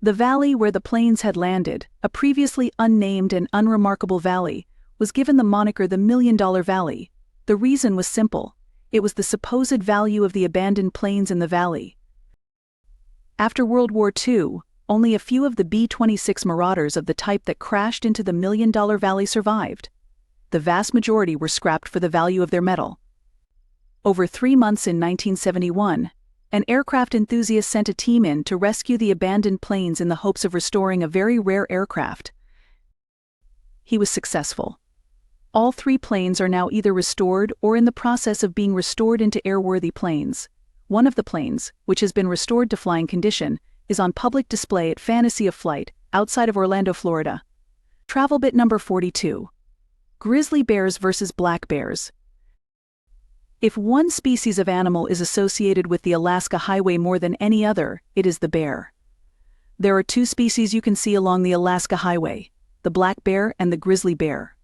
The valley where the planes had landed, a previously unnamed and unremarkable valley, was given the moniker the $1 Million Valley. The reason was simple: it was the supposed value of the abandoned planes in the valley. After World War II, only a few of the B-26 Marauders of the type that crashed into the $1 Million Valley survived. The vast majority were scrapped for the value of their metal. Over 3 months in 1971, an aircraft enthusiast sent a team in to rescue the abandoned planes in the hopes of restoring a very rare aircraft. He was successful. All 3 planes are now either restored or in the process of being restored into airworthy planes. One of the planes, which has been restored to flying condition, is on public display at Fantasy of Flight, outside of Orlando, Florida. Travel bit number 42. Grizzly bears versus black bears. If one species of animal is associated with the Alaska Highway more than any other, it is the bear. There are 2 species you can see along the Alaska Highway: the black bear and the grizzly bear.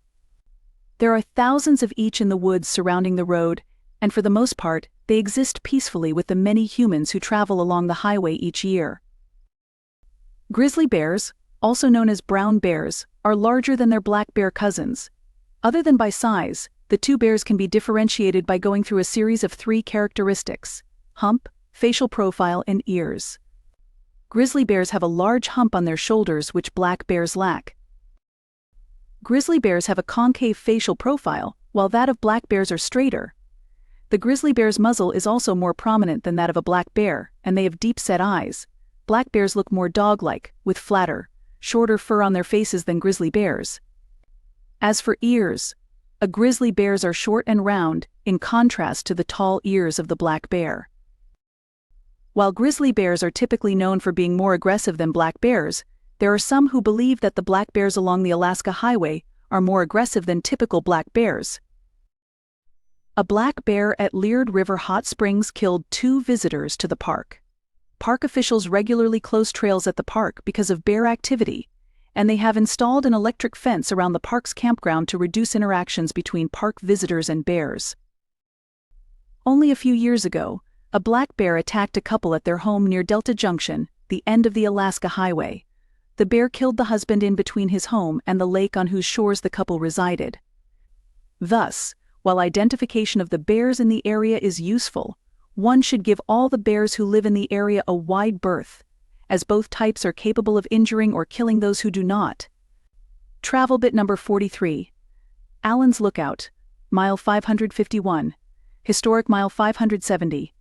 There are thousands of each in the woods surrounding the road, and for the most part, they exist peacefully with the many humans who travel along the highway each year. Grizzly bears, also known as brown bears, are larger than their black bear cousins. Other than by size, the 2 bears can be differentiated by going through a series of 3 characteristics: hump, facial profile, and ears. Grizzly bears have a large hump on their shoulders which black bears lack. Grizzly bears have a concave facial profile, while that of black bears are straighter. The grizzly bear's muzzle is also more prominent than that of a black bear, and they have deep-set eyes. Black bears look more dog-like, with flatter, shorter fur on their faces than grizzly bears. As for ears, A grizzly bears are short and round, in contrast to the tall ears of the black bear. While grizzly bears are typically known for being more aggressive than black bears, there are some who believe that the black bears along the Alaska Highway are more aggressive than typical black bears. A black bear at Liard River Hot Springs killed 2 visitors to the park. Park officials regularly close trails at the park because of bear activity, and they have installed an electric fence around the park's campground to reduce interactions between park visitors and bears. Only a few years ago, a black bear attacked a couple at their home near Delta Junction, the end of the Alaska Highway. The bear killed the husband in between his home and the lake on whose shores the couple resided. Thus, while identification of the bears in the area is useful, one should give all the bears who live in the area a wide berth, as both types are capable of injuring or killing those who do not. Travel bit number 43. Allen's Lookout, mile 551. Historic mile 570.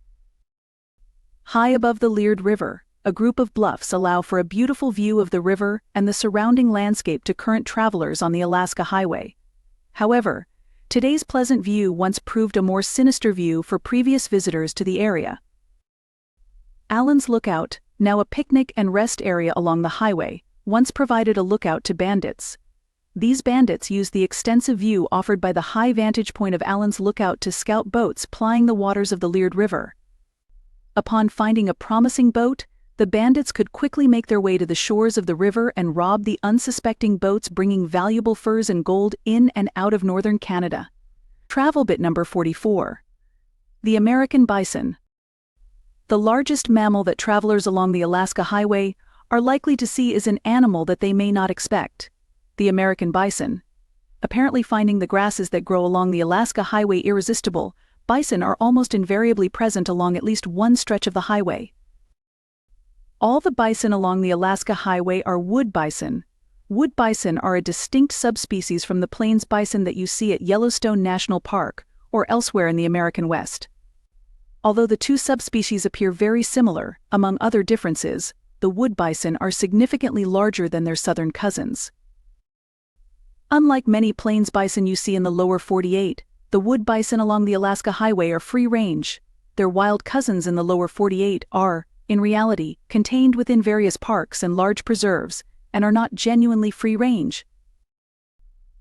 High above the Liard River, a group of bluffs allow for a beautiful view of the river and the surrounding landscape to current travelers on the Alaska Highway. However, today's pleasant view once proved a more sinister view for previous visitors to the area. Allen's Lookout, now a picnic and rest area along the highway, once provided a lookout to bandits. These bandits used the extensive view offered by the high vantage point of Allen's Lookout to scout boats plying the waters of the Liard River. Upon finding a promising boat, the bandits could quickly make their way to the shores of the river and rob the unsuspecting boats bringing valuable furs and gold in and out of northern Canada. Travel bit number 44. The American bison. The largest mammal that travelers along the Alaska Highway are likely to see is an animal that they may not expect: the American bison. Apparently finding the grasses that grow along the Alaska Highway irresistible, bison are almost invariably present along at least one stretch of the highway. All the bison along the Alaska Highway are wood bison. Wood bison are a distinct subspecies from the plains bison that you see at Yellowstone National Park or elsewhere in the American West. Although the two subspecies appear very similar, among other differences, the wood bison are significantly larger than their southern cousins. Unlike many plains bison you see in the lower 48, the wood bison along the Alaska Highway are free-range. Their wild cousins in the lower 48 are, in reality, contained within various parks and large preserves, and are not genuinely free-range.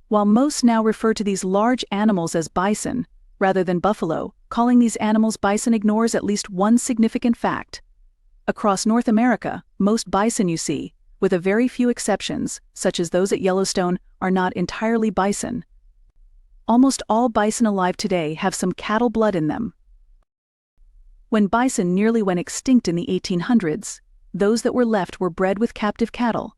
While most now refer to these large animals as bison, rather than buffalo, calling these animals bison ignores at least one significant fact. Across North America, most bison you see, with a very few exceptions, such as those at Yellowstone, are not entirely bison. Almost all bison alive today have some cattle blood in them. When bison nearly went extinct in the 1800s, those that were left were bred with captive cattle.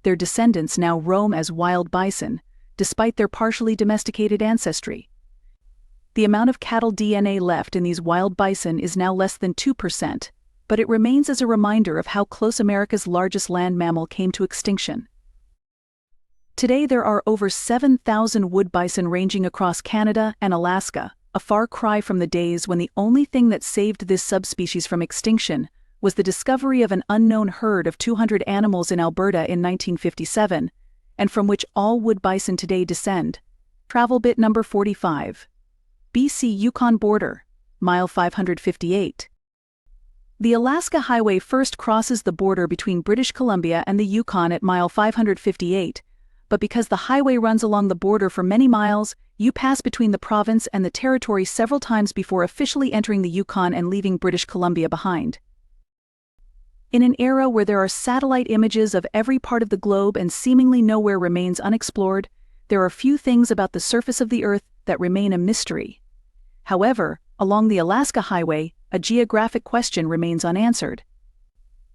Their descendants now roam as wild bison, despite their partially domesticated ancestry. The amount of cattle DNA left in these wild bison is now less than 2%, but it remains as a reminder of how close America's largest land mammal came to extinction. Today there are over 7,000 wood bison ranging across Canada and Alaska, a far cry from the days when the only thing that saved this subspecies from extinction was the discovery of an unknown herd of 200 animals in Alberta in 1957, and from which all wood bison today descend. Travel bit number 45. BC-Yukon border, mile 558. The Alaska Highway first crosses the border between British Columbia and the Yukon at mile 558, but because the highway runs along the border for many miles, you pass between the province and the territory several times before officially entering the Yukon and leaving British Columbia behind. In an era where there are satellite images of every part of the globe and seemingly nowhere remains unexplored, there are few things about the surface of the Earth that remain a mystery. However, along the Alaska Highway, a geographic question remains unanswered.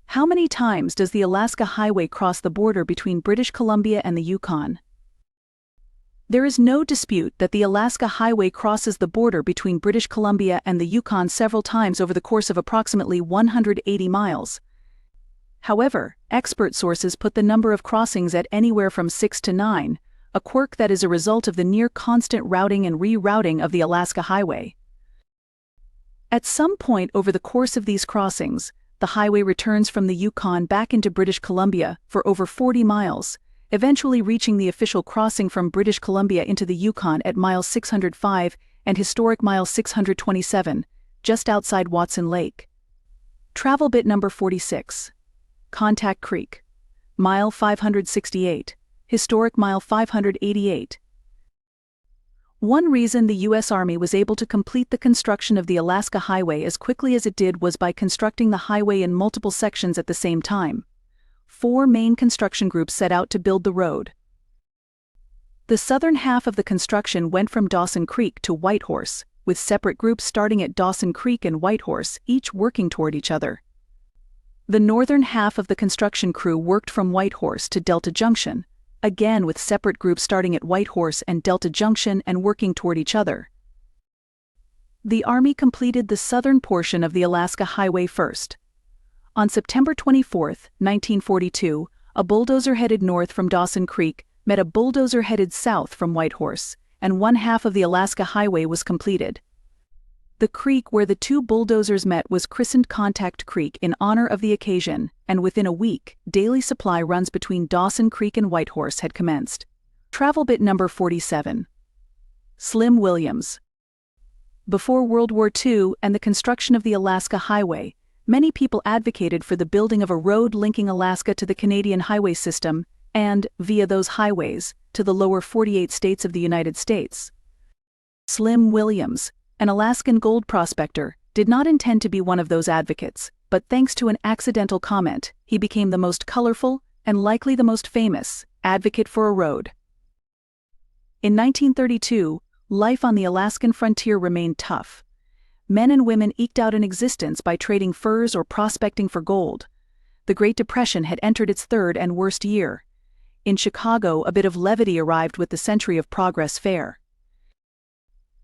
How many times does the Alaska Highway cross the border between British Columbia and the Yukon? There is no dispute that the Alaska Highway crosses the border between British Columbia and the Yukon several times over the course of approximately 180 miles. However, expert sources put the number of crossings at anywhere from 6 to 9, a quirk that is a result of the near-constant routing and rerouting of the Alaska Highway. At some point over the course of these crossings, the highway returns from the Yukon back into British Columbia for over 40 miles, eventually reaching the official crossing from British Columbia into the Yukon at mile 605 and historic mile 627, just outside Watson Lake. Travel bit number 46. Contact Creek. Mile 568. Historic mile 588. One reason the U.S. Army was able to complete the construction of the Alaska Highway as quickly as it did was by constructing the highway in multiple sections at the same time. 4 main construction groups set out to build the road. The southern half of the construction went from Dawson Creek to Whitehorse, with separate groups starting at Dawson Creek and Whitehorse, each working toward each other. The northern half of the construction crew worked from Whitehorse to Delta Junction, again with separate groups starting at Whitehorse and Delta Junction and working toward each other. The Army completed the southern portion of the Alaska Highway first. On September 24, 1942, a bulldozer headed north from Dawson Creek met a bulldozer headed south from Whitehorse, and one half of the Alaska Highway was completed. The creek where the 2 bulldozers met was christened Contact Creek in honor of the occasion, and within a week, daily supply runs between Dawson Creek and Whitehorse had commenced. Travel bit number 47. Slim Williams. Before World War II and the construction of the Alaska Highway, many people advocated for the building of a road linking Alaska to the Canadian highway system and, via those highways, to the lower 48 states of the United States. Slim Williams, an Alaskan gold prospector, did not intend to be one of those advocates, but thanks to an accidental comment, he became the most colorful, and likely the most famous, advocate for a road. In 1932, life on the Alaskan frontier remained tough. Men and women eked out an existence by trading furs or prospecting for gold. The Great Depression had entered its 3rd and worst year. In Chicago, a bit of levity arrived with the Century of Progress Fair.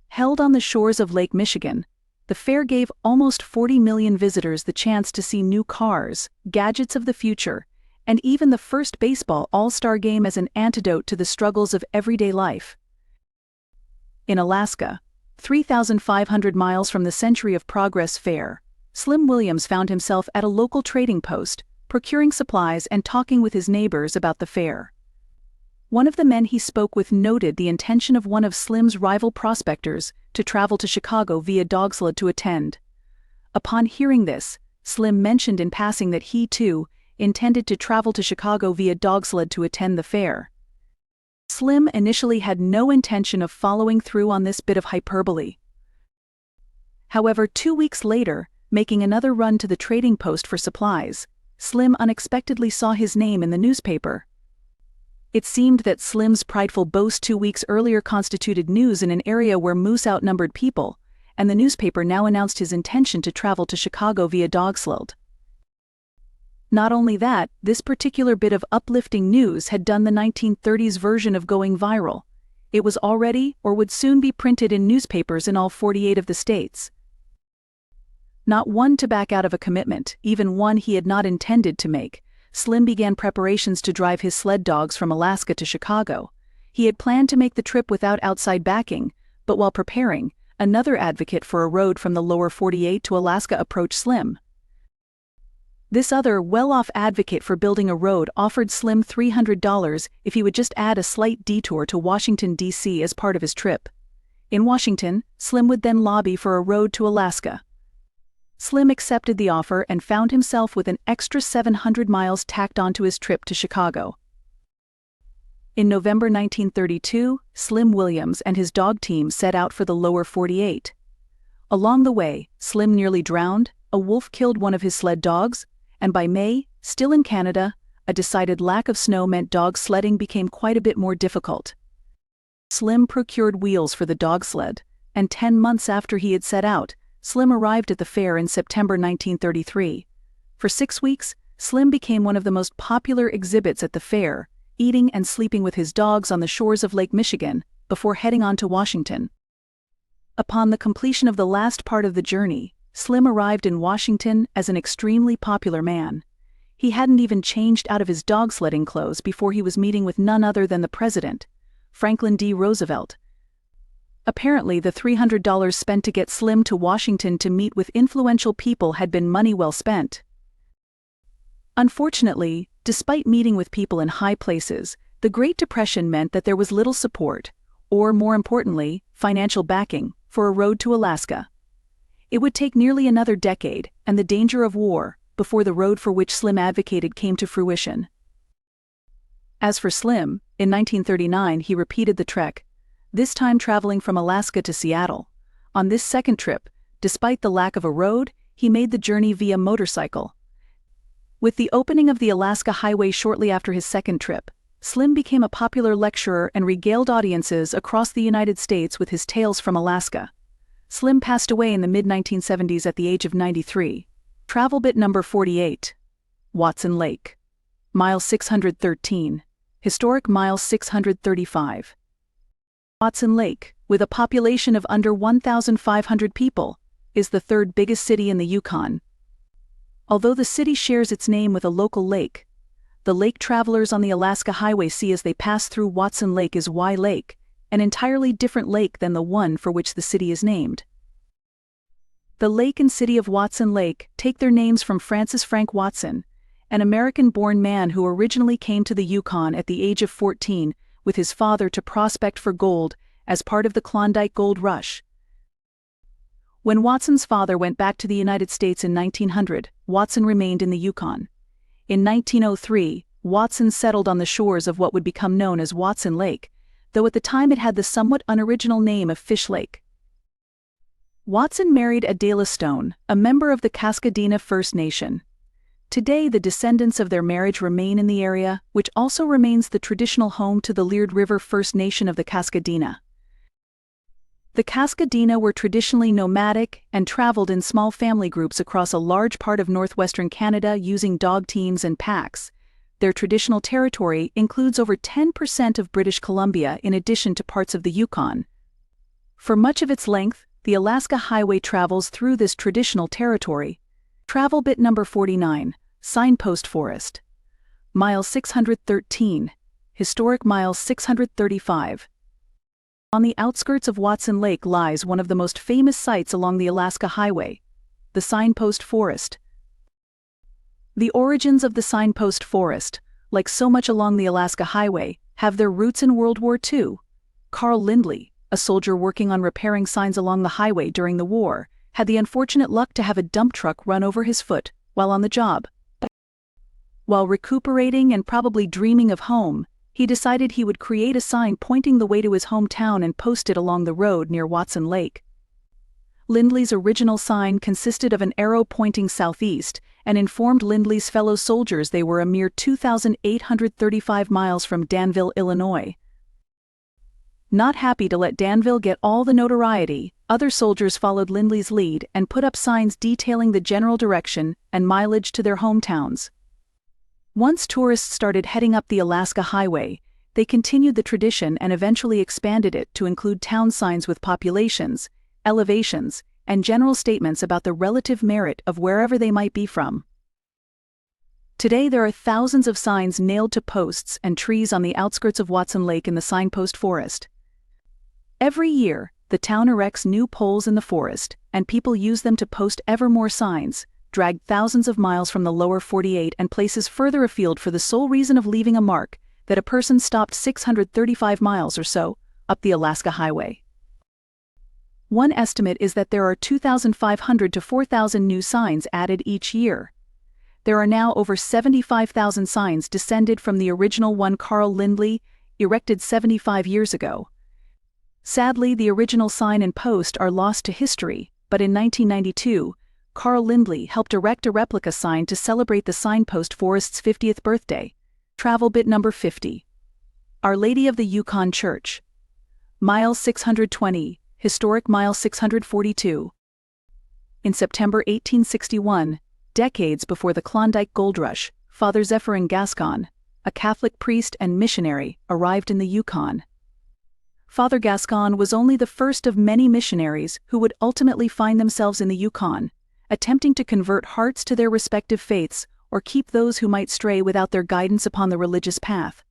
Held on the shores of Lake Michigan, the fair gave almost 40 million visitors the chance to see new cars, gadgets of the future, and even the first baseball all-star game as an antidote to the struggles of everyday life. In Alaska, 3,500 miles from the Century of Progress Fair, Slim Williams found himself at a local trading post, procuring supplies and talking with his neighbors about the fair. One of the men he spoke with noted the intention of one of Slim's rival prospectors to travel to Chicago via dogsled to attend. Upon hearing this, Slim mentioned in passing that he, too, intended to travel to Chicago via dogsled to attend the fair. Slim initially had no intention of following through on this bit of hyperbole. However, 2 weeks later, making another run to the trading post for supplies, Slim unexpectedly saw his name in the newspaper. It seemed that Slim's prideful boast 2 weeks earlier constituted news in an area where moose outnumbered people, and the newspaper now announced his intention to travel to Chicago via dogsled. Not only that, this particular bit of uplifting news had done the 1930s version of going viral. It was already or would soon be printed in newspapers in all 48 of the states. Not one to back out of a commitment, even one he had not intended to make, Slim began preparations to drive his sled dogs from Alaska to Chicago. He had planned to make the trip without outside backing, but while preparing, another advocate for a road from the lower 48 to Alaska approached Slim. This other well-off advocate for building a road offered Slim $300 if he would just add a slight detour to Washington, D.C. as part of his trip. In Washington, Slim would then lobby for a road to Alaska. Slim accepted the offer and found himself with an extra 700 miles tacked onto his trip to Chicago. In November 1932, Slim Williams and his dog team set out for the lower 48. Along the way, Slim nearly drowned, a wolf killed one of his sled dogs, and by May, still in Canada, a decided lack of snow meant dog sledding became quite a bit more difficult. Slim procured wheels for the dog sled, and 10 months after he had set out, Slim arrived at the fair in September 1933. For 6 weeks, Slim became one of the most popular exhibits at the fair, eating and sleeping with his dogs on the shores of Lake Michigan, before heading on to Washington. Upon the completion of the last part of the journey, Slim arrived in Washington as an extremely popular man. He hadn't even changed out of his dog sledding clothes before he was meeting with none other than the President, Franklin D. Roosevelt. Apparently, the $300 spent to get Slim to Washington to meet with influential people had been money well spent. Unfortunately, despite meeting with people in high places, The Great Depression meant that there was little support, or more importantly, financial backing, for a road to Alaska. It would take nearly another decade, and the danger of war, before the road for which Slim advocated came to fruition. As for Slim, in 1939 he repeated the trek, this time traveling from Alaska to Seattle. On this second trip, despite the lack of a road, he made the journey via motorcycle. With the opening of the Alaska Highway shortly after his second trip, Slim became a popular lecturer and regaled audiences across the United States with his tales from Alaska. Slim passed away in the mid-1970s at the age of 93. Travel bit number 48. Watson Lake. Mile 613. Historic Mile 635. Watson Lake, with a population of under 1,500 people, is the third biggest city in the Yukon. Although the city shares its name with a local lake, the lake travelers on the Alaska Highway see as they pass through Watson Lake is Y Lake, an entirely different lake than the one for which the city is named. The lake and city of Watson Lake take their names from Francis Frank Watson, an American-born man who originally came to the Yukon at the age of 14 with his father to prospect for gold as part of the Klondike Gold Rush. When Watson's father went back to the United States in 1900, Watson remained in the Yukon. In 1903, Watson settled on the shores of what would become known as Watson Lake, though at the time it had the somewhat unoriginal name of Fish Lake. Watson married Adela Stone, a member of the Kiskatinaw First Nation. Today the descendants of their marriage remain in the area, which also remains the traditional home to the Liard River First Nation of the Kiskatinaw. The Kiskatinaw were traditionally nomadic and traveled in small family groups across a large part of northwestern Canada using dog teams and packs. Their traditional territory includes over 10% of British Columbia in addition to parts of the Yukon. For much of its length, the Alaska Highway travels through this traditional territory. Travel bit number 49, Signpost Forest. Mile 613, Historic Mile 635. On the outskirts of Watson Lake lies one of the most famous sites along the Alaska Highway, the Signpost Forest. The origins of the Signpost Forest, like so much along the Alaska Highway, have their roots in World War II. Carl Lindley, a soldier working on repairing signs along the highway during the war, had the unfortunate luck to have a dump truck run over his foot while on the job. While recuperating and probably dreaming of home, he decided he would create a sign pointing the way to his hometown and post it along the road near Watson Lake. Lindley's original sign consisted of an arrow pointing southeast and informed Lindley's fellow soldiers they were a mere 2,835 miles from Danville, Illinois. Not happy to let Danville get all the notoriety, other soldiers followed Lindley's lead and put up signs detailing the general direction and mileage to their hometowns. Once tourists started heading up the Alaska Highway, they continued the tradition and eventually expanded it to include town signs with populations, elevations, and general statements about the relative merit of wherever they might be from. Today there are thousands of signs nailed to posts and trees on the outskirts of Watson Lake in the Signpost Forest. Every year, the town erects new poles in the forest, and people use them to post ever more signs, dragged thousands of miles from the lower 48 and places further afield for the sole reason of leaving a mark that a person stopped 635 miles or so up the Alaska Highway. One estimate is that there are 2,500 to 4,000 new signs added each year. There are now over 75,000 signs descended from the original one Carl Lindley erected 75 years ago. Sadly, the original sign and post are lost to history, but in 1992, Carl Lindley helped erect a replica sign to celebrate the Signpost Forest's 50th birthday. Travel bit number 50. Our Lady of the Yukon Church. Mile 620, Historic Mile 642. In September 1861, decades before the Klondike Gold Rush, Father Zephyrin Gascon, a Catholic priest and missionary, arrived in the Yukon. Father Gascon was only the first of many missionaries who would ultimately find themselves in the Yukon, attempting to convert hearts to their respective faiths or keep those who might stray without their guidance upon the religious path.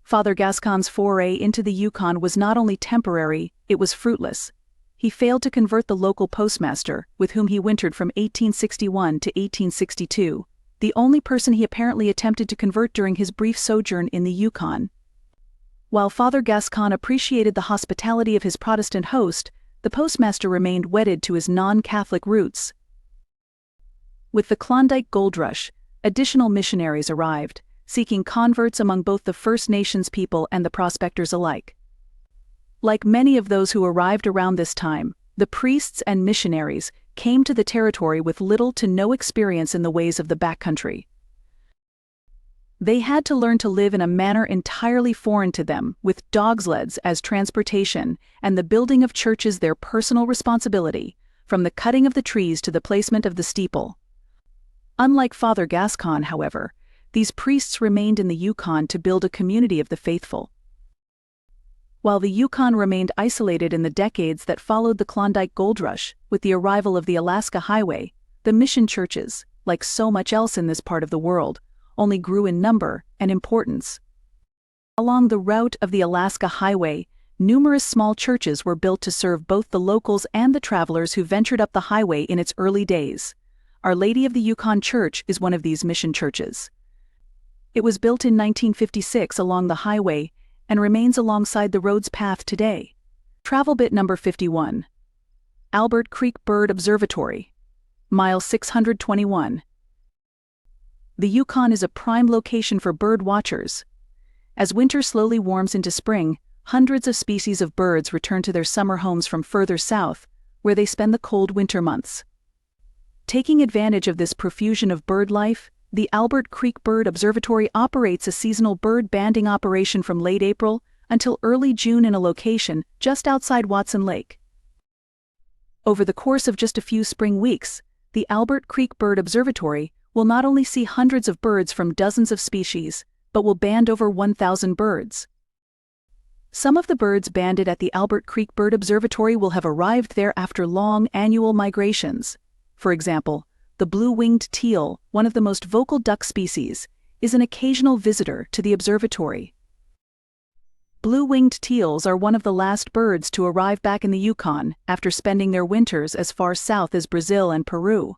Father Gascon's foray into the Yukon was not only temporary, it was fruitless. He failed to convert the local postmaster, with whom he wintered from 1861 to 1862. the only person he apparently attempted to convert during his brief sojourn in the Yukon. While Father Gascon appreciated the hospitality of his Protestant host, the postmaster remained wedded to his non-Catholic roots. With the Klondike gold rush, additional missionaries arrived, seeking converts among both the First Nations people and the prospectors alike. Like many of those who arrived around this time, the priests and missionaries came to the territory with little to no experience in the ways of the backcountry. They had to learn to live in a manner entirely foreign to them, with dogsleds as transportation and the building of churches their personal responsibility, from the cutting of the trees to the placement of the steeple. Unlike Father Gascon, however, these priests remained in the Yukon to build a community of the faithful. While the Yukon remained isolated in the decades that followed the Klondike gold rush, with the arrival of the Alaska Highway, the mission churches, like so much else in this part of the world, only grew in number and importance. Along the route of the Alaska Highway, numerous small churches were built to serve both the locals and the travelers who ventured up the highway in its early days. Our Lady of the Yukon Church is one of these mission churches. It was built in 1956 along the highway and remains alongside the road's path today. Travel bit number 51. Albert Creek Bird Observatory. Mile 621. The Yukon is a prime location for bird watchers. As winter slowly warms into spring, hundreds of species of birds return to their summer homes from further south, where they spend the cold winter months. Taking advantage of this profusion of bird life, the Albert Creek Bird Observatory operates a seasonal bird banding operation from late April until early June in a location just outside Watson Lake. Over the course of just a few spring weeks, the Albert Creek Bird Observatory will not only see hundreds of birds from dozens of species, but will band over 1,000 birds. Some of the birds banded at the Albert Creek Bird Observatory will have arrived there after long annual migrations. For example, the blue-winged teal, one of the most vocal duck species, is an occasional visitor to the observatory. Blue-winged teals are one of the last birds to arrive back in the Yukon after spending their winters as far south as Brazil and Peru.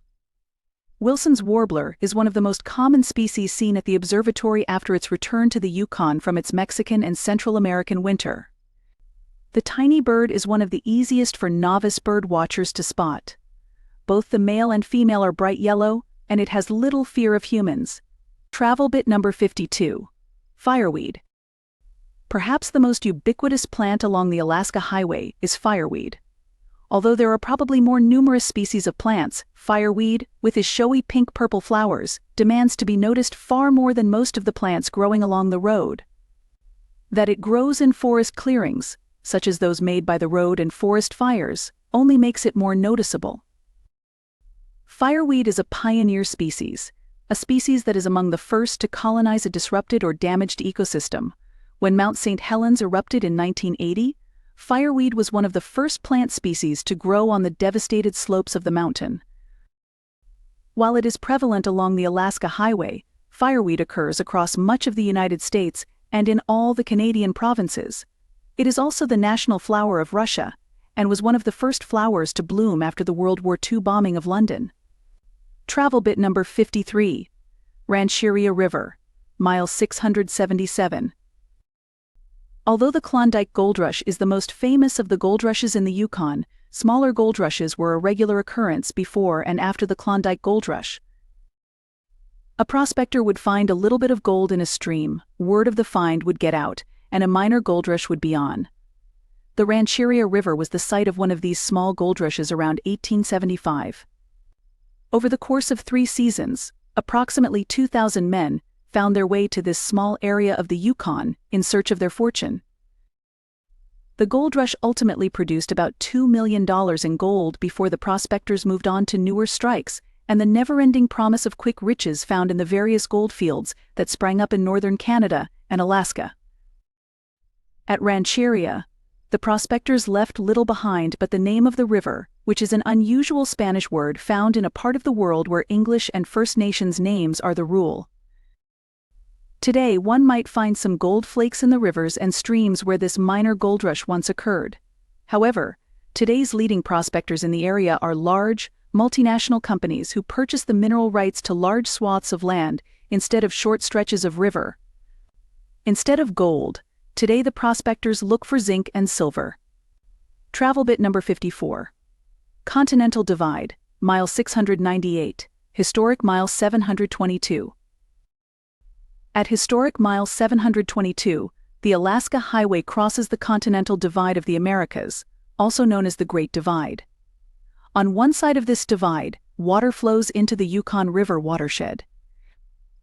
Wilson's warbler is one of the most common species seen at the observatory after its return to the Yukon from its Mexican and Central American winter. The tiny bird is one of the easiest for novice bird watchers to spot. Both the male and female are bright yellow, and it has little fear of humans. Travel bit number 52. Fireweed. Perhaps the most ubiquitous plant along the Alaska Highway is fireweed. Although there are probably more numerous species of plants, fireweed, with its showy pink-purple flowers, demands to be noticed far more than most of the plants growing along the road. That it grows in forest clearings, such as those made by the road and forest fires, only makes it more noticeable. Fireweed is a pioneer species, a species that is among the first to colonize a disrupted or damaged ecosystem. When Mount St. Helens erupted in 1980, fireweed was one of the first plant species to grow on the devastated slopes of the mountain. While it is prevalent along the Alaska Highway, fireweed occurs across much of the United States and in all the Canadian provinces. It is also the national flower of Russia, and was one of the first flowers to bloom after the World War II bombing of London. Travel bit number 53. Rancheria River. Mile 677. Although the Klondike gold rush is the most famous of the gold rushes in the Yukon, smaller gold rushes were a regular occurrence before and after the Klondike gold rush. A prospector would find a little bit of gold in a stream, word of the find would get out, and a minor gold rush would be on. The Rancheria River was the site of one of these small gold rushes around 1875. Over the course of 3 seasons, approximately 2,000 men found their way to this small area of the Yukon in search of their fortune. The gold rush ultimately produced about $2 million in gold before the prospectors moved on to newer strikes and the never-ending promise of quick riches found in the various gold fields that sprang up in northern Canada and Alaska. At Rancheria, the prospectors left little behind but the name of the river, which is an unusual Spanish word found in a part of the world where English and First Nations names are the rule. Today, one might find some gold flakes in the rivers and streams where this minor gold rush once occurred. However, today's leading prospectors in the area are large, multinational companies who purchased the mineral rights to large swaths of land instead of short stretches of river. Instead of gold, today the prospectors look for zinc and silver. Travel bit number 54. Continental Divide, mile 698, historic mile 722. At historic mile 722, the Alaska Highway crosses the Continental Divide of the Americas, also known as the Great Divide. On one side of this divide, water flows into the Yukon River watershed.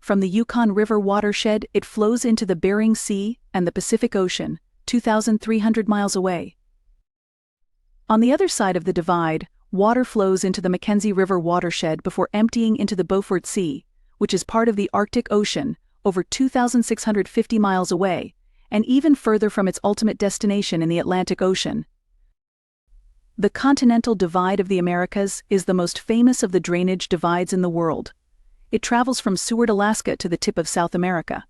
From the Yukon River watershed, it flows into the Bering Sea and the Pacific Ocean, 2,300 miles away. On the other side of the divide, water flows into the Mackenzie River watershed before emptying into the Beaufort Sea, which is part of the Arctic Ocean, over 2,650 miles away, and even further from its ultimate destination in the Atlantic Ocean. The Continental Divide of the Americas is the most famous of the drainage divides in the world. It travels from Seward, Alaska to the tip of South America.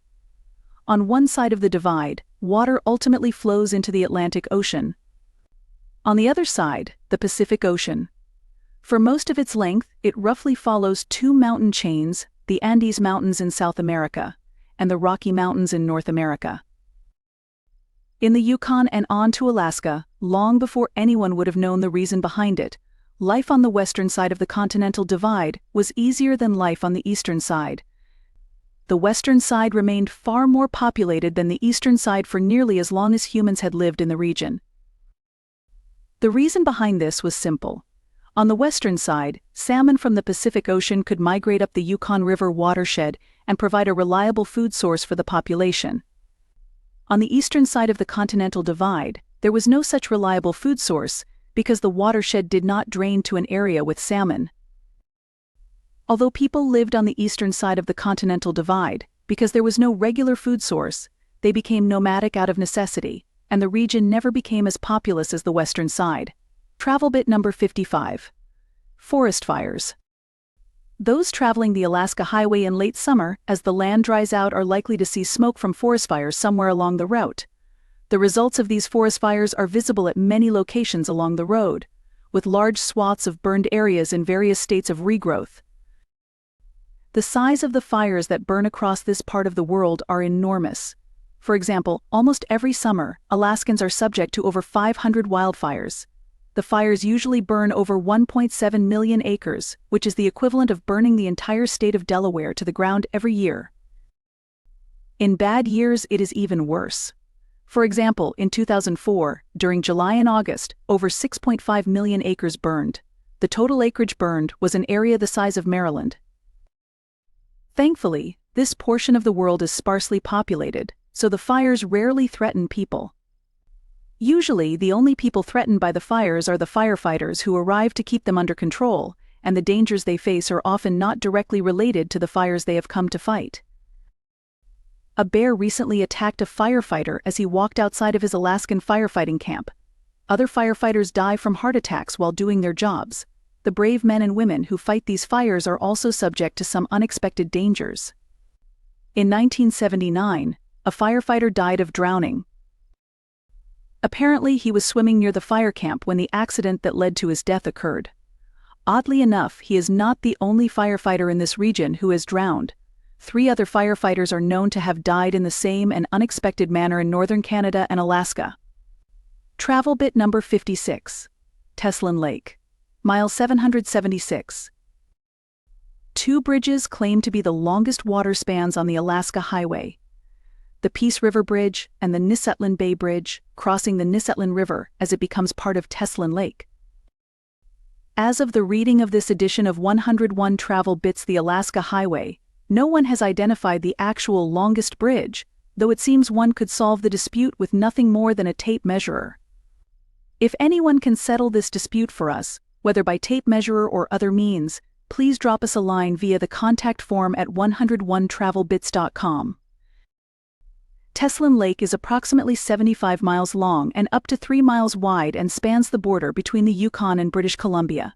On one side of the divide, water ultimately flows into the Atlantic Ocean. On the other side, the Pacific Ocean. For most of its length, it roughly follows two mountain chains, the Andes Mountains in South America and the Rocky Mountains in North America. In the Yukon and on to Alaska, long before anyone would have known the reason behind it, life on the western side of the Continental Divide was easier than life on the eastern side. The western side remained far more populated than the eastern side for nearly as long as humans had lived in the region. The reason behind this was simple. On the western side, salmon from the Pacific Ocean could migrate up the Yukon River watershed and provide a reliable food source for the population. On the eastern side of the Continental Divide, there was no such reliable food source because the watershed did not drain to an area with salmon. Although people lived on the eastern side of the Continental Divide, because there was no regular food source, they became nomadic out of necessity, and the region never became as populous as the western side. Travel bit number 55. Forest fires. Those traveling the Alaska Highway in late summer, as the land dries out, are likely to see smoke from forest fires somewhere along the route. The results of these forest fires are visible at many locations along the road, with large swaths of burned areas in various states of regrowth. The size of the fires that burn across this part of the world are enormous. For example, almost every summer, Alaskans are subject to over 500 wildfires. The fires usually burn over 1.7 million acres, which is the equivalent of burning the entire state of Delaware to the ground every year. In bad years, it is even worse. For example, in 2004, during July and August, over 6.5 million acres burned. The total acreage burned was an area the size of Maryland. Thankfully, this portion of the world is sparsely populated, so the fires rarely threaten people. Usually, the only people threatened by the fires are the firefighters who arrive to keep them under control, and the dangers they face are often not directly related to the fires they have come to fight. A bear recently attacked a firefighter as he walked outside of his Alaskan firefighting camp. Other firefighters die from heart attacks while doing their jobs. The brave men and women who fight these fires are also subject to some unexpected dangers. In 1979, a firefighter died of drowning. Apparently, he was swimming near the fire camp when the accident that led to his death occurred. Oddly enough, he is not the only firefighter in this region who has drowned. 3 other firefighters are known to have died in the same and unexpected manner in northern Canada and Alaska. Travel bit number 56. Teslin Lake, mile 776. 2 bridges claim to be the longest water spans on the Alaska Highway. The Peace River Bridge and the Nisetlin Bay Bridge, crossing the Nisetlin River as it becomes part of Teslin Lake. As of the reading of this edition of 101 Travel Bits the Alaska Highway, no one has identified the actual longest bridge, though it seems one could solve the dispute with nothing more than a tape measurer. If anyone can settle this dispute for us, whether by tape measurer or other means, please drop us a line via the contact form at 101travelbits.com. Teslin Lake is approximately 75 miles long and up to 3 miles wide and spans the border between the Yukon and British Columbia.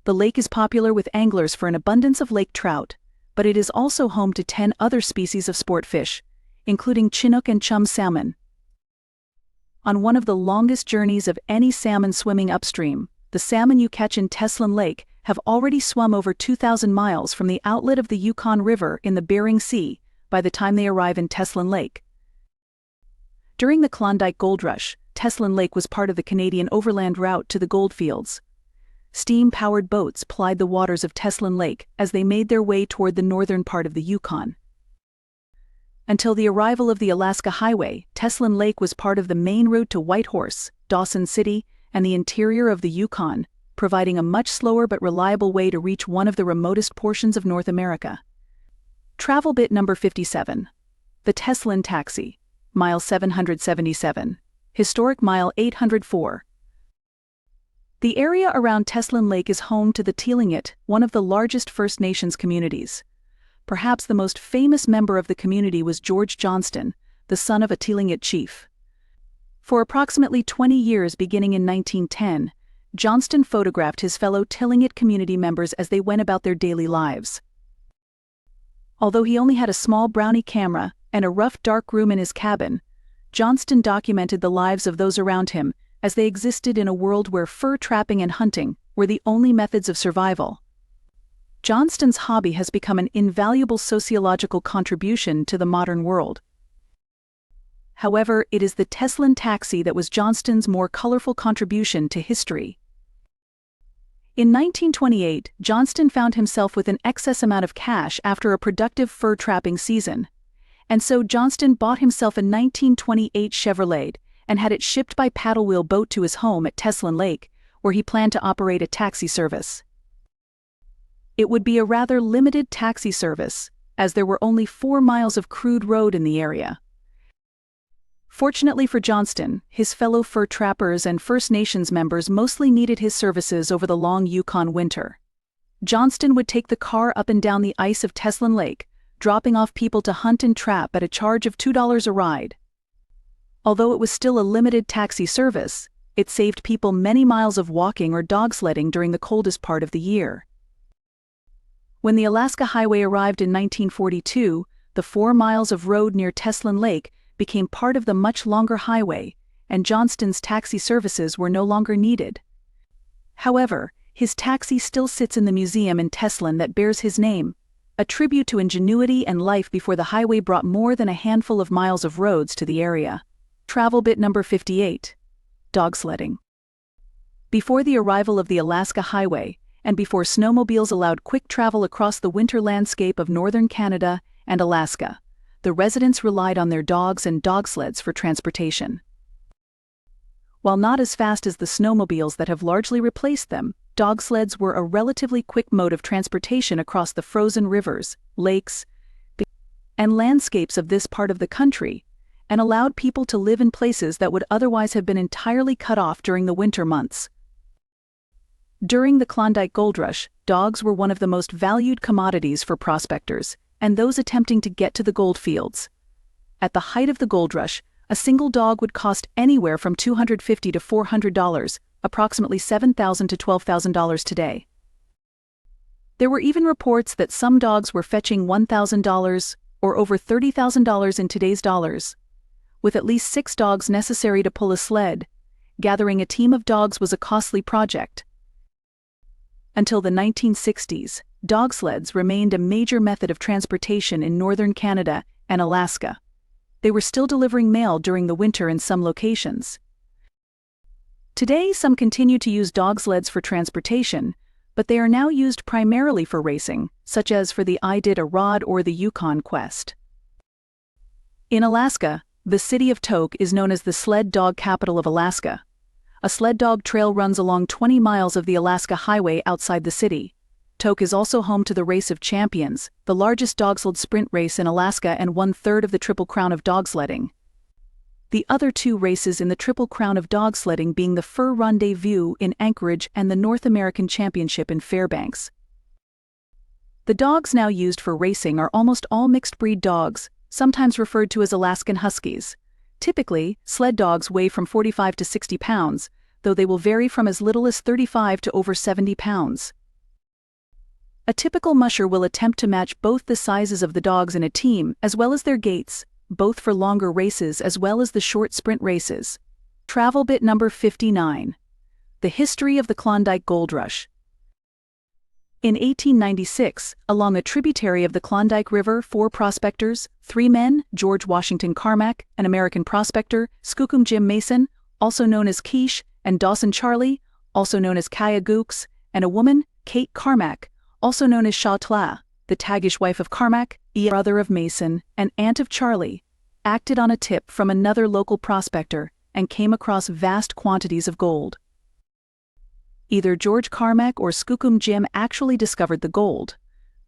The lake is popular with anglers for an abundance of lake trout, but it is also home to 10 other species of sport fish, including Chinook and chum salmon. On one of the longest journeys of any salmon swimming upstream, the salmon you catch in Teslin Lake have already swum over 2,000 miles from the outlet of the Yukon River in the Bering Sea by the time they arrive in Teslin Lake. During the Klondike Gold Rush, Teslin Lake was part of the Canadian overland route to the goldfields. Steam-powered boats plied the waters of Teslin Lake as they made their way toward the northern part of the Yukon. Until the arrival of the Alaska Highway, Teslin Lake was part of the main route to Whitehorse, Dawson City, and the interior of the Yukon, providing a much slower but reliable way to reach one of the remotest portions of North America. Travel bit number 57. The Teslin Taxi, mile 777, historic mile 804. The area around Teslin Lake is home to the Tlingit, one of the largest First Nations communities. Perhaps the most famous member of the community was George Johnston, the son of a Tlingit chief. For approximately 20 years beginning in 1910, Johnston photographed his fellow Tlingit community members as they went about their daily lives. Although he only had a small Brownie camera and a rough dark room in his cabin, Johnston documented the lives of those around him as they existed in a world where fur trapping and hunting were the only methods of survival. Johnston's hobby has become an invaluable sociological contribution to the modern world. However, it is the Teslin taxi that was Johnston's more colorful contribution to history. In 1928, Johnston found himself with an excess amount of cash after a productive fur trapping season, and so Johnston bought himself a 1928 Chevrolet and had it shipped by paddle-wheel boat to his home at Teslin Lake, where he planned to operate a taxi service. It would be a rather limited taxi service, as there were only 4 miles of crude road in the area. Fortunately for Johnston, his fellow fur trappers and First Nations members mostly needed his services over the long Yukon winter. Johnston would take the car up and down the ice of Teslin Lake, dropping off people to hunt and trap at a charge of $2 a ride. Although it was still a limited taxi service, it saved people many miles of walking or dog sledding during the coldest part of the year. When the Alaska Highway arrived in 1942, the 4 miles of road near Teslin Lake became part of the much longer highway, and Johnston's taxi services were no longer needed. However, his taxi still sits in the museum in Teslin that bears his name, a tribute to ingenuity and life before the highway brought more than a handful of miles of roads to the area. Travel bit number 58. Dog sledding. Before the arrival of the Alaska Highway, and before snowmobiles allowed quick travel across the winter landscape of northern Canada and Alaska, the residents relied on their dogs and dog sleds for transportation. While not as fast as the snowmobiles that have largely replaced them, dog sleds were a relatively quick mode of transportation across the frozen rivers, lakes, and landscapes of this part of the country, and allowed people to live in places that would otherwise have been entirely cut off during the winter months. During the Klondike Gold Rush, dogs were one of the most valued commodities for prospectors and those attempting to get to the gold fields. At the height of the gold rush, a single dog would cost anywhere from $250 to $400, approximately $7,000 to $12,000 today. There were even reports that some dogs were fetching $1,000 or over $30,000 in today's dollars. With at least 6 dogs necessary to pull a sled, gathering a team of dogs was a costly project. Until the 1960s, dog sleds remained a major method of transportation in northern Canada and Alaska. They were still delivering mail during the winter in some locations. Today, some continue to use dog sleds for transportation, but they are now used primarily for racing, such as for the Iditarod or the Yukon Quest. In Alaska, the city of Tok is known as the sled dog capital of Alaska. A sled dog trail runs along 20 miles of the Alaska Highway outside the city. Tok is also home to the Race of Champions, the largest dog-sled sprint race in Alaska and 1/3 of the Triple Crown of dog sledding. The other 2 races in the Triple Crown of dog sledding being the Fur Rendezvous in Anchorage and the North American Championship in Fairbanks. The dogs now used for racing are almost all mixed-breed dogs, sometimes referred to as Alaskan Huskies. Typically, sled dogs weigh from 45 to 60 pounds, though they will vary from as little as 35 to over 70 pounds. A typical musher will attempt to match both the sizes of the dogs in a team as well as their gaits, both for longer races as well as the short sprint races. Travel bit number 59. The history of the Klondike Gold Rush. In 1896, along a tributary of the Klondike River, 4 prospectors, 3 men, George Washington Carmack, an American prospector, Skookum Jim Mason, also known as Quiche, and Dawson Charlie, also known as Kaya Gooks, and a woman, Kate Carmack, also known as Shaw Tla, the Tagish wife of Carmack, brother of Mason, and aunt of Charlie, acted on a tip from another local prospector and came across vast quantities of gold. Either George Carmack or Skookum Jim actually discovered the gold.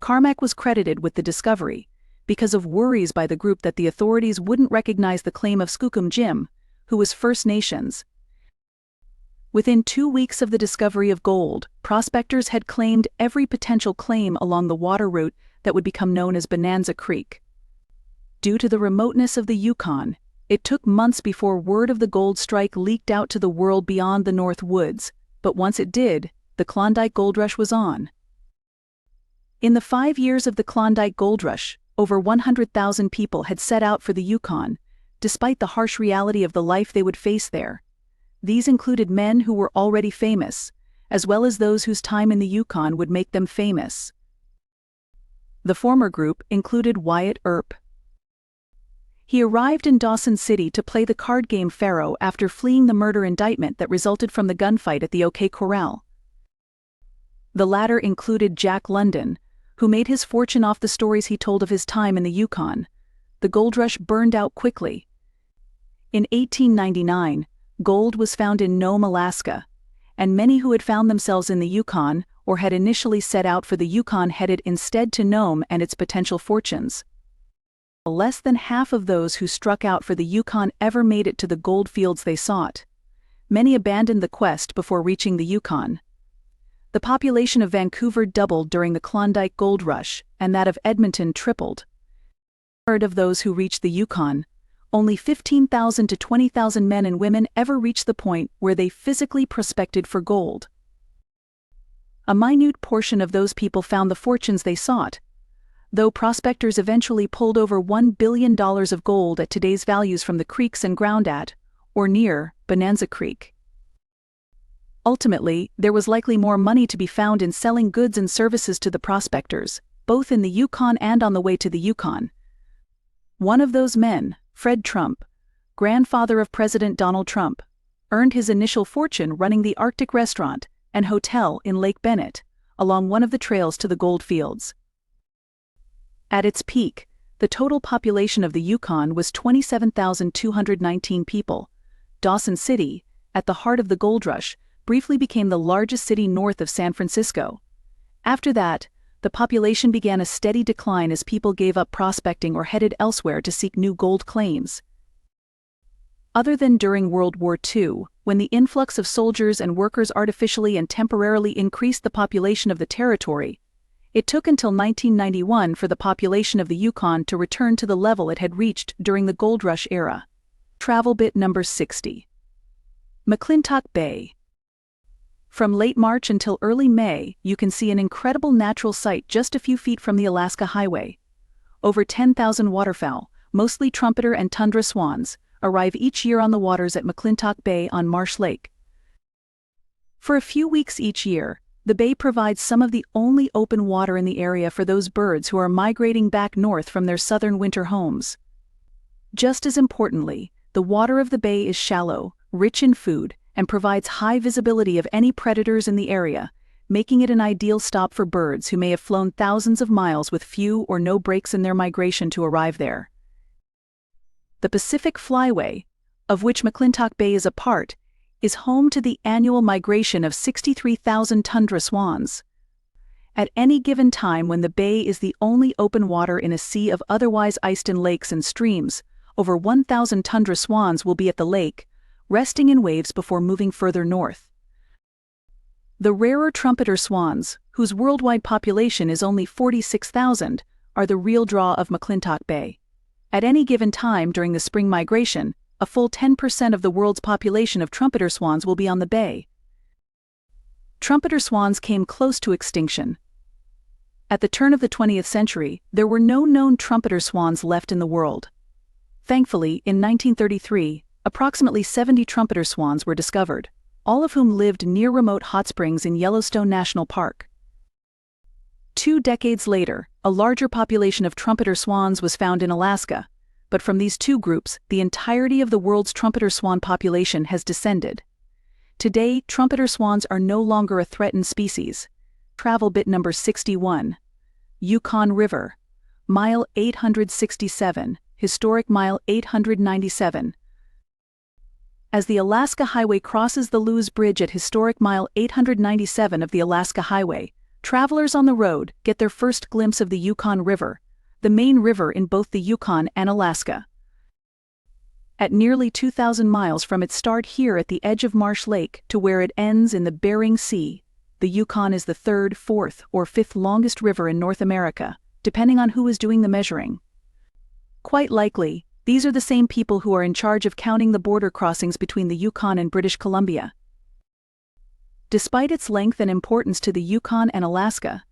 Carmack was credited with the discovery, because of worries by the group that the authorities wouldn't recognize the claim of Skookum Jim, who was First Nations. Within 2 weeks of the discovery of gold, prospectors had claimed every potential claim along the water route that would become known as Bonanza Creek. Due to the remoteness of the Yukon, it took months before word of the gold strike leaked out to the world beyond the North Woods, but once it did, the Klondike Gold Rush was on. In the 5 years of the Klondike Gold Rush, over 100,000 people had set out for the Yukon, despite the harsh reality of the life they would face there. These included men who were already famous, as well as those whose time in the Yukon would make them famous. The former group included Wyatt Earp. He arrived in Dawson City to play the card game Faro after fleeing the murder indictment that resulted from the gunfight at the OK Corral. The latter included Jack London, who made his fortune off the stories he told of his time in the Yukon. The gold rush burned out quickly. In 1899, gold was found in Nome, Alaska, and many who had found themselves in the Yukon or had initially set out for the Yukon headed instead to Nome and its potential fortunes. Less than half of those who struck out for the Yukon ever made it to the gold fields they sought. Many abandoned the quest before reaching the Yukon. The population of Vancouver doubled during the Klondike Gold Rush, and that of Edmonton tripled. Of those who reached the Yukon, only 15,000 to 20,000 men and women ever reached the point where they physically prospected for gold. A minute portion of those people found the fortunes they sought, though prospectors eventually pulled over $1 billion of gold at today's values from the creeks and ground at, or near, Bonanza Creek. Ultimately, there was likely more money to be found in selling goods and services to the prospectors, both in the Yukon and on the way to the Yukon. One of those men, Fred Trump, grandfather of President Donald Trump, earned his initial fortune running the Arctic restaurant and hotel in Lake Bennett, along one of the trails to the gold fields. At its peak, the total population of the Yukon was 27,219 people. Dawson City, at the heart of the gold rush, briefly became the largest city north of San Francisco. After that, the population began a steady decline as people gave up prospecting or headed elsewhere to seek new gold claims. Other than during World War II, when the influx of soldiers and workers artificially and temporarily increased the population of the territory, it took until 1991 for the population of the Yukon to return to the level it had reached during the Gold Rush era. Travel bit number 60. McClintock Bay. From late March until early May, you can see an incredible natural sight just a few feet from the Alaska Highway. Over 10,000 waterfowl, mostly trumpeter and tundra swans, arrive each year on the waters at McClintock Bay on Marsh Lake. For a few weeks each year, the bay provides some of the only open water in the area for those birds who are migrating back north from their southern winter homes. Just as importantly, the water of the bay is shallow, rich in food, and provides high visibility of any predators in the area, making it an ideal stop for birds who may have flown thousands of miles with few or no breaks in their migration to arrive there. The Pacific Flyway, of which McClintock Bay is a part, is home to the annual migration of 63,000 tundra swans. At any given time when the bay is the only open water in a sea of otherwise iced-in lakes and streams, over 1,000 tundra swans will be at the lake, resting in waves before moving further north. The rarer trumpeter swans, whose worldwide population is only 46,000, are the real draw of McClintock Bay. At any given time during the spring migration, a full 10% of the world's population of trumpeter swans will be on the bay. Trumpeter swans came close to extinction. At the turn of the 20th century, there were no known trumpeter swans left in the world. Thankfully, in 1933, approximately 70 trumpeter swans were discovered, all of whom lived near remote hot springs in Yellowstone National Park. 2 decades later, a larger population of trumpeter swans was found in Alaska, but from these two groups, the entirety of the world's trumpeter swan population has descended. Today, trumpeter swans are no longer a threatened species. Travel bit number 61. Yukon River. Mile 867, historic mile 897. As the Alaska Highway crosses the Lewis Bridge at historic mile 897 of the Alaska Highway, travelers on the road get their first glimpse of the Yukon River, the main river in both the Yukon and Alaska. At nearly 2,000 miles from its start here at the edge of Marsh Lake to where it ends in the Bering Sea, the Yukon is the third, fourth, or fifth longest river in North America, depending on who is doing the measuring. Quite likely, these are the same people who are in charge of counting the border crossings between the Yukon and British Columbia. Despite its length and importance to the Yukon and Alaska,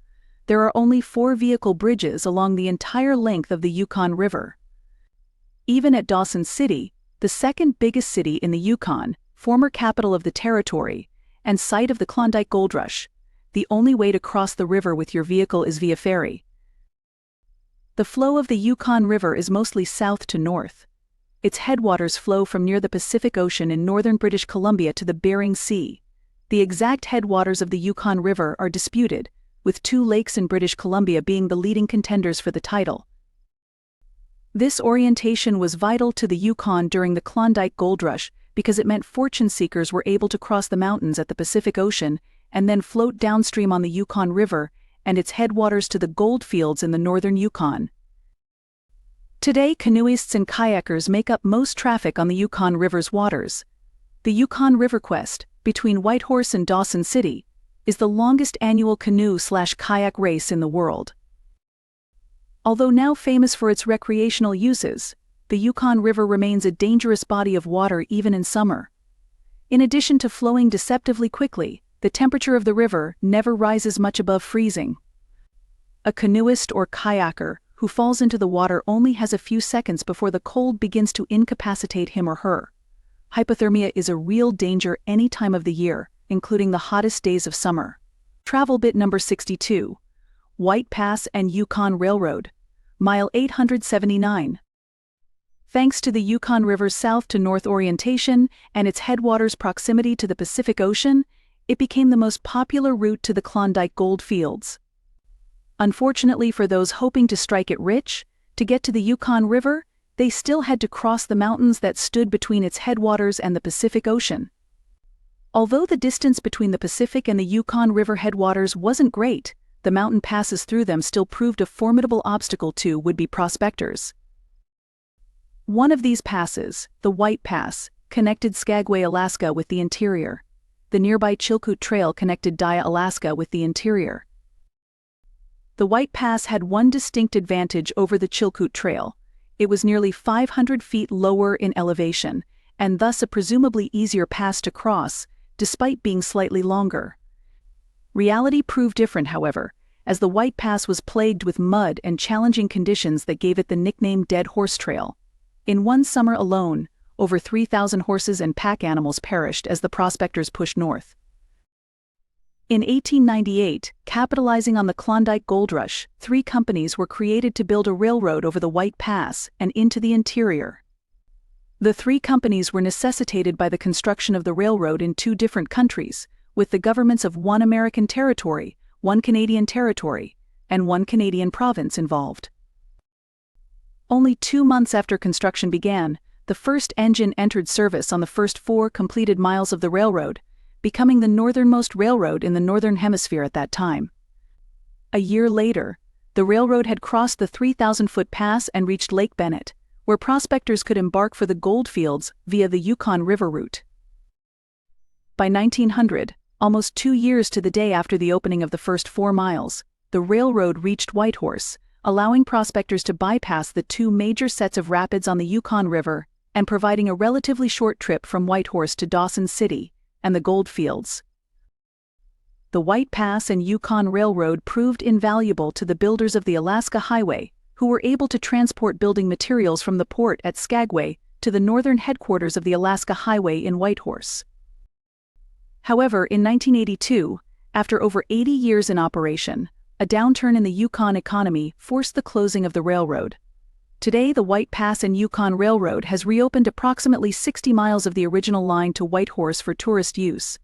there are only 4 vehicle bridges along the entire length of the Yukon River. Even at Dawson City, the second biggest city in the Yukon, former capital of the territory, and site of the Klondike Gold Rush, the only way to cross the river with your vehicle is via ferry. The flow of the Yukon River is mostly south to north. Its headwaters flow from near the Pacific Ocean in northern British Columbia to the Bering Sea. The exact headwaters of the Yukon River are disputed, with 2 lakes in British Columbia being the leading contenders for the title. This orientation was vital to the Yukon during the Klondike Gold Rush because it meant fortune seekers were able to cross the mountains at the Pacific Ocean and then float downstream on the Yukon River and its headwaters to the gold fields in the northern Yukon. Today, canoeists and kayakers make up most traffic on the Yukon River's waters. The Yukon River Quest, between Whitehorse and Dawson City, is the longest annual canoe/kayak race in the world. Although now famous for its recreational uses, the Yukon River remains a dangerous body of water even in summer. In addition to flowing deceptively quickly, the temperature of the river never rises much above freezing. A canoeist or kayaker who falls into the water only has a few seconds before the cold begins to incapacitate him or her. Hypothermia is a real danger any time of the year, including the hottest days of summer. Travel bit number 62. White Pass and Yukon Railroad. Mile 879. Thanks to the Yukon River's south to north orientation and its headwaters' proximity to the Pacific Ocean, it became the most popular route to the Klondike gold fields. Unfortunately for those hoping to strike it rich, to get to the Yukon River, they still had to cross the mountains that stood between its headwaters and the Pacific Ocean. Although the distance between the Pacific and the Yukon River headwaters wasn't great, the mountain passes through them still proved a formidable obstacle to would-be prospectors. One of these passes, the White Pass, connected Skagway, Alaska with the interior. The nearby Chilkoot Trail connected Dia, Alaska with the interior. The White Pass had one distinct advantage over the Chilkoot Trail. It was nearly 500 feet lower in elevation, and thus a presumably easier pass to cross, despite being slightly longer. Reality proved different, however, as the White Pass was plagued with mud and challenging conditions that gave it the nickname Dead Horse Trail. In one summer alone, over 3,000 horses and pack animals perished as the prospectors pushed north. In 1898, capitalizing on the Klondike Gold Rush, 3 companies were created to build a railroad over the White Pass and into the interior. The 3 companies were necessitated by the construction of the railroad in 2 different countries, with the governments of 1 American territory, 1 Canadian territory, and 1 Canadian province involved. Only 2 months after construction began, the first engine entered service on the first 4 completed miles of the railroad, becoming the northernmost railroad in the northern hemisphere at that time. A year later, the railroad had crossed the 3,000-foot pass and reached Lake Bennett, where prospectors could embark for the gold fields via the Yukon River route. By 1900, almost 2 years to the day after the opening of the first 4 miles, the railroad reached Whitehorse, allowing prospectors to bypass the 2 major sets of rapids on the Yukon River and providing a relatively short trip from Whitehorse to Dawson City and the gold fields. The White Pass and Yukon Railroad proved invaluable to the builders of the Alaska Highway, who were able to transport building materials from the port at Skagway to the northern headquarters of the Alaska Highway in Whitehorse. However, in 1982, after over 80 years in operation, a downturn in the Yukon economy forced the closing of the railroad. Today, the White Pass and Yukon Railroad has reopened approximately 60 miles of the original line to Whitehorse for tourist use.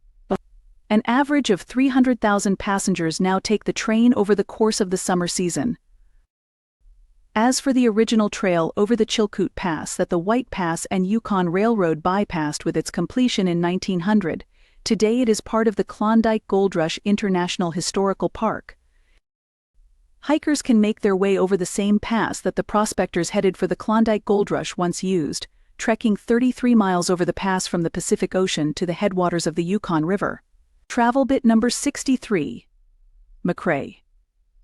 An average of 300,000 passengers now take the train over the course of the summer season. As for the original trail over the Chilkoot Pass that the White Pass and Yukon Railroad bypassed with its completion in 1900, today it is part of the Klondike Gold Rush International Historical Park. Hikers can make their way over the same pass that the prospectors headed for the Klondike Gold Rush once used, trekking 33 miles over the pass from the Pacific Ocean to the headwaters of the Yukon River. Travel bit number 63. McCrae.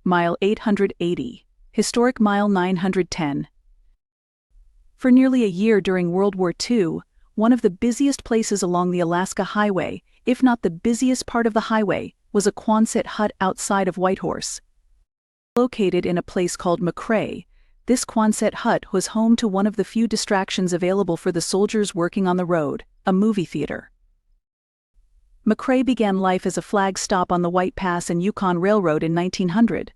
Mile 880. Historic Mile 910. For nearly a year during World War II, one of the busiest places along the Alaska Highway, if not the busiest part of the highway, was a Quonset hut outside of Whitehorse. Located in a place called McCrae, this Quonset hut was home to one of the few distractions available for the soldiers working on the road, a movie theater. McCrae began life as a flag stop on the White Pass and Yukon Railroad in 1900.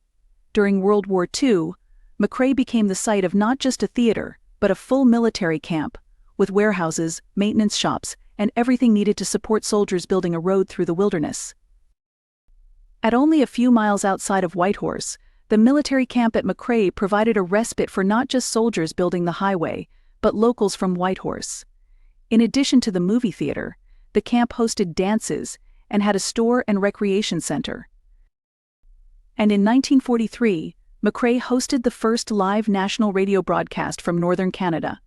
During World War II, McCrae became the site of not just a theater, but a full military camp, with warehouses, maintenance shops, and everything needed to support soldiers building a road through the wilderness. At only a few miles outside of Whitehorse, the military camp at McCrae provided a respite for not just soldiers building the highway, but locals from Whitehorse. In addition to the movie theater, the camp hosted dances and had a store and recreation center. And in 1943, McCrae hosted the first live national radio broadcast from northern Canada.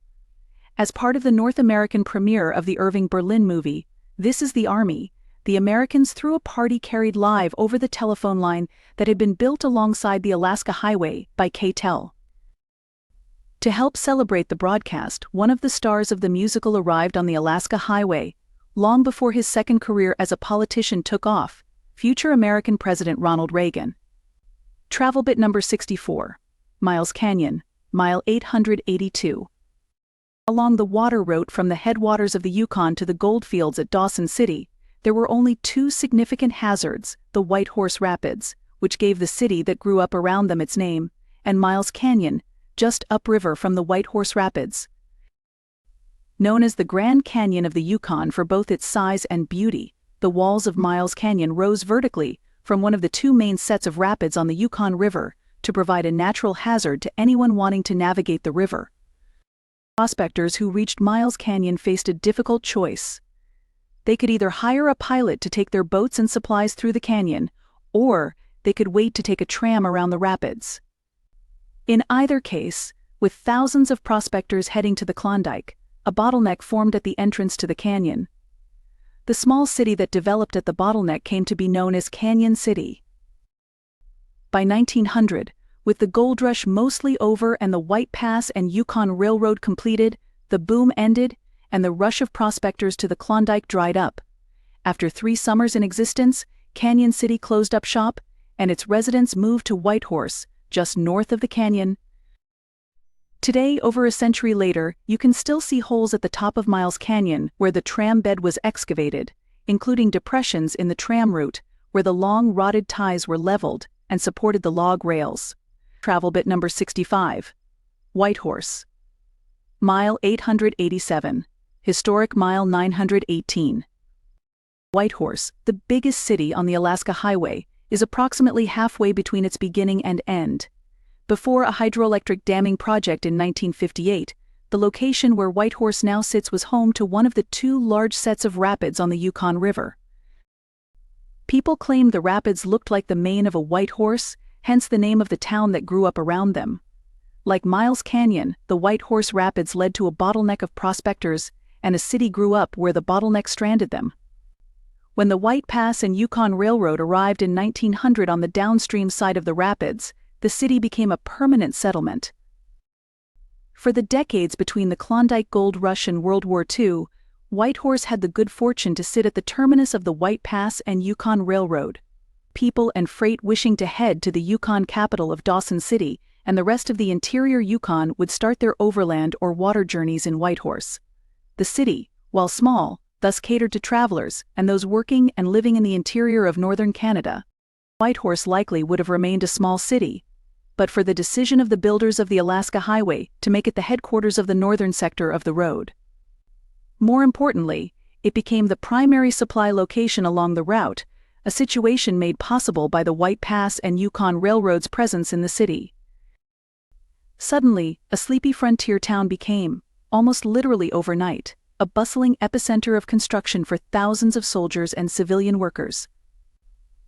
As part of the North American premiere of the Irving Berlin movie, This Is the Army, the Americans threw a party carried live over the telephone line that had been built alongside the Alaska Highway by CATEL. To help celebrate the broadcast, one of the stars of the musical arrived on the Alaska Highway, long before his second career as a politician took off, future American President Ronald Reagan. Travel bit number 64. Miles Canyon, Mile 882. Along the water route from the headwaters of the Yukon to the goldfields at Dawson City, there were only two significant hazards: the Whitehorse Rapids, which gave the city that grew up around them its name, and Miles Canyon, just upriver from the Whitehorse Rapids. Known as the Grand Canyon of the Yukon for both its size and beauty, the walls of Miles Canyon rose vertically from one of the two main sets of rapids on the Yukon River to provide a natural hazard to anyone wanting to navigate the river. Prospectors who reached Miles Canyon faced a difficult choice. They could either hire a pilot to take their boats and supplies through the canyon, or they could wait to take a tram around the rapids. In either case, with thousands of prospectors heading to the Klondike, a bottleneck formed at the entrance to the canyon. The small city that developed at the bottleneck came to be known as Canyon City. By 1900, with the gold rush mostly over and the White Pass and Yukon Railroad completed, the boom ended, and the rush of prospectors to the Klondike dried up. After 3 summers in existence, Canyon City closed up shop, and its residents moved to Whitehorse, just north of the canyon. Today, over a century later, you can still see holes at the top of Miles Canyon where the tram bed was excavated, including depressions in the tram route where the long rotted ties were leveled and supported the log rails. Travel bit number 65. Whitehorse. Mile 887. Historic Mile 918. Whitehorse, the biggest city on the Alaska Highway, is approximately halfway between its beginning and end. Before a hydroelectric damming project in 1958, the location where Whitehorse now sits was home to one of the 2 large sets of rapids on the Yukon River. People claimed the rapids looked like the mane of a white horse, hence the name of the town that grew up around them. Like Miles Canyon, the Whitehorse Rapids led to a bottleneck of prospectors, and a city grew up where the bottleneck stranded them. When the White Pass and Yukon Railroad arrived in 1900 on the downstream side of the rapids, the city became a permanent settlement. For the decades between the Klondike Gold Rush and World War II, Whitehorse had the good fortune to sit at the terminus of the White Pass and Yukon Railroad. People and freight wishing to head to the Yukon capital of Dawson City and the rest of the interior Yukon would start their overland or water journeys in Whitehorse. The city, while small, thus catered to travelers and those working and living in the interior of northern Canada. Whitehorse likely would have remained a small city, but for the decision of the builders of the Alaska Highway to make it the headquarters of the northern sector of the road. More importantly, it became the primary supply location along the route, a situation made possible by the White Pass and Yukon Railroad's presence in the city. Suddenly, a sleepy frontier town became, almost literally overnight, a bustling epicenter of construction for thousands of soldiers and civilian workers.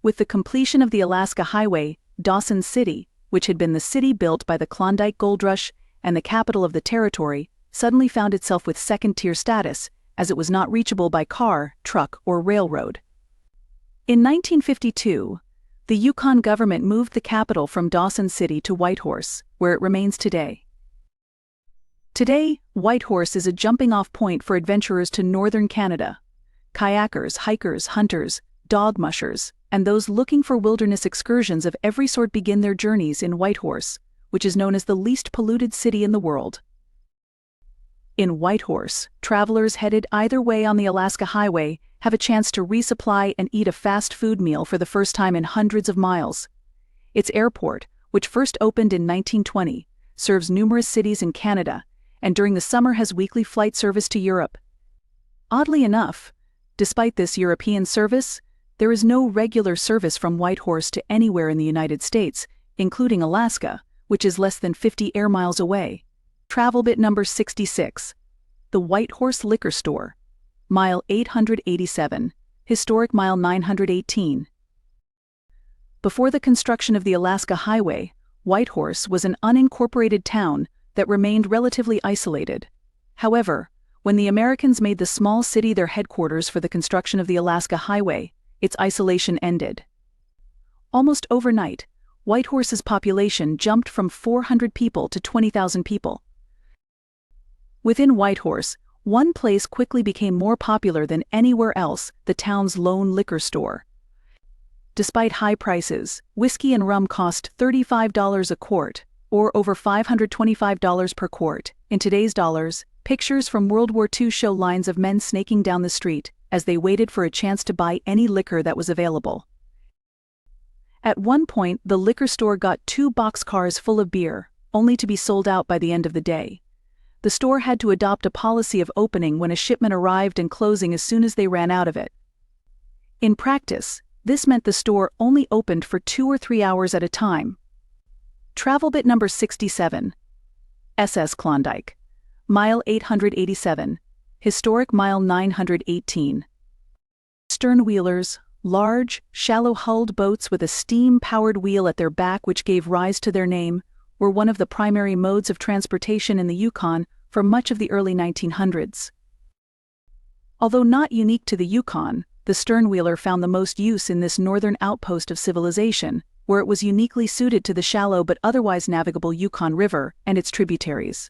With the completion of the Alaska Highway, Dawson City, which had been the city built by the Klondike Gold Rush and the capital of the territory, suddenly found itself with second-tier status, as it was not reachable by car, truck, or railroad. In 1952, the Yukon government moved the capital from Dawson City to Whitehorse, where it remains today. Today, Whitehorse is a jumping-off point for adventurers to northern Canada. Kayakers, hikers, hunters, dog mushers, and those looking for wilderness excursions of every sort begin their journeys in Whitehorse, which is known as the least polluted city in the world. In Whitehorse, travelers headed either way on the Alaska Highway have a chance to resupply and eat a fast food meal for the first time in hundreds of miles. Its airport, which first opened in 1920, serves numerous cities in Canada, and during the summer has weekly flight service to Europe. Oddly enough, despite this European service, there is no regular service from Whitehorse to anywhere in the United States, including Alaska, which is less than 50 air miles away. Travel bit number 66. The Whitehorse Liquor Store. Mile 887, historic mile 918. Before the construction of the Alaska Highway, Whitehorse was an unincorporated town that remained relatively isolated. However, when the Americans made the small city their headquarters for the construction of the Alaska Highway, its isolation ended. Almost overnight, Whitehorse's population jumped from 400 people to 20,000 people. Within Whitehorse, one place quickly became more popular than anywhere else, the town's lone liquor store. Despite high prices, whiskey and rum cost $35 a quart, or over $525 per quart. In today's dollars, pictures from World War II show lines of men snaking down the street as they waited for a chance to buy any liquor that was available. At one point, the liquor store got 2 boxcars full of beer, only to be sold out by the end of the day. The store had to adopt a policy of opening when a shipment arrived and closing as soon as they ran out of it. In practice, this meant the store only opened for 2 or 3 hours at a time. Travel bit number 67. SS Klondike. Mile 887. Historic mile 918. Sternwheelers, large, shallow-hulled boats with a steam-powered wheel at their back which gave rise to their name, were one of the primary modes of transportation in the Yukon for much of the early 1900s. Although not unique to the Yukon, the sternwheeler found the most use in this northern outpost of civilization, where it was uniquely suited to the shallow but otherwise navigable Yukon River and its tributaries.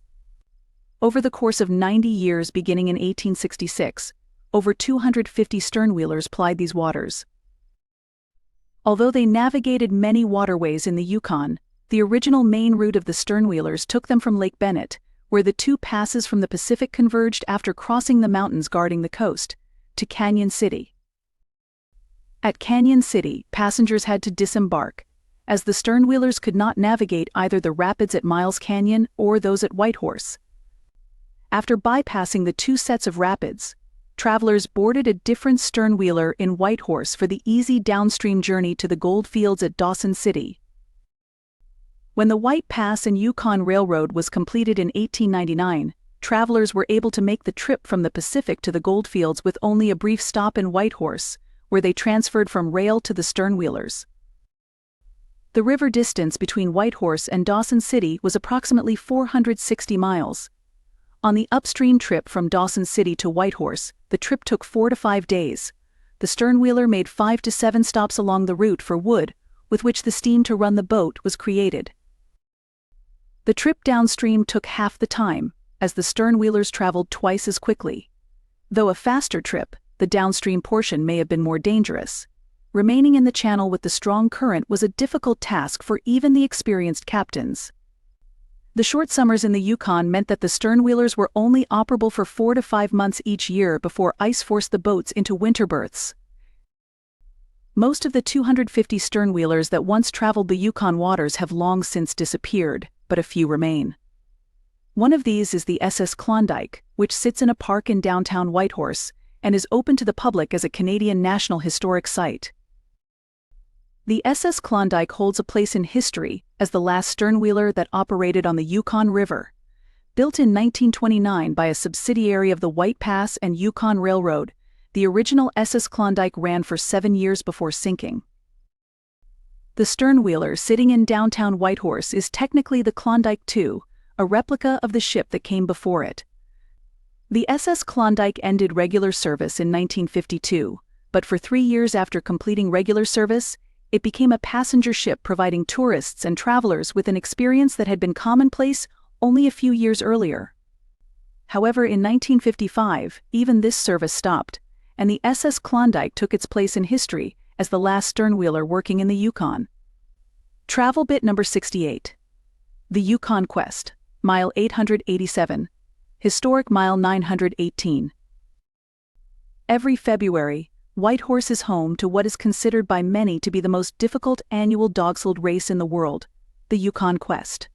Over the course of 90 years beginning in 1866, over 250 sternwheelers plied these waters. Although they navigated many waterways in the Yukon, the original main route of the sternwheelers took them from Lake Bennett, where the two passes from the Pacific converged after crossing the mountains guarding the coast, to Canyon City. At Canyon City, passengers had to disembark, as the sternwheelers could not navigate either the rapids at Miles Canyon or those at Whitehorse. After bypassing the 2 sets of rapids, travelers boarded a different sternwheeler in Whitehorse for the easy downstream journey to the gold fields at Dawson City. When the White Pass and Yukon Railroad was completed in 1899, travelers were able to make the trip from the Pacific to the goldfields with only a brief stop in Whitehorse, where they transferred from rail to the sternwheelers. The river distance between Whitehorse and Dawson City was approximately 460 miles. On the upstream trip from Dawson City to Whitehorse, the trip took 4 to 5 days. The sternwheeler made 5 to 7 stops along the route for wood, with which the steam to run the boat was created. The trip downstream took half the time, as the sternwheelers traveled twice as quickly. Though a faster trip, the downstream portion may have been more dangerous. Remaining in the channel with the strong current was a difficult task for even the experienced captains. The short summers in the Yukon meant that the sternwheelers were only operable for 4 to 5 months each year before ice forced the boats into winter berths. Most of the 250 sternwheelers that once traveled the Yukon waters have long since disappeared, but a few remain. One of these is the SS Klondike, which sits in a park in downtown Whitehorse and is open to the public as a Canadian National Historic Site. The SS Klondike holds a place in history as the last sternwheeler that operated on the Yukon River. Built in 1929 by a subsidiary of the White Pass and Yukon Railroad, the original SS Klondike ran for 7 years before sinking. The sternwheeler sitting in downtown Whitehorse is technically the Klondike II, a replica of the ship that came before it. The SS Klondike ended regular service in 1952, but for 3 years after completing regular service, it became a passenger ship providing tourists and travelers with an experience that had been commonplace only a few years earlier. However, in 1955, even this service stopped, and the SS Klondike took its place in history as the last sternwheeler working in the Yukon. Travel bit number 68. The Yukon Quest, mile 887, historic mile 918. Every February, Whitehorse is home to what is considered by many to be the most difficult annual dog-sled race in the world, the Yukon Quest.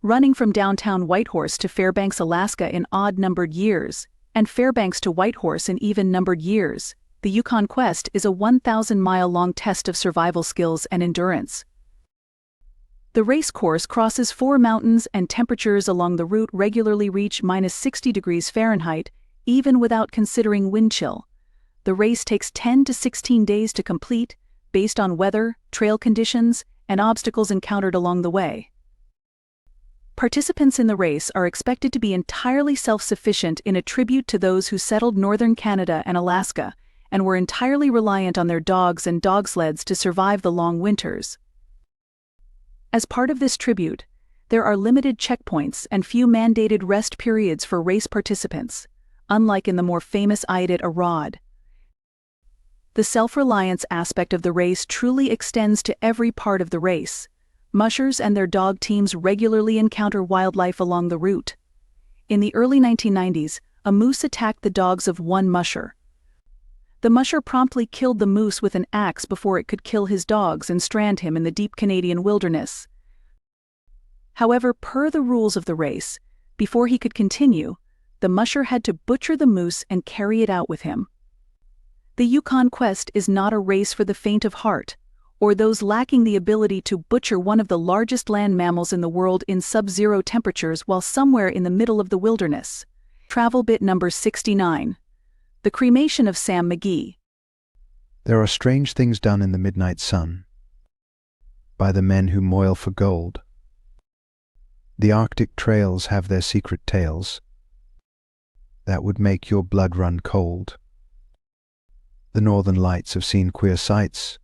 Running from downtown Whitehorse to Fairbanks, Alaska in odd-numbered years, and Fairbanks to Whitehorse in even-numbered years, the Yukon Quest is a 1,000-mile-long test of survival skills and endurance. The race course crosses 4 mountains, and temperatures along the route regularly reach -60 degrees Fahrenheit, even without considering wind chill. The race takes 10 to 16 days to complete, based on weather, trail conditions, and obstacles encountered along the way. Participants in the race are expected to be entirely self-sufficient in a tribute to those who settled northern Canada and Alaska and were entirely reliant on their dogs and dog sleds to survive the long winters. As part of this tribute, there are limited checkpoints and few mandated rest periods for race participants, unlike in the more famous Iditarod. The self-reliance aspect of the race truly extends to every part of the race. Mushers and their dog teams regularly encounter wildlife along the route. In the early 1990s, a moose attacked the dogs of one musher. The musher promptly killed the moose with an axe before it could kill his dogs and strand him in the deep Canadian wilderness. However, per the rules of the race, before he could continue, the musher had to butcher the moose and carry it out with him. The Yukon Quest is not a race for the faint of heart, or those lacking the ability to butcher one of the largest land mammals in the world in sub-zero temperatures while somewhere in the middle of the wilderness. Travel bit number 69. The Cremation of Sam McGee. There are strange things done in the midnight sun by the men who moil for gold. The Arctic trails have their secret tales that would make your blood run cold. The Northern Lights have seen queer sights,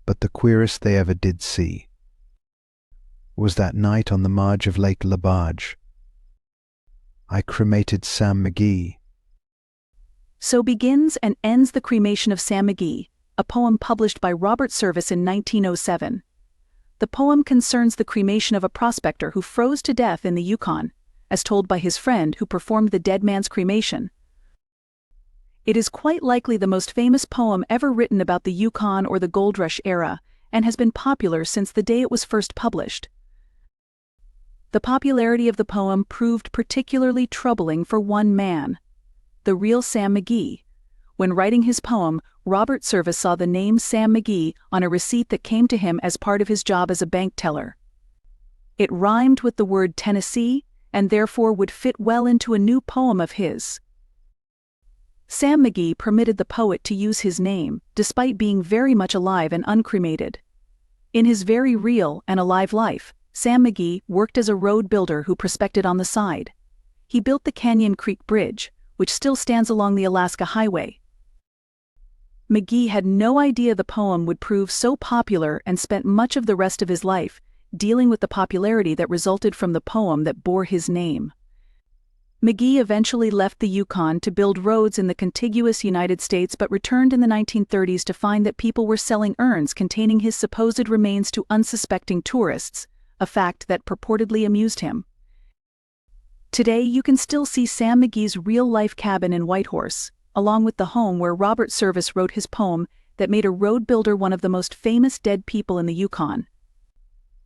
but the queerest they ever did see was that night on the marge of Lake Labarge. I cremated Sam McGee. So begins and ends The Cremation of Sam McGee, a poem published by Robert Service in 1907. The poem concerns the cremation of a prospector who froze to death in the Yukon, as told by his friend who performed the dead man's cremation. It is quite likely the most famous poem ever written about the Yukon or the Gold Rush era, and has been popular since the day it was first published. The popularity of the poem proved particularly troubling for one man, the real Sam McGee. When writing his poem, Robert Service saw the name Sam McGee on a receipt that came to him as part of his job as a bank teller. It rhymed with the word Tennessee, and therefore would fit well into a new poem of his. Sam McGee permitted the poet to use his name, despite being very much alive and uncremated. In his very real and alive life, Sam McGee worked as a road builder who prospected on the side. He built the Canyon Creek Bridge, which still stands along the Alaska Highway. McGee had no idea the poem would prove so popular and spent much of the rest of his life dealing with the popularity that resulted from the poem that bore his name. McGee eventually left the Yukon to build roads in the contiguous United States, but returned in the 1930s to find that people were selling urns containing his supposed remains to unsuspecting tourists, a fact that purportedly amused him. Today you can still see Sam McGee's real-life cabin in Whitehorse, along with the home where Robert Service wrote his poem that made a road builder one of the most famous dead people in the Yukon.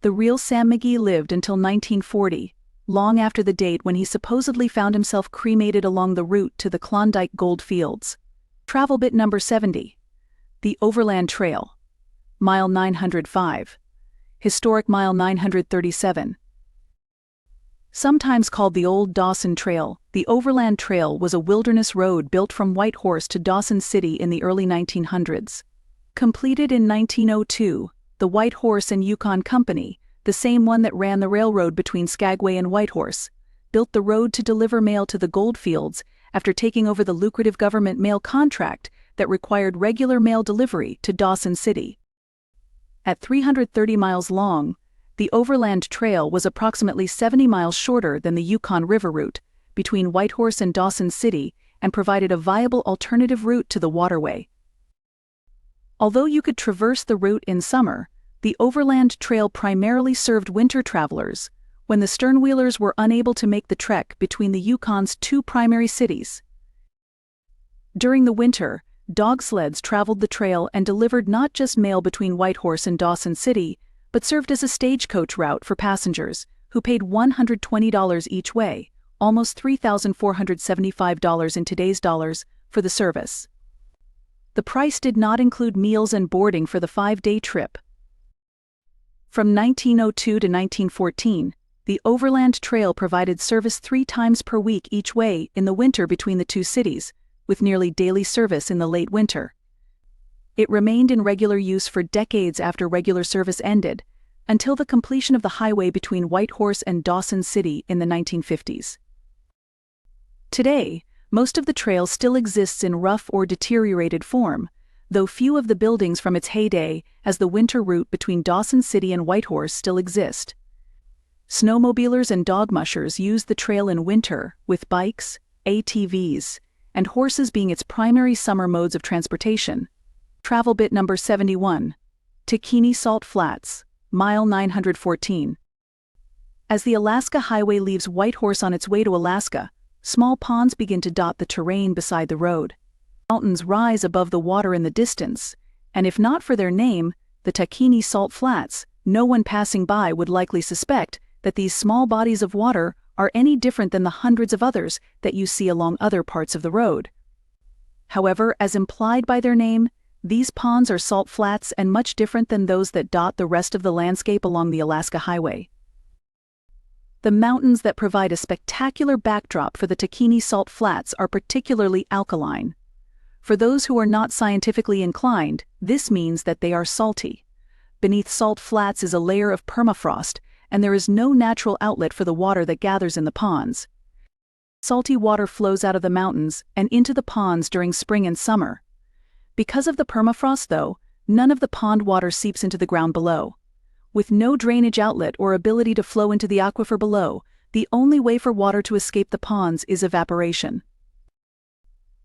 The real Sam McGee lived until 1940, long after the date when he supposedly found himself cremated along the route to the Klondike gold fields. Travel bit number 70. The Overland Trail. Mile 905. Historic Mile 937. Sometimes called the Old Dawson Trail, the Overland Trail was a wilderness road built from Whitehorse to Dawson City in the early 1900s. Completed in 1902, the Whitehorse and Yukon Company, the same one that ran the railroad between Skagway and Whitehorse, built the road to deliver mail to the goldfields after taking over the lucrative government mail contract that required regular mail delivery to Dawson City. At 330 miles long, the Overland Trail was approximately 70 miles shorter than the Yukon River route between Whitehorse and Dawson City and provided a viable alternative route to the waterway. Although you could traverse the route in summer, the Overland Trail primarily served winter travelers when the sternwheelers were unable to make the trek between the Yukon's two primary cities. During the winter, dog sleds traveled the trail and delivered not just mail between Whitehorse and Dawson City, but served as a stagecoach route for passengers, who paid $120 each way, almost $3,475 in today's dollars, for the service. The price did not include meals and boarding for the 5-day trip. From 1902 to 1914, the Overland Trail provided service 3 times per week each way in the winter between the two cities, with nearly daily service in the late winter. It remained in regular use for decades after regular service ended, until the completion of the highway between Whitehorse and Dawson City in the 1950s. Today, most of the trail still exists in rough or deteriorated form, though few of the buildings from its heyday as the winter route between Dawson City and Whitehorse still exist. Snowmobilers and dog mushers use the trail in winter, with bikes, ATVs, and horses being its primary summer modes of transportation. Travel bit number 71. Sikanni Salt Flats, Mile 914. As the Alaska Highway leaves Whitehorse on its way to Alaska, small ponds begin to dot the terrain beside the road. Mountains rise above the water in the distance, and if not for their name, the Sikanni Salt Flats, no one passing by would likely suspect that these small bodies of water are any different than the hundreds of others that you see along other parts of the road. However, as implied by their name, these ponds are salt flats and much different than those that dot the rest of the landscape along the Alaska Highway. The mountains that provide a spectacular backdrop for the Sikanni Salt Flats are particularly alkaline. For those who are not scientifically inclined, this means that they are salty. Beneath salt flats is a layer of permafrost, and there is no natural outlet for the water that gathers in the ponds. Salty water flows out of the mountains and into the ponds during spring and summer. Because of the permafrost, though, none of the pond water seeps into the ground below. With no drainage outlet or ability to flow into the aquifer below, the only way for water to escape the ponds is evaporation.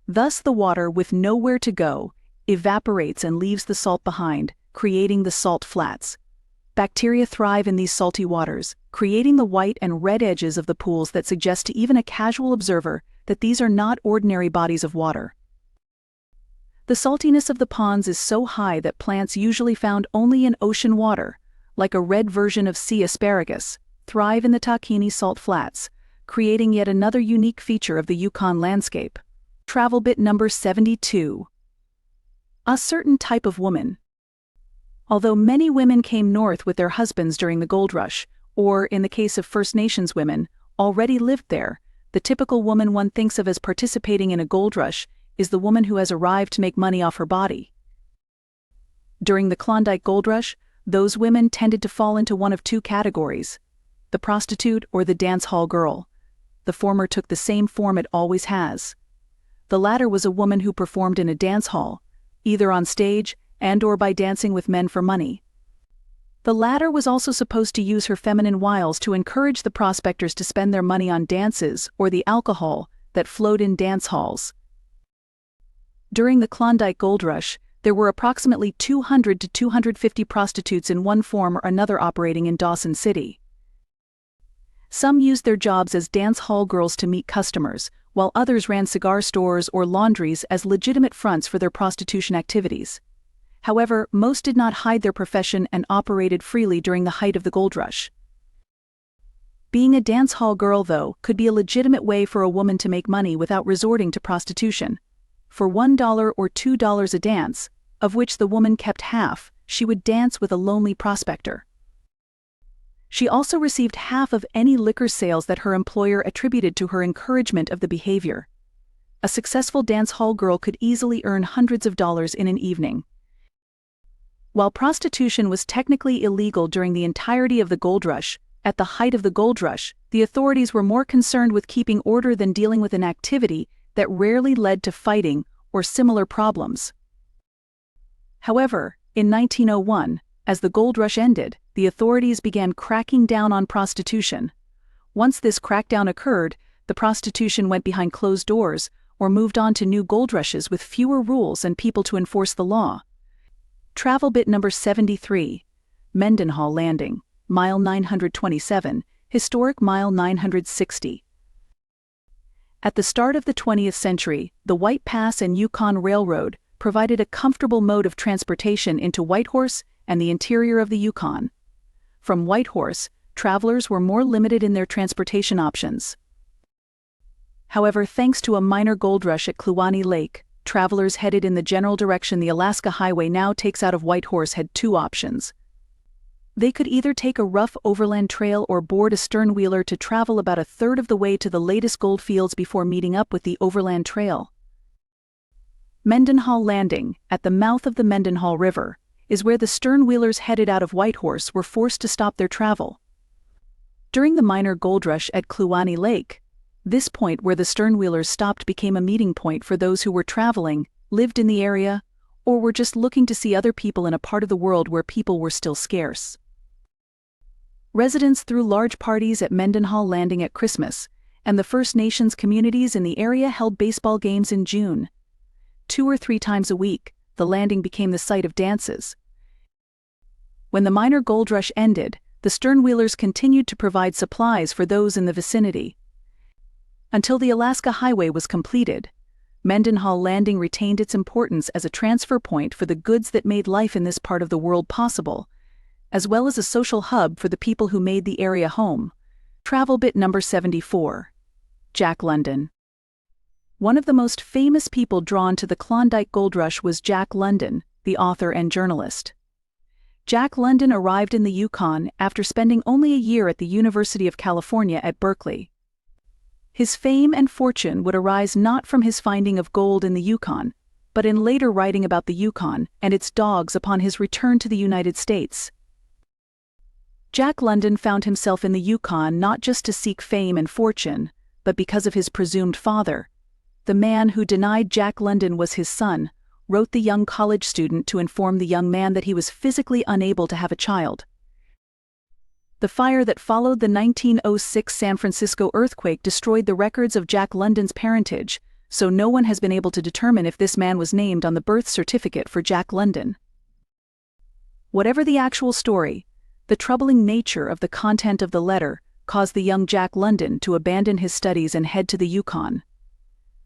Thus, the water, with nowhere to go, evaporates and leaves the salt behind, creating the salt flats. Bacteria thrive in these salty waters, creating the white and red edges of the pools that suggest to even a casual observer that these are not ordinary bodies of water. The saltiness of the ponds is so high that plants usually found only in ocean water, like a red version of sea asparagus, thrive in the Sikanni Salt Flats, creating yet another unique feature of the Yukon landscape. Travel bit number 72. A certain type of woman. Although many women came north with their husbands during the gold rush, or, in the case of First Nations women, already lived there, the typical woman one thinks of as participating in a gold rush is the woman who has arrived to make money off her body. During the Klondike gold rush, those women tended to fall into one of two categories: the prostitute or the dance hall girl. The former took the same form it always has. The latter was a woman who performed in a dance hall, either on stage and/or by dancing with men for money. The latter was also supposed to use her feminine wiles to encourage the prospectors to spend their money on dances or the alcohol that flowed in dance halls. During the Klondike gold rush, there were approximately 200 to 250 prostitutes in one form or another operating in Dawson City. Some used their jobs as dance hall girls to meet customers, while others ran cigar stores or laundries as legitimate fronts for their prostitution activities. However, most did not hide their profession and operated freely during the height of the gold rush. Being a dance hall girl, though, could be a legitimate way for a woman to make money without resorting to prostitution. For $1 or $2 a dance, of which the woman kept half, she would dance with a lonely prospector. She also received half of any liquor sales that her employer attributed to her encouragement of the behavior. A successful dance hall girl could easily earn hundreds of dollars in an evening. While prostitution was technically illegal during the entirety of the gold rush, at the height of the gold rush, the authorities were more concerned with keeping order than dealing with an activity that rarely led to fighting or similar problems. However, in 1901, as the gold rush ended, the authorities began cracking down on prostitution. Once this crackdown occurred, the prostitution went behind closed doors or moved on to new gold rushes with fewer rules and people to enforce the law. Travel bit number 73, Mendenhall Landing, mile 927, historic mile 960. At the start of the 20th century, the White Pass and Yukon Railroad provided a comfortable mode of transportation into Whitehorse and the interior of the Yukon. From Whitehorse, travelers were more limited in their transportation options. However, thanks to a minor gold rush at Kluane Lake, travelers headed in the general direction the Alaska Highway now takes out of Whitehorse had two options. They could either take a rough overland trail or board a sternwheeler to travel about a third of the way to the latest gold fields before meeting up with the overland trail. Mendenhall Landing, at the mouth of the Mendenhall River, is where the sternwheelers headed out of Whitehorse were forced to stop their travel. During the minor gold rush at Kluane Lake, this point where the sternwheelers stopped became a meeting point for those who were traveling, lived in the area, or were just looking to see other people in a part of the world where people were still scarce. Residents threw large parties at Mendenhall Landing at Christmas, and the First Nations communities in the area held baseball games in June. 2 or 3 times a week, the landing became the site of dances. When the minor gold rush ended, the sternwheelers continued to provide supplies for those in the vicinity. Until the Alaska Highway was completed, Mendenhall Landing retained its importance as a transfer point for the goods that made life in this part of the world possible, as well as a social hub for the people who made the area home. Travel bit number 74. Jack London. One of the most famous people drawn to the Klondike Gold Rush was Jack London, the author and journalist. Jack London arrived in the Yukon after spending only a year at the University of California at Berkeley. His fame and fortune would arise not from his finding of gold in the Yukon, but in later writing about the Yukon and its dogs upon his return to the United States. Jack London found himself in the Yukon not just to seek fame and fortune, but because of his presumed father. The man who denied Jack London was his son, wrote the young college student to inform the young man that he was physically unable to have a child. The fire that followed the 1906 San Francisco earthquake destroyed the records of Jack London's parentage, so no one has been able to determine if this man was named on the birth certificate for Jack London. Whatever the actual story, the troubling nature of the content of the letter caused the young Jack London to abandon his studies and head to the Yukon.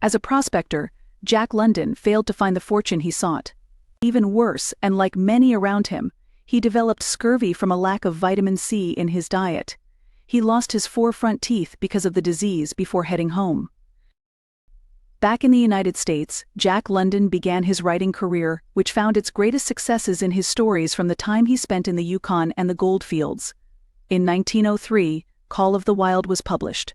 As a prospector, Jack London failed to find the fortune he sought. Even worse, and like many around him, he developed scurvy from a lack of vitamin C in his diet. He lost his 4 front teeth because of the disease before heading home. Back in the United States, Jack London began his writing career, which found its greatest successes in his stories from the time he spent in the Yukon and the gold fields. In 1903, Call of the Wild was published.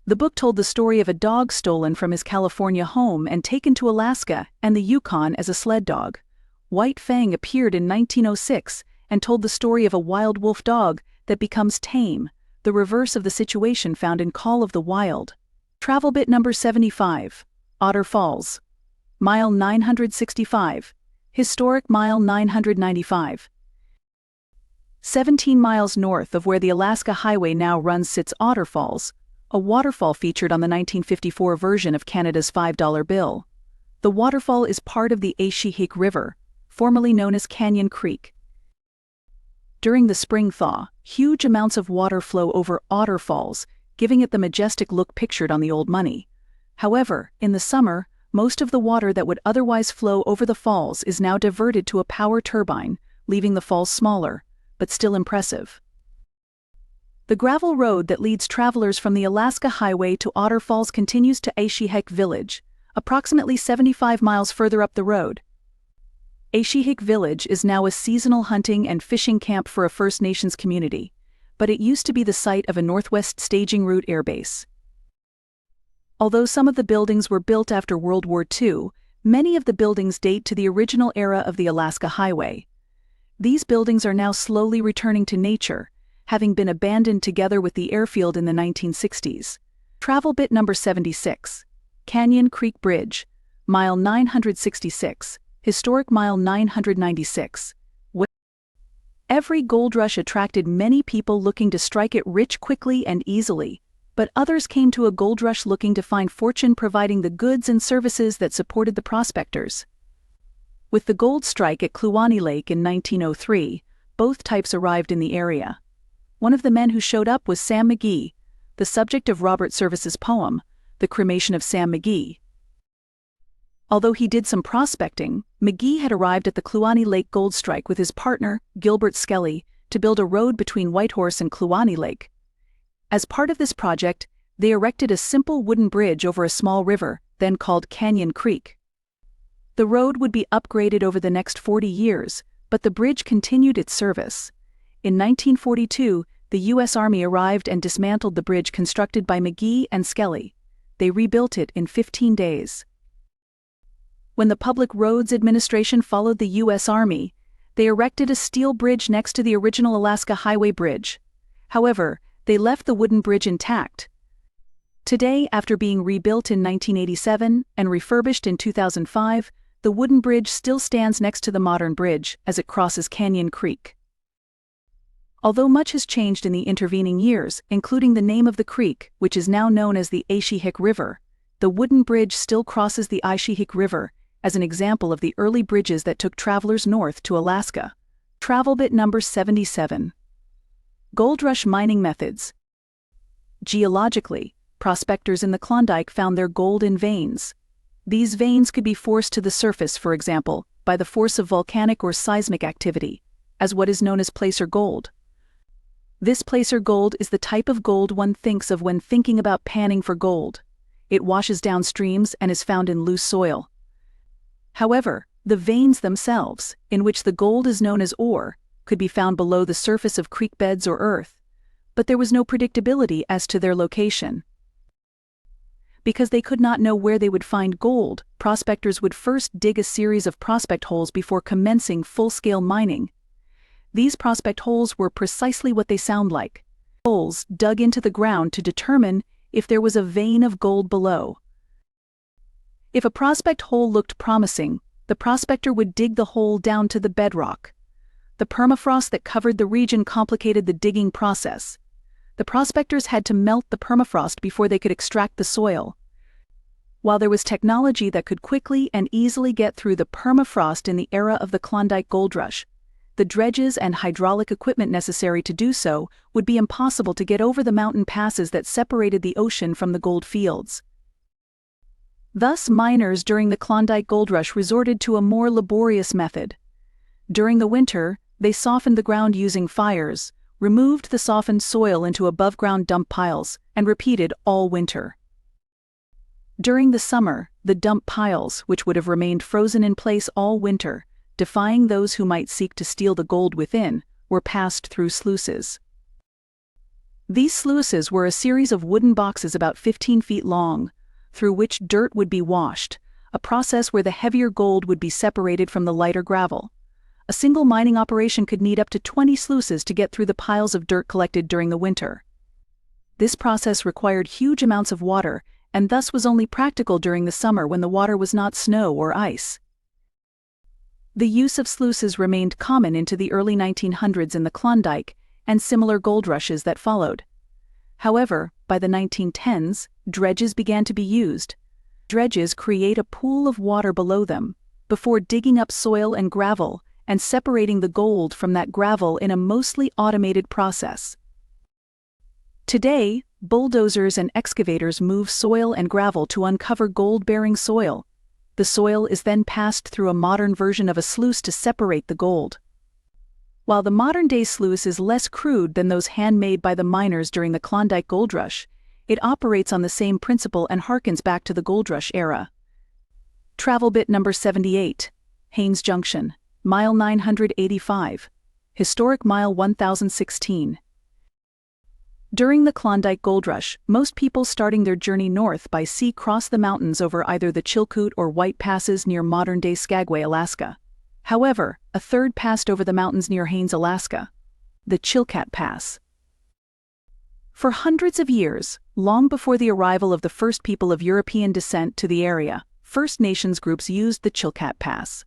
The book told the story of a dog stolen from his California home and taken to Alaska and the Yukon as a sled dog. White Fang appeared in 1906 and told the story of a wild wolf dog that becomes tame, the reverse of the situation found in Call of the Wild. Travel bit number 75, Otter Falls, mile 965, historic mile 995. 17 miles north of where the Alaska Highway now runs sits Otter Falls, a waterfall featured on the 1954 version of Canada's $5 bill. The waterfall is part of the Ashihik River, formerly known as Canyon Creek. During the spring thaw, huge amounts of water flow over Otter Falls, giving it the majestic look pictured on the old money. However, in the summer, most of the water that would otherwise flow over the falls is now diverted to a power turbine, leaving the falls smaller, but still impressive. The gravel road that leads travelers from the Alaska Highway to Otter Falls continues to Aishihik Village, approximately 75 miles further up the road. Aishihik Village is now a seasonal hunting and fishing camp for a First Nations community, but it used to be the site of a Northwest Staging Route airbase. Although some of the buildings were built after World War II, many of the buildings date to the original era of the Alaska Highway. These buildings are now slowly returning to nature, having been abandoned together with the airfield in the 1960s. Travel bit number 76. Canyon Creek Bridge, mile 966, historic mile 996. Every gold rush attracted many people looking to strike it rich quickly and easily, but others came to a gold rush looking to find fortune providing the goods and services that supported the prospectors. With the gold strike at Kluane Lake in 1903, both types arrived in the area. One of the men who showed up was Sam McGee, the subject of Robert Service's poem, The Cremation of Sam McGee. Although he did some prospecting, McGee had arrived at the Kluane Lake gold strike with his partner, Gilbert Skelly, to build a road between Whitehorse and Kluane Lake. As part of this project, they erected a simple wooden bridge over a small river, then called Canyon Creek. The road would be upgraded over the next 40 years, but the bridge continued its service. In 1942, the U.S. Army arrived and dismantled the bridge constructed by McGee and Skelly. They rebuilt it in 15 days. When the Public Roads Administration followed the U.S. Army, they erected a steel bridge next to the original Alaska Highway Bridge. However, they left the wooden bridge intact. Today, after being rebuilt in 1987 and refurbished in 2005, the wooden bridge still stands next to the modern bridge as it crosses Canyon Creek. Although much has changed in the intervening years, including the name of the creek, which is now known as the Aishihik River, the wooden bridge still crosses the Aishihik River as an example of the early bridges that took travelers north to Alaska. Travel bit number 77. Gold rush mining methods. Geologically, prospectors in the Klondike found their gold in veins. These veins could be forced to the surface, for example, by the force of volcanic or seismic activity, as what is known as placer gold. This placer gold is the type of gold one thinks of when thinking about panning for gold. It washes down streams and is found in loose soil. However, the veins themselves, in which the gold is known as ore, could be found below the surface of creek beds or earth, but there was no predictability as to their location. Because they could not know where they would find gold, prospectors would first dig a series of prospect holes before commencing full-scale mining. These prospect holes were precisely what they sound like. Holes dug into the ground to determine if there was a vein of gold below. If a prospect hole looked promising, the prospector would dig the hole down to the bedrock. The permafrost that covered the region complicated the digging process. The prospectors had to melt the permafrost before they could extract the soil. While there was technology that could quickly and easily get through the permafrost in the era of the Klondike Gold Rush, the dredges and hydraulic equipment necessary to do so would be impossible to get over the mountain passes that separated the ocean from the gold fields. Thus, miners during the Klondike Gold Rush resorted to a more laborious method. During the winter, they softened the ground using fires, removed the softened soil into above-ground dump piles, and repeated all winter. During the summer, the dump piles, which would have remained frozen in place all winter, defying those who might seek to steal the gold within, were passed through sluices. These sluices were a series of wooden boxes about 15 feet long, through which dirt would be washed, a process where the heavier gold would be separated from the lighter gravel. A single mining operation could need up to 20 sluices to get through the piles of dirt collected during the winter. This process required huge amounts of water, and thus was only practical during the summer when the water was not snow or ice. The use of sluices remained common into the early 1900s in the Klondike and similar gold rushes that followed. However, by the 1910s, dredges began to be used. Dredges create a pool of water below them, before digging up soil and gravel and separating the gold from that gravel in a mostly automated process. Today, bulldozers and excavators move soil and gravel to uncover gold-bearing soil, The soil is then passed through a modern version of a sluice to separate the gold. While the modern-day sluice is less crude than those handmade by the miners during the Klondike Gold Rush, it operates on the same principle and harkens back to the Gold Rush era. Travel bit number 78. Haines Junction, mile 985. Historic mile 1016. During the Klondike Gold Rush, most people starting their journey north by sea crossed the mountains over either the Chilkoot or White Passes near modern-day Skagway, Alaska. However, a third passed over the mountains near Haines, Alaska, the Chilkat Pass. For hundreds of years, long before the arrival of the first people of European descent to the area, First Nations groups used the Chilkat Pass.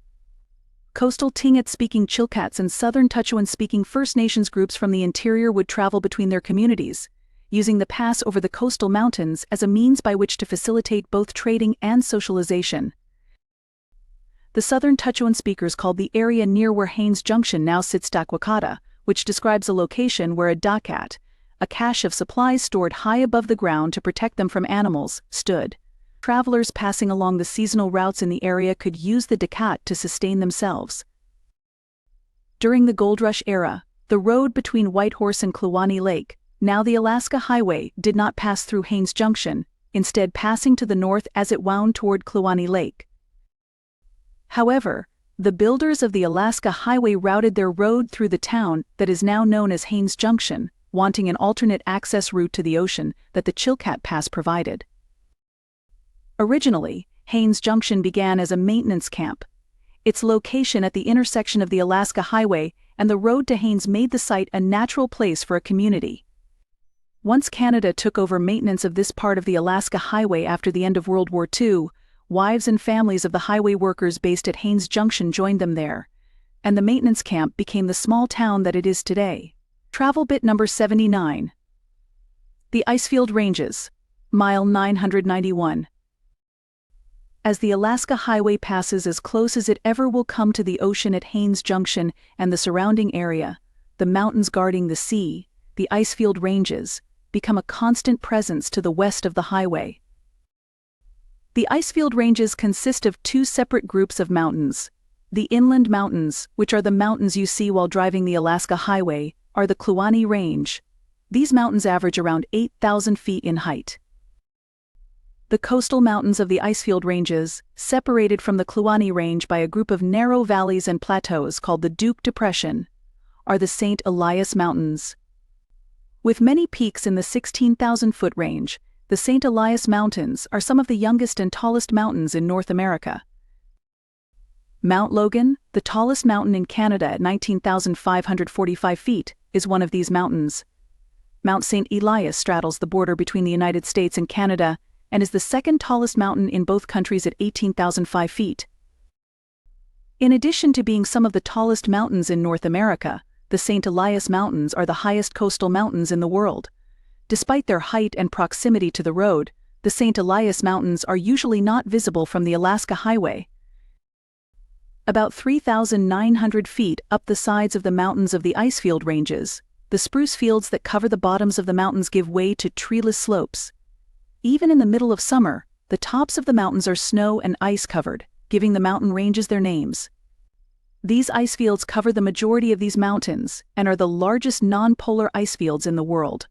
Coastal Tlingit-speaking Chilkats and Southern Tutchone-speaking First Nations groups from the interior would travel between their communities, using the pass over the coastal mountains as a means by which to facilitate both trading and socialization. The Southern Tutchone speakers called the area near where Haines Junction now sits Dakwakata, which describes a location where a dakat, a cache of supplies stored high above the ground to protect them from animals, stood. Travelers passing along the seasonal routes in the area could use the dakat to sustain themselves. During the Gold Rush era, the road between Whitehorse and Kluane Lake, now the Alaska Highway, did not pass through Haines Junction, instead passing to the north as it wound toward Kluane Lake. However, the builders of the Alaska Highway routed their road through the town that is now known as Haines Junction, wanting an alternate access route to the ocean that the Chilkat Pass provided. Originally, Haines Junction began as a maintenance camp. Its location at the intersection of the Alaska Highway and the road to Haines made the site a natural place for a community. Once Canada took over maintenance of this part of the Alaska Highway after the end of World War II, wives and families of the highway workers based at Haines Junction joined them there, and the maintenance camp became the small town that it is today. Travel bit number 79. The Icefield Ranges, mile 991. As the Alaska Highway passes as close as it ever will come to the ocean at Haines Junction and the surrounding area, the mountains guarding the sea, the Icefield Ranges, become a constant presence to the west of the highway. The Icefield Ranges consist of two separate groups of mountains. The inland mountains, which are the mountains you see while driving the Alaska Highway, are the Kluane Range. These mountains average around 8,000 feet in height. The coastal mountains of the Icefield Ranges, separated from the Kluane Range by a group of narrow valleys and plateaus called the Duke Depression, are the St. Elias Mountains. With many peaks in the 16,000-foot range, the St. Elias Mountains are some of the youngest and tallest mountains in North America. Mount Logan, the tallest mountain in Canada at 19,545 feet, is one of these mountains. Mount St. Elias straddles the border between the United States and Canada and is the second tallest mountain in both countries at 18,005 feet. In addition to being some of the tallest mountains in North America, the St. Elias Mountains are the highest coastal mountains in the world. Despite their height and proximity to the road, the St. Elias Mountains are usually not visible from the Alaska Highway. About 3,900 feet up the sides of the mountains of the Icefield Ranges, the spruce fields that cover the bottoms of the mountains give way to treeless slopes. Even in the middle of summer, the tops of the mountains are snow and ice covered, giving the mountain ranges their names. These ice fields cover the majority of these mountains and are the largest non-polar ice fields in the world.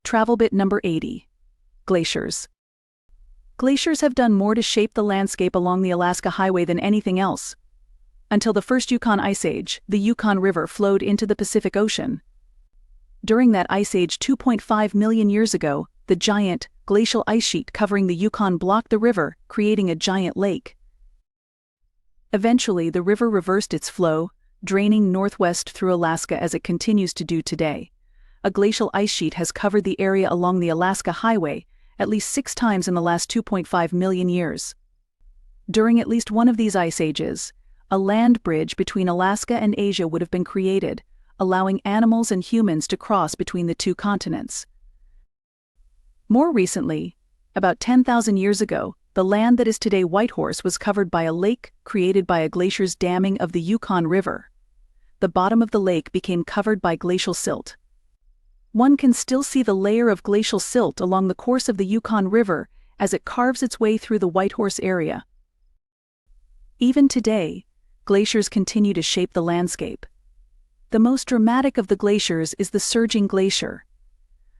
Travel bit number 80. Glaciers. Glaciers have done more to shape the landscape along the Alaska Highway than anything else. Until the first Yukon Ice Age, the Yukon River flowed into the Pacific Ocean. During that ice age 2.5 million years ago, the giant, glacial ice sheet covering the Yukon blocked the river, creating a giant lake. Eventually, the river reversed its flow, draining northwest through Alaska as it continues to do today. A glacial ice sheet has covered the area along the Alaska Highway at least 6 times in the last 2.5 million years. During at least one of these ice ages, a land bridge between Alaska and Asia would have been created, allowing animals and humans to cross between the two continents. More recently, about 10,000 years ago, the land that is today Whitehorse was covered by a lake created by a glacier's damming of the Yukon River. The bottom of the lake became covered by glacial silt. One can still see the layer of glacial silt along the course of the Yukon River as it carves its way through the Whitehorse area. Even today, glaciers continue to shape the landscape. The most dramatic of the glaciers is the surging glacier.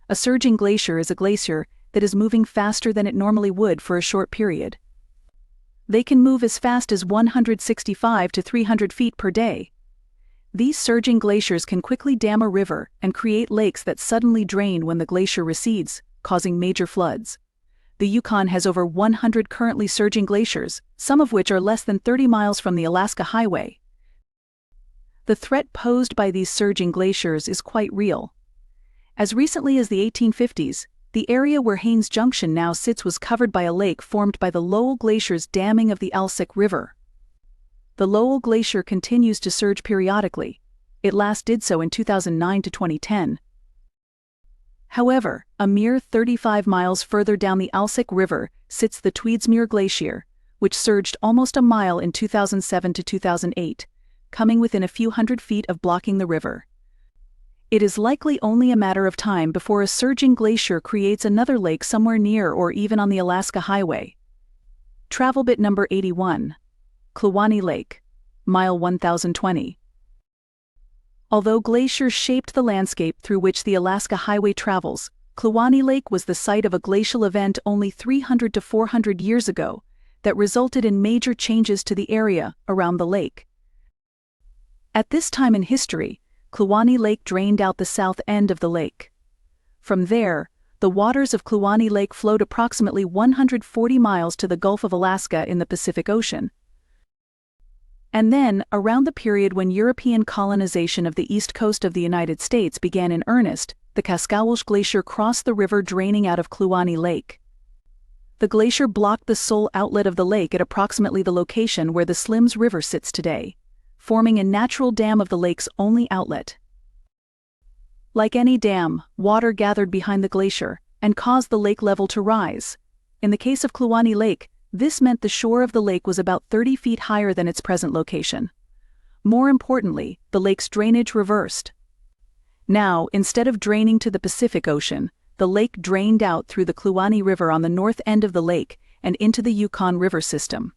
A surging glacier is a glacier that is moving faster than it normally would for a short period. They can move as fast as 165 to 300 feet per day. These surging glaciers can quickly dam a river and create lakes that suddenly drain when the glacier recedes, causing major floods. The Yukon has over 100 currently surging glaciers, some of which are less than 30 miles from the Alaska Highway. The threat posed by these surging glaciers is quite real. As recently as the 1850s, the area where Haines Junction now sits was covered by a lake formed by the Lowell Glacier's damming of the Alsek River. The Lowell Glacier continues to surge periodically. It last did so in 2009 to 2010. However, a mere 35 miles further down the Alsek River sits the Tweedsmuir Glacier, which surged almost a mile in 2007 to 2008, coming within a few hundred feet of blocking the river. It is likely only a matter of time before a surging glacier creates another lake somewhere near or even on the Alaska Highway. Travel bit number 81. Kluane Lake, mile 1020. Although glaciers shaped the landscape through which the Alaska Highway travels, Kluane Lake was the site of a glacial event only 300 to 400 years ago that resulted in major changes to the area around the lake. At this time in history, Kluane Lake drained out the south end of the lake. From there, the waters of Kluane Lake flowed approximately 140 miles to the Gulf of Alaska in the Pacific Ocean. And then, around the period when European colonization of the east coast of the United States began in earnest, the Kaskawulsh Glacier crossed the river draining out of Kluane Lake. The glacier blocked the sole outlet of the lake at approximately the location where the Slims River sits today, forming a natural dam of the lake's only outlet. Like any dam, water gathered behind the glacier and caused the lake level to rise. In the case of Kluane Lake, this meant the shore of the lake was about 30 feet higher than its present location. More importantly, the lake's drainage reversed. Now, instead of draining to the Pacific Ocean, the lake drained out through the Kluane River on the north end of the lake and into the Yukon River system.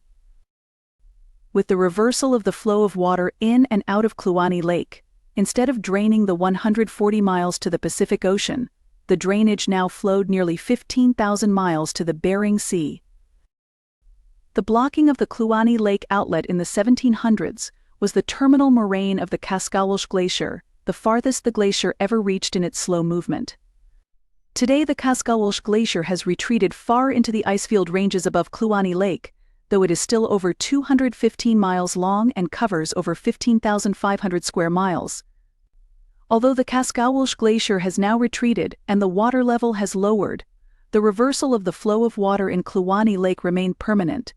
With the reversal of the flow of water in and out of Kluane Lake, instead of draining the 140 miles to the Pacific Ocean, the drainage now flowed nearly 15,000 miles to the Bering Sea. The blocking of the Kluane Lake outlet in the 1700s was the terminal moraine of the Kaskawulsh Glacier, the farthest the glacier ever reached in its slow movement. Today the Kaskawulsh Glacier has retreated far into the icefield ranges above Kluane Lake, though it is still over 215 miles long and covers over 15,500 square miles. Although the Kaskawulsh Glacier has now retreated and the water level has lowered, the reversal of the flow of water in Kluane Lake remained permanent.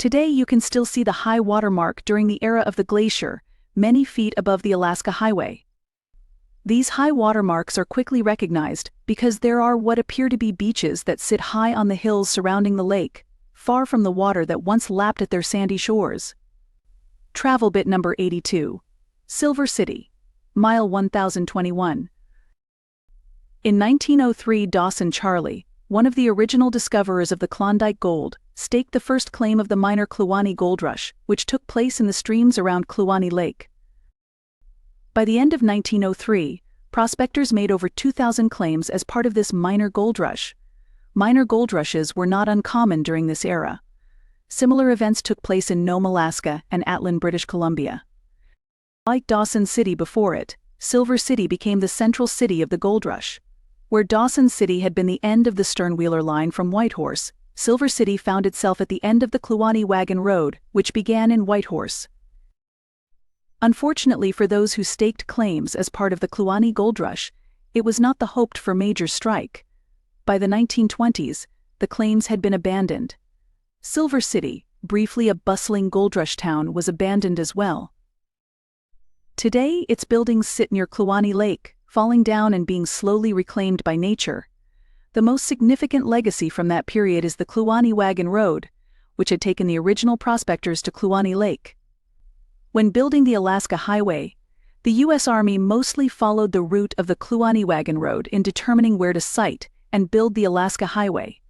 Today you can still see the high water mark during the era of the glacier, many feet above the Alaska Highway. These high water marks are quickly recognized because there are what appear to be beaches that sit high on the hills surrounding the lake, far from the water that once lapped at their sandy shores. Travel bit number 82. Silver City, mile 1021. In 1903, Dawson Charlie, one of the original discoverers of the Klondike gold, staked the first claim of the minor Kluane gold rush, which took place in the streams around Kluane Lake. By the end of 1903, prospectors made over 2,000 claims as part of this minor gold rush. Minor gold rushes were not uncommon during this era. Similar events took place in Nome, Alaska, and Atlin, British Columbia. Like Dawson City before it, Silver City became the central city of the gold rush. Where Dawson City had been the end of the Sternwheeler line from Whitehorse, Silver City found itself at the end of the Kluane Wagon Road, which began in Whitehorse. Unfortunately for those who staked claims as part of the Kluane gold rush, it was not the hoped-for major strike. By the 1920s, the claims had been abandoned. Silver City, briefly a bustling gold rush town, was abandoned as well. Today, its buildings sit near Kluane Lake, falling down and being slowly reclaimed by nature. The most significant legacy from that period is the Kluane Wagon Road, which had taken the original prospectors to Kluane Lake. When building the Alaska Highway, the U.S. Army mostly followed the route of the Kluane Wagon Road in determining where to site and build the Alaska Highway.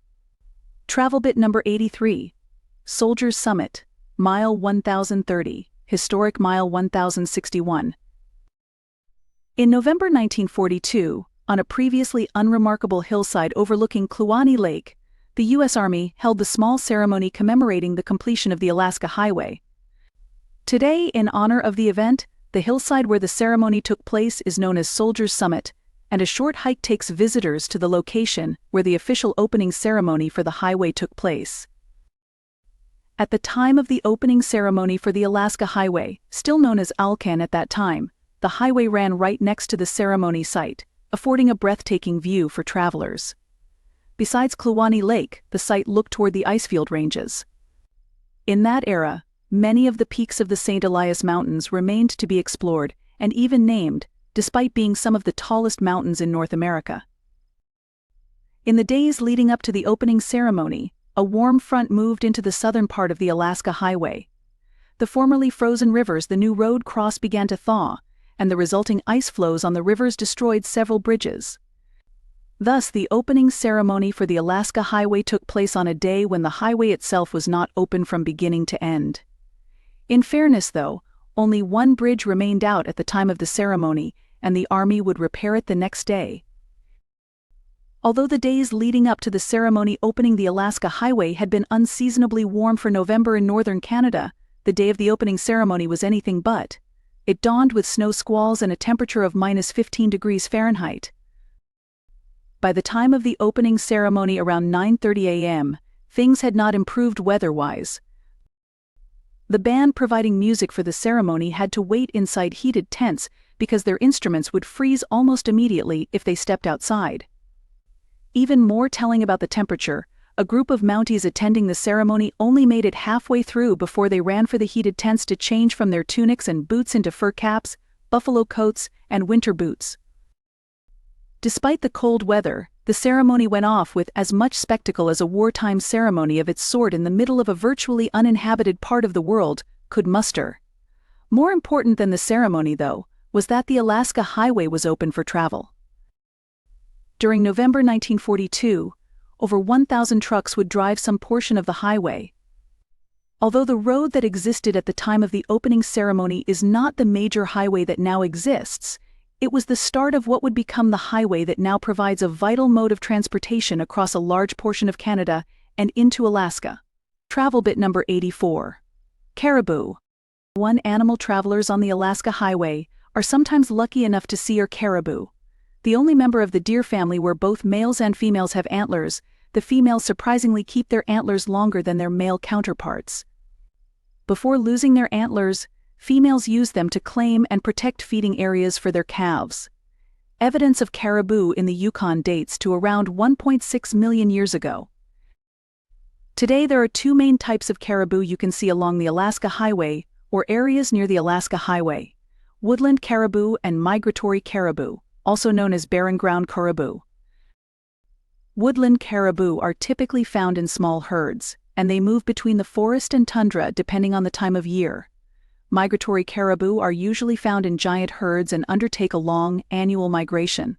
Travel bit number 83. Soldiers Summit, Mile 1030, Historic Mile 1061. In November 1942, on a previously unremarkable hillside overlooking Kluane Lake, the U.S. Army held the small ceremony commemorating the completion of the Alaska Highway. Today, in honor of the event, the hillside where the ceremony took place is known as Soldiers Summit, and a short hike takes visitors to the location where the official opening ceremony for the highway took place. At the time of the opening ceremony for the Alaska Highway, still known as Alcan at that time, the highway ran right next to the ceremony site, affording a breathtaking view for travelers. Besides Kluane Lake, the site looked toward the icefield ranges. In that era, many of the peaks of the St. Elias Mountains remained to be explored and even named, despite being some of the tallest mountains in North America. In the days leading up to the opening ceremony, a warm front moved into the southern part of the Alaska Highway. The formerly frozen rivers the new road crossed began to thaw, and the resulting ice flows on the rivers destroyed several bridges. Thus, the opening ceremony for the Alaska Highway took place on a day when the highway itself was not open from beginning to end. In fairness, though, only one bridge remained out at the time of the ceremony, and the Army would repair it the next day. Although the days leading up to the ceremony opening the Alaska Highway had been unseasonably warm for November in northern Canada, the day of the opening ceremony was anything but. It dawned with snow squalls and a temperature of -15 degrees Fahrenheit. By the time of the opening ceremony around 9:30 a.m., things had not improved weather-wise. The band providing music for the ceremony had to wait inside heated tents because their instruments would freeze almost immediately if they stepped outside. Even more telling about the temperature, a group of Mounties attending the ceremony only made it halfway through before they ran for the heated tents to change from their tunics and boots into fur caps, buffalo coats, and winter boots. Despite the cold weather, the ceremony went off with as much spectacle as a wartime ceremony of its sort in the middle of a virtually uninhabited part of the world could muster. More important than the ceremony, though, was that the Alaska Highway was open for travel. During November 1942, over 1,000 trucks would drive some portion of the highway. Although the road that existed at the time of the opening ceremony is not the major highway that now exists, it was the start of what would become the highway that now provides a vital mode of transportation across a large portion of Canada and into Alaska. Travel bit number 84. Caribou. Animal travelers on the Alaska Highway are sometimes lucky enough to see a caribou. The only member of the deer family where both males and females have antlers, the females surprisingly keep their antlers longer than their male counterparts. Before losing their antlers, females use them to claim and protect feeding areas for their calves. Evidence of caribou in the Yukon dates to around 1.6 million years ago. Today there are two main types of caribou you can see along the Alaska Highway or areas near the Alaska Highway: woodland caribou and migratory caribou, also known as barren ground caribou. Woodland caribou are typically found in small herds, and they move between the forest and tundra depending on the time of year. Migratory caribou are usually found in giant herds and undertake a long, annual migration.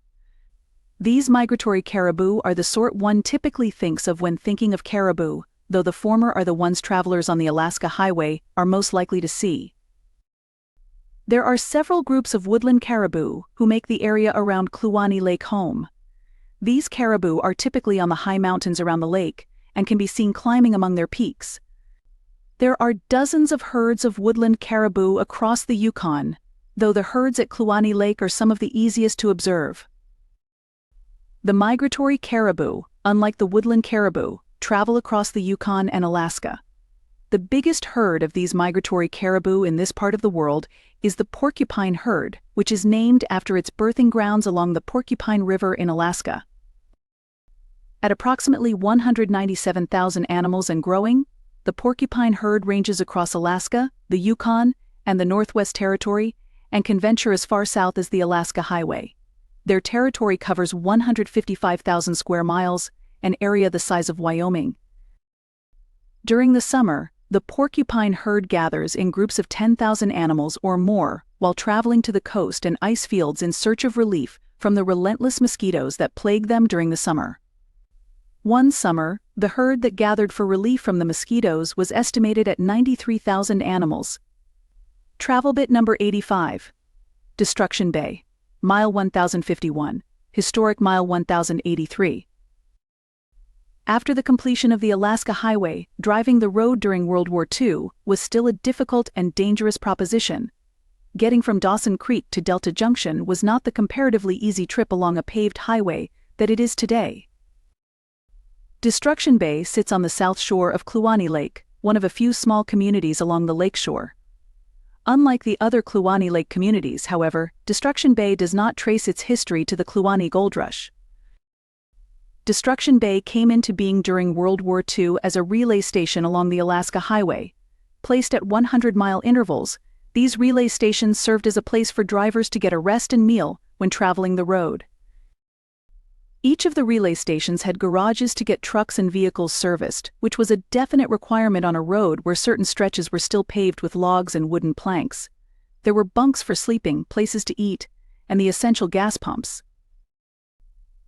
These migratory caribou are the sort one typically thinks of when thinking of caribou, though the former are the ones travelers on the Alaska Highway are most likely to see. There are several groups of woodland caribou who make the area around Kluane Lake home. These caribou are typically on the high mountains around the lake and can be seen climbing among their peaks. There are dozens of herds of woodland caribou across the Yukon, though the herds at Kluane Lake are some of the easiest to observe. The migratory caribou, unlike the woodland caribou, travel across the Yukon and Alaska. The biggest herd of these migratory caribou in this part of the world is the porcupine herd, which is named after its birthing grounds along the Porcupine River in Alaska. At approximately 197,000 animals and growing, the porcupine herd ranges across Alaska, the Yukon, and the Northwest Territory, and can venture as far south as the Alaska Highway. Their territory covers 155,000 square miles, an area the size of Wyoming. During the summer, the porcupine herd gathers in groups of 10,000 animals or more while traveling to the coast and ice fields in search of relief from the relentless mosquitoes that plague them during the summer. One summer, the herd that gathered for relief from the mosquitoes was estimated at 93,000 animals. Travel bit number 85. Destruction Bay, mile 1051, historic mile 1083. After the completion of the Alaska Highway, driving the road during World War II was still a difficult and dangerous proposition. Getting from Dawson Creek to Delta Junction was not the comparatively easy trip along a paved highway that it is today. Destruction Bay sits on the south shore of Kluane Lake, one of a few small communities along the lakeshore. Unlike the other Kluane Lake communities, however, Destruction Bay does not trace its history to the Kluane Gold Rush. Destruction Bay came into being during World War II as a relay station along the Alaska Highway. Placed at 100-mile intervals, these relay stations served as a place for drivers to get a rest and meal when traveling the road. Each of the relay stations had garages to get trucks and vehicles serviced, which was a definite requirement on a road where certain stretches were still paved with logs and wooden planks. There were bunks for sleeping, places to eat, and the essential gas pumps.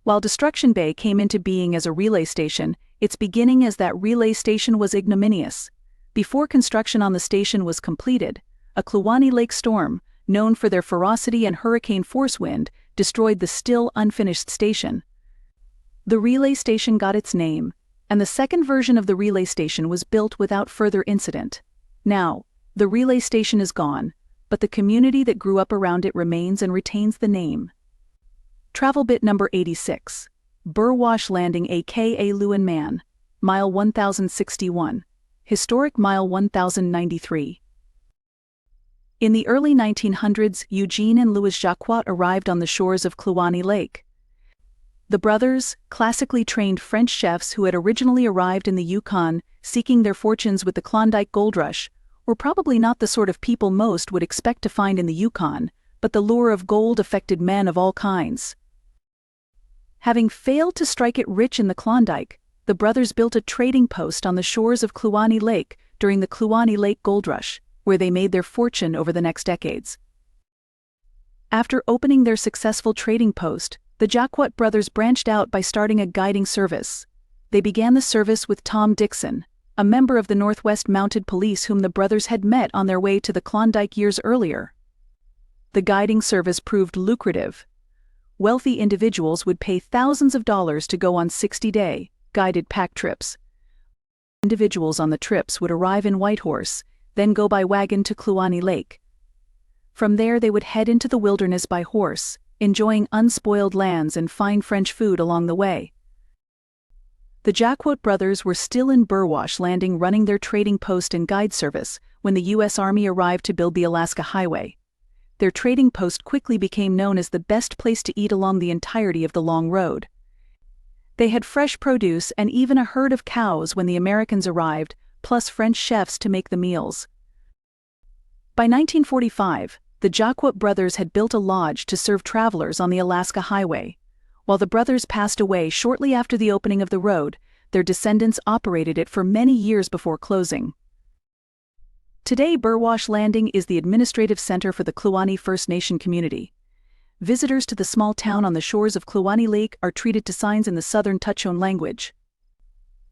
While Destruction Bay came into being as a relay station, its beginning as that relay station was ignominious. Before construction on the station was completed, a Kluane Lake storm, known for their ferocity and hurricane force wind, destroyed the still unfinished station. The relay station got its name, and the second version of the relay station was built without further incident. Now, the relay station is gone, but the community that grew up around it remains and retains the name. Travel bit number 86. Burwash Landing aka Lewin Man, mile 1061, historic mile 1093. In the early 1900s, Eugene and Louis Jacquot arrived on the shores of Kluane Lake. The brothers, classically trained French chefs who had originally arrived in the Yukon seeking their fortunes with the Klondike Gold Rush, were probably not the sort of people most would expect to find in the Yukon, but the lure of gold affected men of all kinds. Having failed to strike it rich in the Klondike, the brothers built a trading post on the shores of Kluane Lake during the Kluane Lake Gold Rush, where they made their fortune over the next decades. After opening their successful trading post, the Jacquot brothers branched out by starting a guiding service. They began the service with Tom Dixon, a member of the Northwest Mounted Police whom the brothers had met on their way to the Klondike years earlier. The guiding service proved lucrative. Wealthy individuals would pay thousands of dollars to go on 60-day, guided pack trips. Individuals on the trips would arrive in Whitehorse, then go by wagon to Kluane Lake. From there they would head into the wilderness by horse, enjoying unspoiled lands and fine French food along the way. The Jacquot brothers were still in Burwash Landing running their trading post and guide service when the U.S. Army arrived to build the Alaska Highway. Their trading post quickly became known as the best place to eat along the entirety of the long road. They had fresh produce and even a herd of cows when the Americans arrived, plus French chefs to make the meals. By 1945, the Jacquot brothers had built a lodge to serve travelers on the Alaska Highway. While the brothers passed away shortly after the opening of the road, their descendants operated it for many years before closing. Today, Burwash Landing is the administrative center for the Kluane First Nation community. Visitors to the small town on the shores of Kluane Lake are treated to signs in the Southern Tutchone language.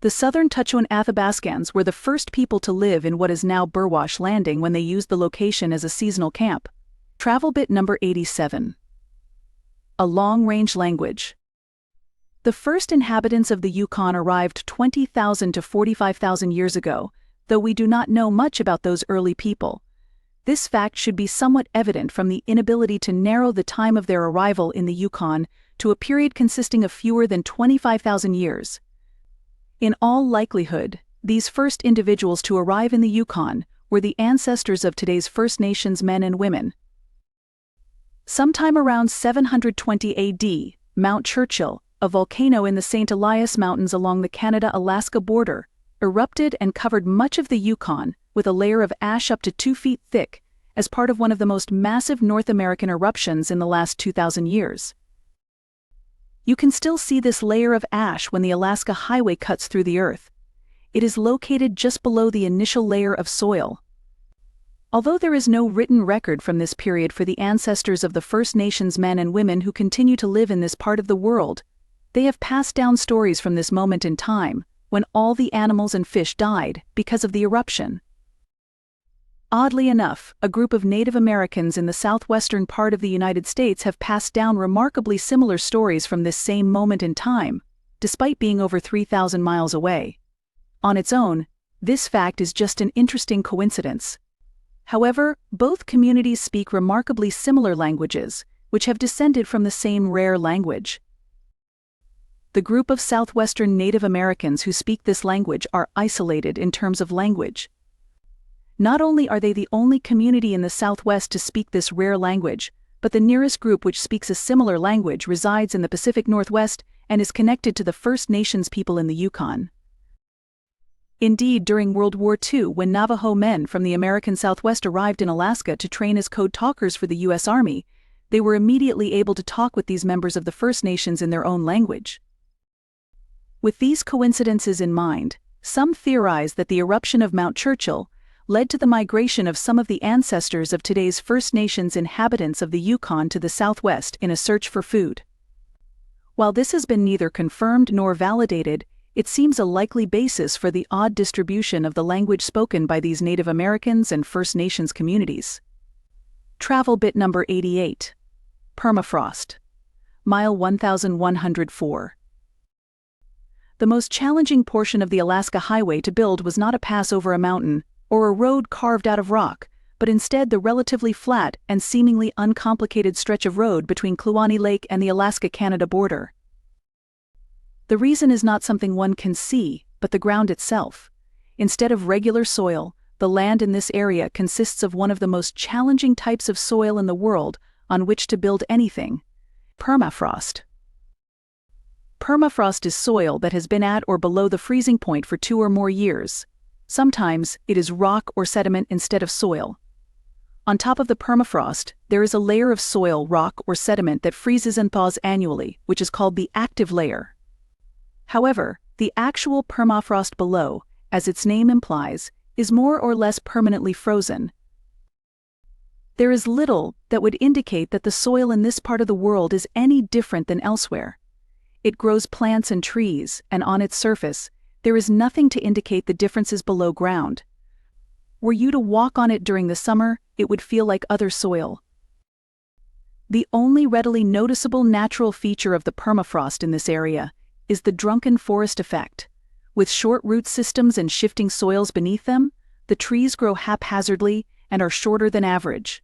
The Southern Tutchone Athabascans were the first people to live in what is now Burwash Landing when they used the location as a seasonal camp. Travel bit number 87. A long-range language. The first inhabitants of the Yukon arrived 20,000 to 45,000 years ago, though we do not know much about those early people. This fact should be somewhat evident from the inability to narrow the time of their arrival in the Yukon to a period consisting of fewer than 25,000 years. In all likelihood, these first individuals to arrive in the Yukon were the ancestors of today's First Nations men and women. Sometime around 720 AD, Mount Churchill, a volcano in the St. Elias Mountains along the Canada-Alaska border, erupted and covered much of the Yukon with a layer of ash up to 2 feet thick as part of one of the most massive North American eruptions in the last 2,000 years. You can still see this layer of ash when the Alaska Highway cuts through the earth. It is located just below the initial layer of soil. Although there is no written record from this period for the ancestors of the First Nations men and women who continue to live in this part of the world, They have passed down stories from this moment in time, when all the animals and fish died because of the eruption. Oddly enough, a group of Native Americans in the southwestern part of the United States have passed down remarkably similar stories from this same moment in time, despite being over 3,000 miles away. On its own, this fact is just an interesting coincidence. However, both communities speak remarkably similar languages, which have descended from the same rare language. The group of southwestern Native Americans who speak this language are isolated in terms of language. Not only are they the only community in the Southwest to speak this rare language, but the nearest group which speaks a similar language resides in the Pacific Northwest and is connected to the First Nations people in the Yukon. Indeed, during World War II, when Navajo men from the American Southwest arrived in Alaska to train as code talkers for the U.S. Army, they were immediately able to talk with these members of the First Nations in their own language. With these coincidences in mind, some theorize that the eruption of Mount Churchill led to the migration of some of the ancestors of today's First Nations inhabitants of the Yukon to the southwest in a search for food. While this has been neither confirmed nor validated, it seems a likely basis for the odd distribution of the language spoken by these Native Americans and First Nations communities. Travel bit number 88. Permafrost. Mile 1104. The most challenging portion of the Alaska Highway to build was not a pass over a mountain, or a road carved out of rock, but instead the relatively flat and seemingly uncomplicated stretch of road between Kluane Lake and the Alaska-Canada border. The reason is not something one can see, but the ground itself. Instead of regular soil, the land in this area consists of one of the most challenging types of soil in the world on which to build anything: permafrost. Permafrost is soil that has been at or below the freezing point for 2 or more years. Sometimes it is rock or sediment instead of soil. On top of the permafrost, there is a layer of soil, rock, or sediment that freezes and thaws annually, which is called the active layer. However, the actual permafrost below, as its name implies, is more or less permanently frozen. There is little that would indicate that the soil in this part of the world is any different than elsewhere. It grows plants and trees, and on its surface, there is nothing to indicate the differences below ground. Were you to walk on it during the summer, it would feel like other soil. The only readily noticeable natural feature of the permafrost in this area is the drunken forest effect. With short root systems and shifting soils beneath them, the trees grow haphazardly and are shorter than average.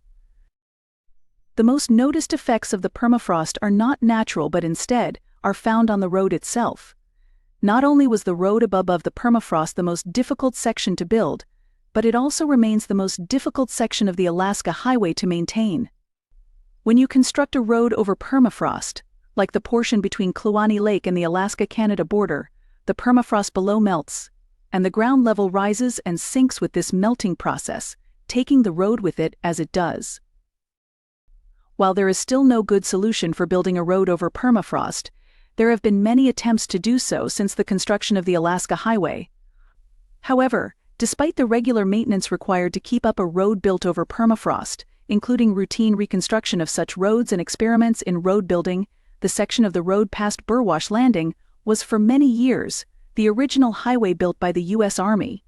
The most noticed effects of the permafrost are not natural but instead are found on the road itself. Not only was the road above the permafrost the most difficult section to build, but it also remains the most difficult section of the Alaska Highway to maintain. When you construct a road over permafrost, like the portion between Kluane Lake and the Alaska-Canada border, the permafrost below melts, and the ground level rises and sinks with this melting process, taking the road with it as it does. While there is still no good solution for building a road over permafrost, there have been many attempts to do so since the construction of the Alaska Highway. However, despite the regular maintenance required to keep up a road built over permafrost, including routine reconstruction of such roads and experiments in road building, the section of the road past Burwash Landing was for many years the original highway built by the U.S. Army.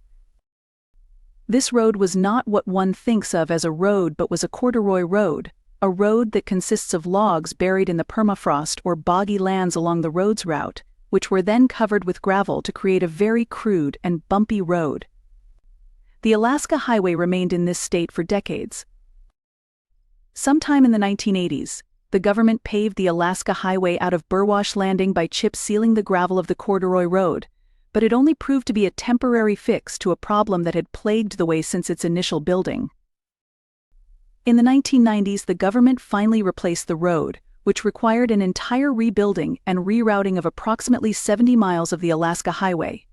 This road was not what one thinks of as a road but was a corduroy road, a road that consists of logs buried in the permafrost or boggy lands along the road's route, which were then covered with gravel to create a very crude and bumpy road. The Alaska Highway remained in this state for decades. Sometime in the 1980s, the government paved the Alaska Highway out of Burwash Landing by chip sealing the gravel of the corduroy road, but it only proved to be a temporary fix to a problem that had plagued the way since its initial building. In the 1990s, the government finally replaced the road, which required an entire rebuilding and rerouting of approximately 70 miles of the Alaska Highway.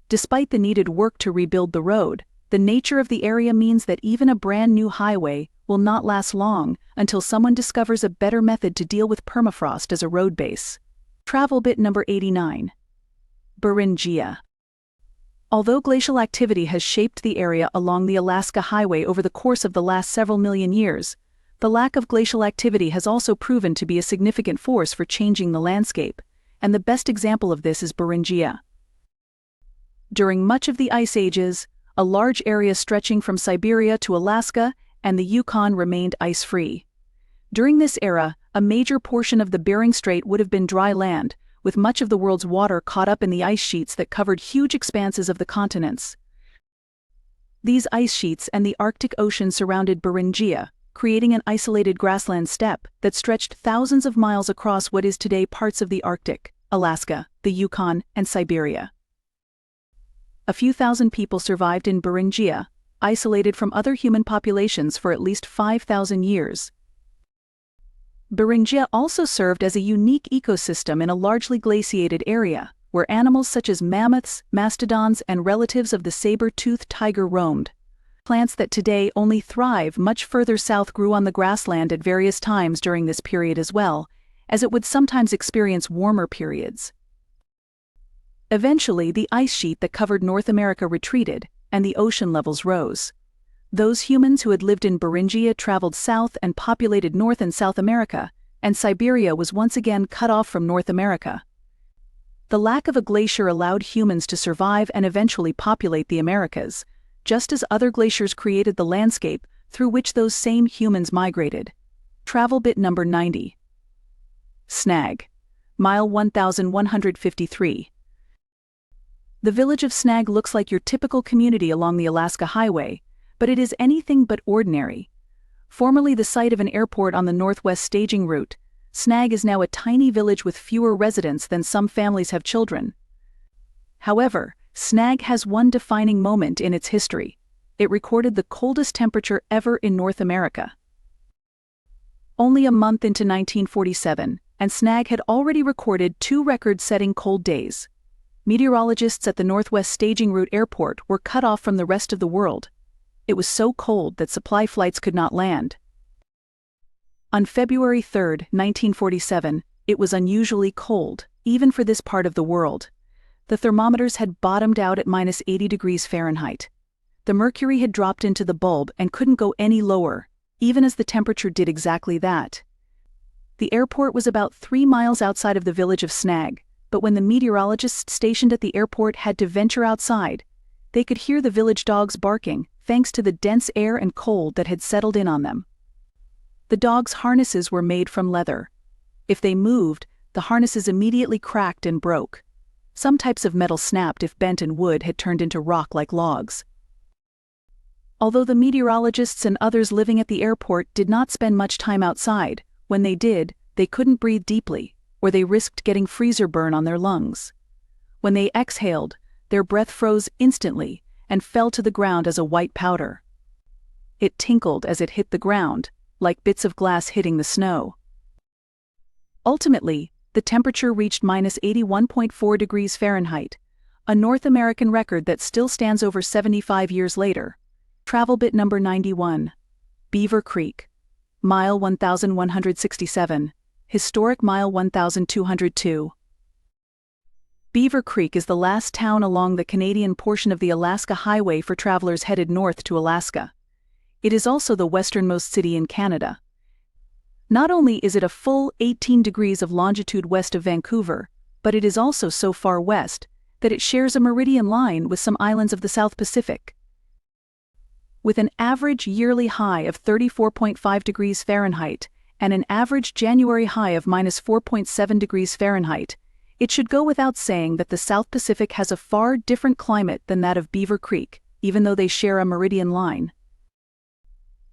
Despite the needed work to rebuild the road, the nature of the area means that even a brand new highway will not last long until someone discovers a better method to deal with permafrost as a road base. Travel bit number 89. Beringia. Although glacial activity has shaped the area along the Alaska Highway over the course of the last several million years, the lack of glacial activity has also proven to be a significant force for changing the landscape, and the best example of this is Beringia. During much of the Ice Ages, a large area stretching from Siberia to Alaska and the Yukon remained ice-free. During this era, a major portion of the Bering Strait would have been dry land, with much of the world's water caught up in the ice sheets that covered huge expanses of the continents. These ice sheets and the Arctic Ocean surrounded Beringia, creating an isolated grassland steppe that stretched thousands of miles across what is today parts of the Arctic, Alaska, the Yukon, and Siberia. A few thousand people survived in Beringia, isolated from other human populations for at least 5,000 years. Beringia also served as a unique ecosystem in a largely glaciated area, where animals such as mammoths, mastodons, and relatives of the saber-toothed tiger roamed. Plants that today only thrive much further south grew on the grassland at various times during this period as well, as it would sometimes experience warmer periods. Eventually, the ice sheet that covered North America retreated, and the ocean levels rose. Those humans who had lived in Beringia traveled south and populated North and South America, and Siberia was once again cut off from North America. The lack of a glacier allowed humans to survive and eventually populate the Americas, just as other glaciers created the landscape through which those same humans migrated. Travel bit number 90. Snag. Mile 1153. The village of Snag looks like your typical community along the Alaska Highway, but it is anything but ordinary. Formerly the site of an airport on the Northwest staging route, Snag is now a tiny village with fewer residents than some families have children. However, Snag has one defining moment in its history. It recorded the coldest temperature ever in North America. Only a month into 1947, and Snag had already recorded 2 record-setting cold days. Meteorologists at the Northwest staging route airport were cut off from the rest of the world. It was so cold that supply flights could not land. On February 3, 1947, it was unusually cold, even for this part of the world. The thermometers had bottomed out at -80 degrees Fahrenheit. The mercury had dropped into the bulb and couldn't go any lower, even as the temperature did exactly that. The airport was about 3 miles outside of the village of Snag, but when the meteorologists stationed at the airport had to venture outside, they could hear the village dogs barking, thanks to the dense air and cold that had settled in on them. The dogs' harnesses were made from leather. If they moved, the harnesses immediately cracked and broke. Some types of metal snapped if bent and wood had turned into rock like logs. Although the meteorologists and others living at the airport did not spend much time outside, when they did, they couldn't breathe deeply, or they risked getting freezer burn on their lungs. When they exhaled, their breath froze instantly and fell to the ground as a white powder. It tinkled as it hit the ground, like bits of glass hitting the snow. Ultimately, the temperature reached -81.4 degrees Fahrenheit, a North American record that still stands over 75 years later. Travel bit number 91. Beaver Creek. Mile 1167. Historic Mile 1202. Beaver Creek is the last town along the Canadian portion of the Alaska Highway for travelers headed north to Alaska. It is also the westernmost city in Canada. Not only is it a full 18 degrees of longitude west of Vancouver, but it is also so far west that it shares a meridian line with some islands of the South Pacific. With an average yearly high of 34.5 degrees Fahrenheit and an average January high of -4.7 degrees Fahrenheit, it should go without saying that the South Pacific has a far different climate than that of Beaver Creek, even though they share a meridian line.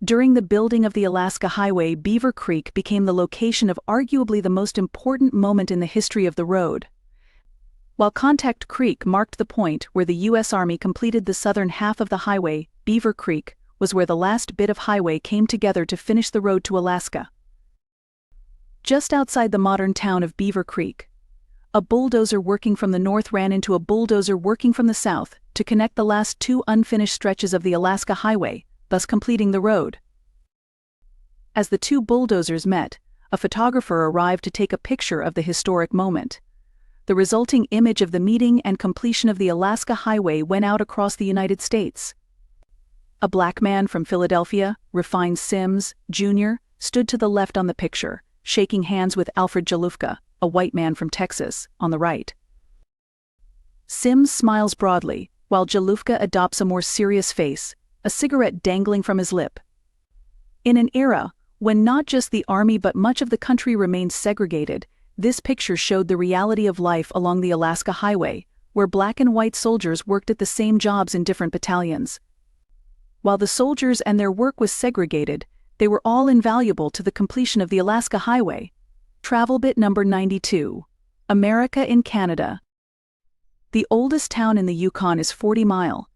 During the building of the Alaska Highway, Beaver Creek became the location of arguably the most important moment in the history of the road. While Contact Creek marked the point where the U.S. Army completed the southern half of the highway, Beaver Creek was where the last bit of highway came together to finish the road to Alaska. Just outside the modern town of Beaver Creek, a bulldozer working from the north ran into a bulldozer working from the south to connect the last 2 unfinished stretches of the Alaska Highway, thus completing the road. As the 2 bulldozers met, a photographer arrived to take a picture of the historic moment. The resulting image of the meeting and completion of the Alaska Highway went out across the United States. A black man from Philadelphia, Refine Sims, Jr., stood to the left on the picture, shaking hands with Alfred Jalufka, a white man from Texas, on the right. Sims smiles broadly, while Jalufka adopts a more serious face, a cigarette dangling from his lip. In an era when not just the army but much of the country remained segregated, this picture showed the reality of life along the Alaska Highway, where black and white soldiers worked at the same jobs in different battalions. While the soldiers and their work was segregated, they were all invaluable to the completion of the Alaska Highway. Travel bit number 92. America in Canada. The oldest town in the Yukon is 40 Mile.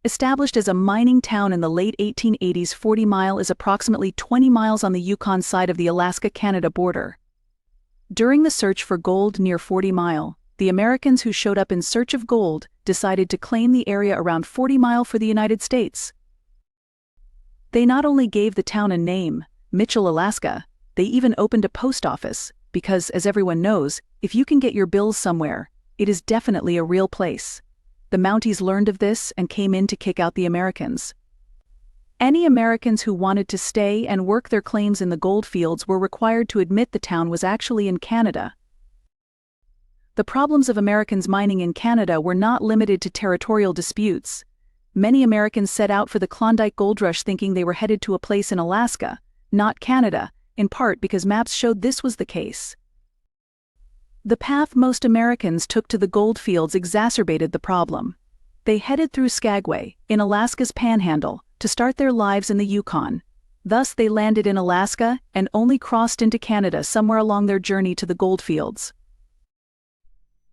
Established as a mining town in the late 1880s, 40 Mile is approximately 20 miles on the Yukon side of the Alaska-Canada border. During the search for gold near 40 Mile, the Americans who showed up in search of gold decided to claim the area around 40 Mile for the United States. They not only gave the town a name, Mitchell, Alaska, they even opened a post office, because, as everyone knows, if you can get your bills somewhere, it is definitely a real place. The Mounties learned of this and came in to kick out the Americans. Any Americans who wanted to stay and work their claims in the gold fields were required to admit the town was actually in Canada. The problems of Americans mining in Canada were not limited to territorial disputes. Many Americans set out for the Klondike gold rush thinking they were headed to a place in Alaska, not Canada, in part because maps showed this was the case. The path most Americans took to the gold fields exacerbated the problem. They headed through Skagway, in Alaska's Panhandle, to start their lives in the Yukon. Thus they landed in Alaska and only crossed into Canada somewhere along their journey to the gold fields.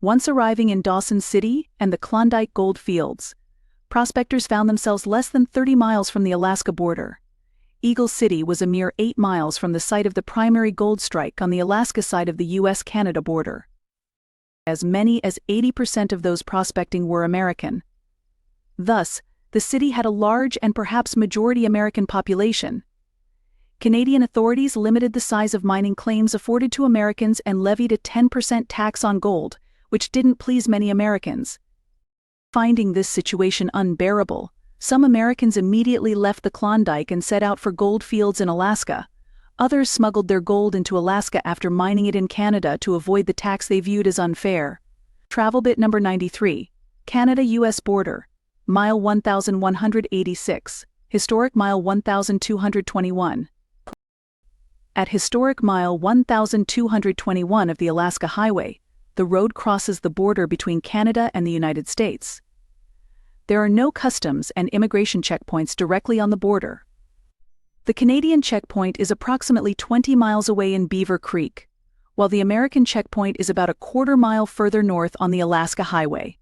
Once arriving in Dawson City and the Klondike gold fields, prospectors found themselves less than 30 miles from the Alaska border. Eagle City was a mere 8 miles from the site of the primary gold strike on the Alaska side of the U.S.-Canada border. As many as 80% of those prospecting were American. Thus, the city had a large and perhaps majority American population. Canadian authorities limited the size of mining claims afforded to Americans and levied a 10% tax on gold, which didn't please many Americans. Finding this situation unbearable, some Americans immediately left the Klondike and set out for gold fields in Alaska. Others smuggled their gold into Alaska after mining it in Canada to avoid the tax they viewed as unfair. Travel bit number 93. Canada-U.S. border. Mile 1186. Historic mile 1221. At historic mile 1221 of the Alaska Highway, the road crosses the border between Canada and the United States. There are no customs and immigration checkpoints directly on the border. The Canadian checkpoint is approximately 20 miles away in Beaver Creek, while the American checkpoint is about a quarter mile further north on the Alaska Highway.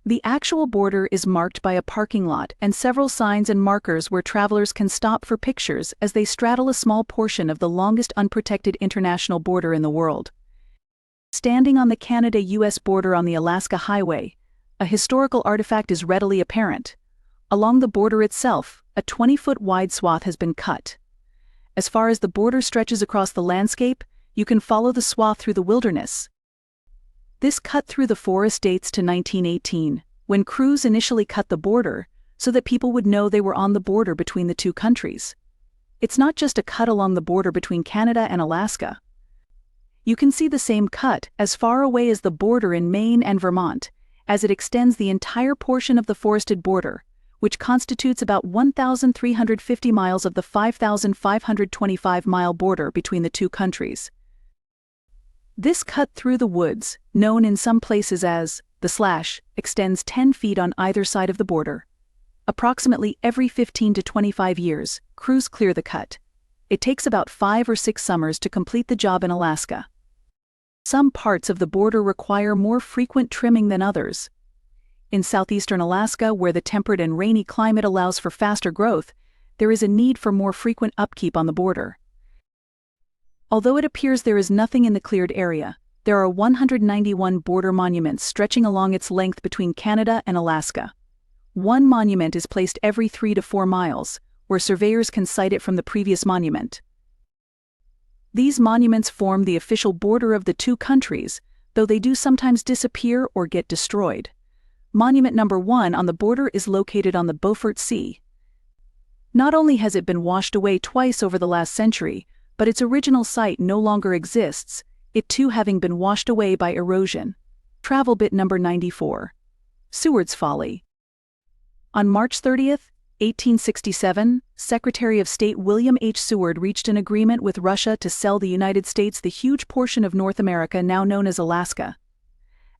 The actual border is marked by a parking lot and several signs and markers where travelers can stop for pictures as they straddle a small portion of the longest unprotected international border in the world. Standing on the Canada-U.S. border on the Alaska Highway, a historical artifact is readily apparent. Along the border itself, a 20-foot wide swath has been cut. As far as the border stretches across the landscape, you can follow the swath through the wilderness. This cut through the forest dates to 1918, when crews initially cut the border so that people would know they were on the border between the two countries. It's not just a cut along the border between Canada and Alaska. You can see the same cut as far away as the border in Maine and Vermont, as it extends the entire portion of the forested border, which constitutes about 1,350 miles of the 5,525-mile border between the two countries. This cut through the woods, known in some places as the slash, extends 10 feet on either side of the border. Approximately every 15 to 25 years, crews clear the cut. It takes about 5 or 6 summers to complete the job in Alaska. Some parts of the border require more frequent trimming than others. In southeastern Alaska, where the temperate and rainy climate allows for faster growth, there is a need for more frequent upkeep on the border. Although it appears there is nothing in the cleared area, there are 191 border monuments stretching along its length between Canada and Alaska. One monument is placed every 3 to 4 miles, where surveyors can cite it from the previous monument. These monuments form the official border of the two countries, though they do sometimes disappear or get destroyed. Monument number 1 on the border is located on the Beaufort Sea. Not only has it been washed away twice over the last century, but its original site no longer exists. it too having been washed away by erosion. Travel bit number 94. Seward's Folly. On March 30, 1867, Secretary of State William H. Seward reached an agreement with Russia to sell the United States the huge portion of North America now known as Alaska.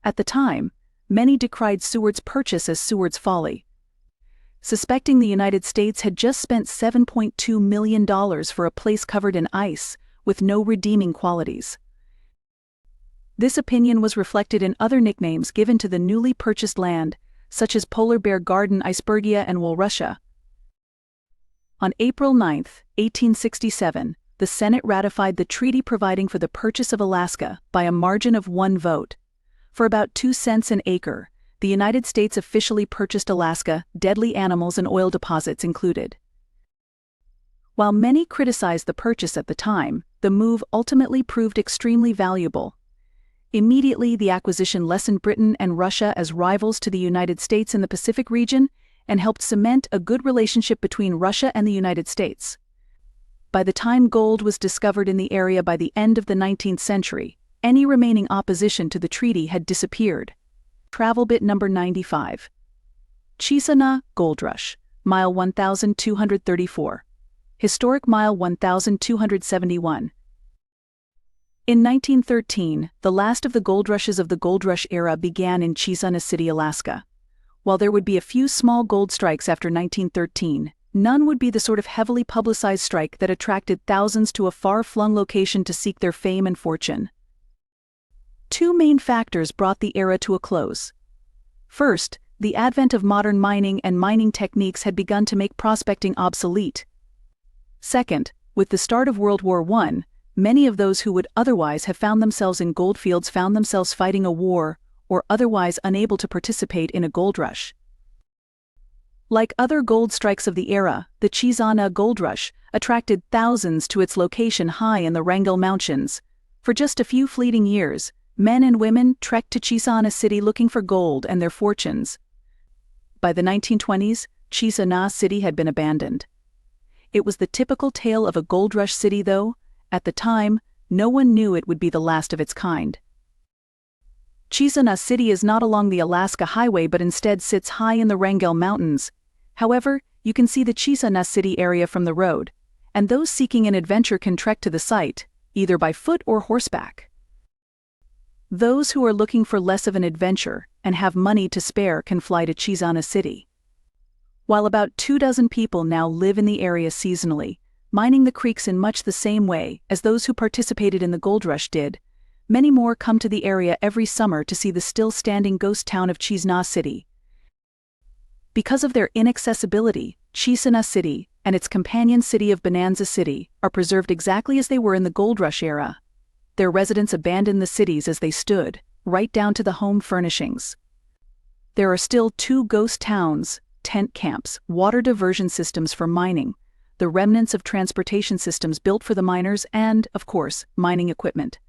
At the time, many decried Seward's purchase as Seward's folly, suspecting the United States had just spent $7.2 million for a place covered in ice, with no redeeming qualities. This opinion was reflected in other nicknames given to the newly purchased land, such as Polar Bear Garden, Icebergia, and Walrussia. On April 9, 1867, the Senate ratified the treaty providing for the purchase of Alaska by a margin of 1 vote. For about 2 cents an acre, the United States officially purchased Alaska, deadly animals and oil deposits included. While many criticized the purchase at the time, the move ultimately proved extremely valuable. Immediately, the acquisition lessened Britain and Russia as rivals to the United States in the Pacific region and helped cement a good relationship between Russia and the United States. By the time gold was discovered in the area by the end of the 19th century, any remaining opposition to the treaty had disappeared. Travel bit number 95. Chisaukna Gold Rush, mile 1234. Historic mile 1271. In 1913, the last of the gold rushes of the Gold Rush era began in Chisaukna City, Alaska. While there would be a few small gold strikes after 1913, none would be the sort of heavily publicized strike that attracted thousands to a far-flung location to seek their fame and fortune. 2 main factors brought the era to a close. First, the advent of modern mining and mining techniques had begun to make prospecting obsolete. Second, with the start of World War I, many of those who would otherwise have found themselves in goldfields found themselves fighting a war or otherwise unable to participate in a gold rush. Like other gold strikes of the era, the Chisaukna Gold Rush attracted thousands to its location high in the Wrangell Mountains. For just a few fleeting years, men and women trekked to Chisaukna City looking for gold and their fortunes. By the 1920s, Chisaukna City had been abandoned. It was the typical tale of a gold rush city, though, at the time, no one knew it would be the last of its kind. Chisaukna City is not along the Alaska Highway but instead sits high in the Wrangell Mountains. However, you can see the Chisaukna City area from the road, and those seeking an adventure can trek to the site, either by foot or horseback. Those who are looking for less of an adventure and have money to spare can fly to Chisaukna City. While about 24 people now live in the area seasonally, mining the creeks in much the same way as those who participated in the gold rush did, many more come to the area every summer to see the still-standing ghost town of Chisaukna City. Because of their inaccessibility, Chisaukna City and its companion city of Bonanza City are preserved exactly as they were in the gold rush era. Their residents abandoned the cities as they stood, right down to the home furnishings. There are still 2 ghost towns, tent camps, water diversion systems for mining, the remnants of transportation systems built for the miners and, of course, mining equipment.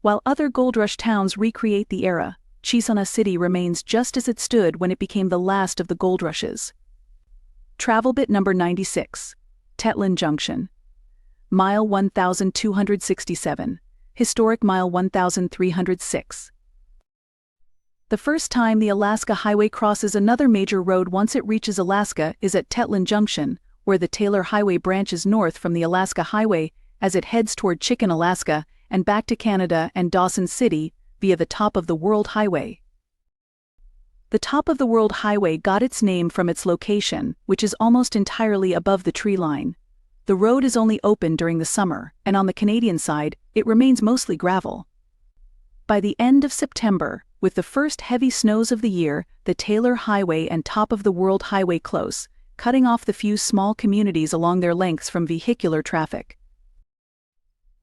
While other gold rush towns recreate the era, Chisaukna City remains just as it stood when it became the last of the gold rushes. Travel bit number 96. Teslin Junction. Mile 1267. Historic mile 1306. The first time the Alaska Highway crosses another major road once it reaches Alaska is at Teslin Junction, where the Taylor Highway branches north from the Alaska Highway as it heads toward Chicken, Alaska, and back to Canada and Dawson City via the Top of the World Highway. The Top of the World Highway got its name from its location, which is almost entirely above the tree line. The road is only open during the summer, and on the Canadian side, it remains mostly gravel. By the end of September, with the first heavy snows of the year, the Taylor Highway and Top of the World Highway close, cutting off the few small communities along their lengths from vehicular traffic.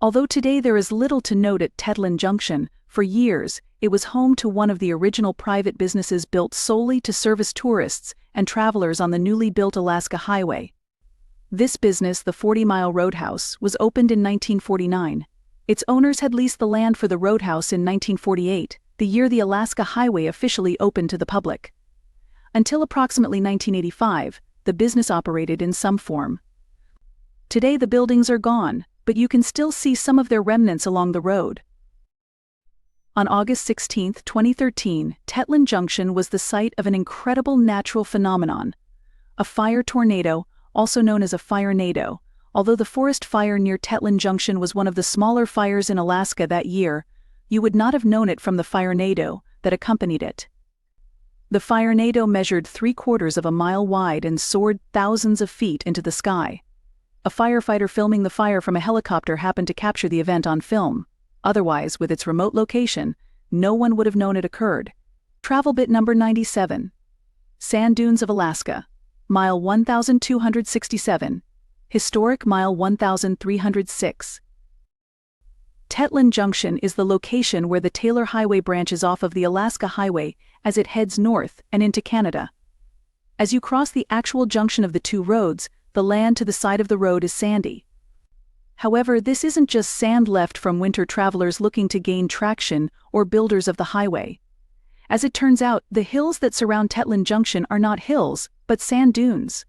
Although today there is little to note at Teslin Junction, for years it was home to one of the original private businesses built solely to service tourists and travelers on the newly built Alaska Highway. This business, the 40-Mile Roadhouse, was opened in 1949. Its owners had leased the land for the roadhouse in 1948, the year the Alaska Highway officially opened to the public. Until approximately 1985, the business operated in some form. Today the buildings are gone, but you can still see some of their remnants along the road. On August 16, 2013, Teslin Junction was the site of an incredible natural phenomenon, a fire tornado, also known as a firenado. Although the forest fire near Teslin Junction was one of the smaller fires in Alaska that year, you would not have known it from the firenado that accompanied it. The firenado measured 3/4 of a mile wide and soared thousands of feet into the sky. A firefighter filming the fire from a helicopter happened to capture the event on film. Otherwise, with its remote location, no one would have known it occurred. Travel bit number 97. Sand Dunes of Alaska. Mile 1267. Historic Mile 1306. Teslin Junction is the location where the Taylor Highway branches off of the Alaska Highway as it heads north and into Canada. As you cross the actual junction of the two roads, the land to the side of the road is sandy. However, this isn't just sand left from winter travelers looking to gain traction or builders of the highway. As it turns out, the hills that surround Teslin Junction are not hills, but sand dunes.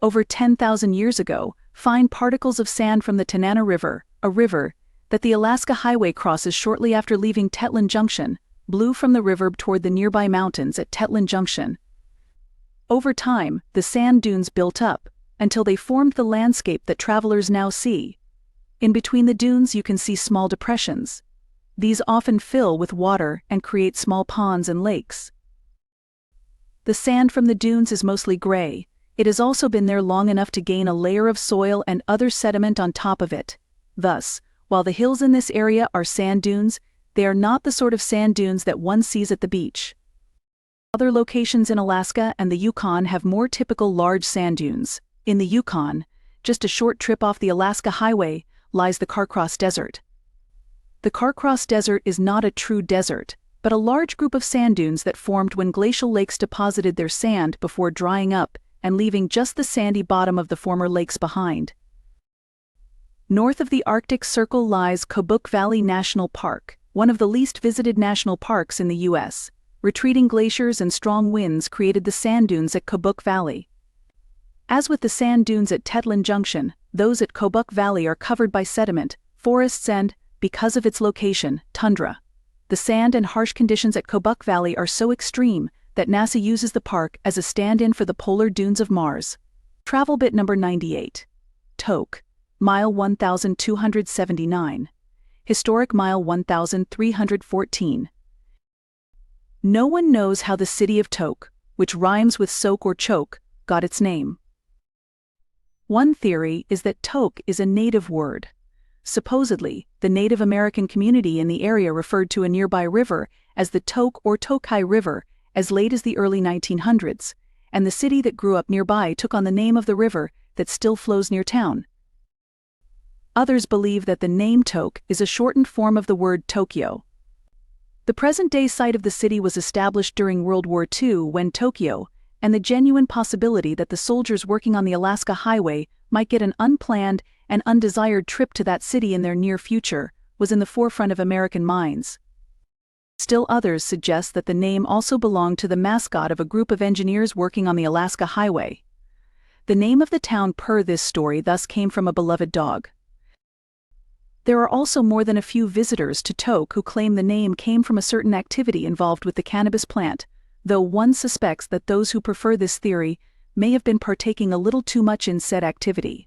Over 10,000 years ago, fine particles of sand from the Tanana River, a river that the Alaska Highway crosses shortly after leaving Teslin Junction, blew from the river toward the nearby mountains at Teslin Junction. Over time, the sand dunes built up, until they formed the landscape that travelers now see. In between the dunes you can see small depressions. These often fill with water and create small ponds and lakes. The sand from the dunes is mostly gray. It has also been there long enough to gain a layer of soil and other sediment on top of it. Thus, while the hills in this area are sand dunes, they are not the sort of sand dunes that one sees at the beach. Other locations in Alaska and the Yukon have more typical large sand dunes. In the Yukon, just a short trip off the Alaska Highway, lies the Carcross Desert. The Carcross Desert is not a true desert, but a large group of sand dunes that formed when glacial lakes deposited their sand before drying up and leaving just the sandy bottom of the former lakes behind. North of the Arctic Circle lies Kobuk Valley National Park, one of the least visited national parks in the U.S. Retreating glaciers and strong winds created the sand dunes at Kobuk Valley. As with the sand dunes at Teslin Junction, those at Kobuk Valley are covered by sediment, forests and, because of its location, tundra. The sand and harsh conditions at Kobuk Valley are so extreme that NASA uses the park as a stand-in for the polar dunes of Mars. Travel bit number 98. Tok, Mile 1279. Historic Mile 1314. No one knows how the city of Tok, which rhymes with soak or choke, got its name. One theory is that Tok is a native word. Supposedly, the Native American community in the area referred to a nearby river as the Tok or Tokai River as late as the early 1900s, and the city that grew up nearby took on the name of the river that still flows near town. Others believe that the name Tok is a shortened form of the word Tokyo. The present-day site of the city was established during World War II when Tokyo, and the genuine possibility that the soldiers working on the Alaska Highway might get an unplanned and undesired trip to that city in their near future, was in the forefront of American minds. Still others suggest that the name also belonged to the mascot of a group of engineers working on the Alaska Highway. The name of the town per this story thus came from a beloved dog. There are also more than a few visitors to Tok who claim the name came from a certain activity involved with the cannabis plant, though one suspects that those who prefer this theory may have been partaking a little too much in said activity.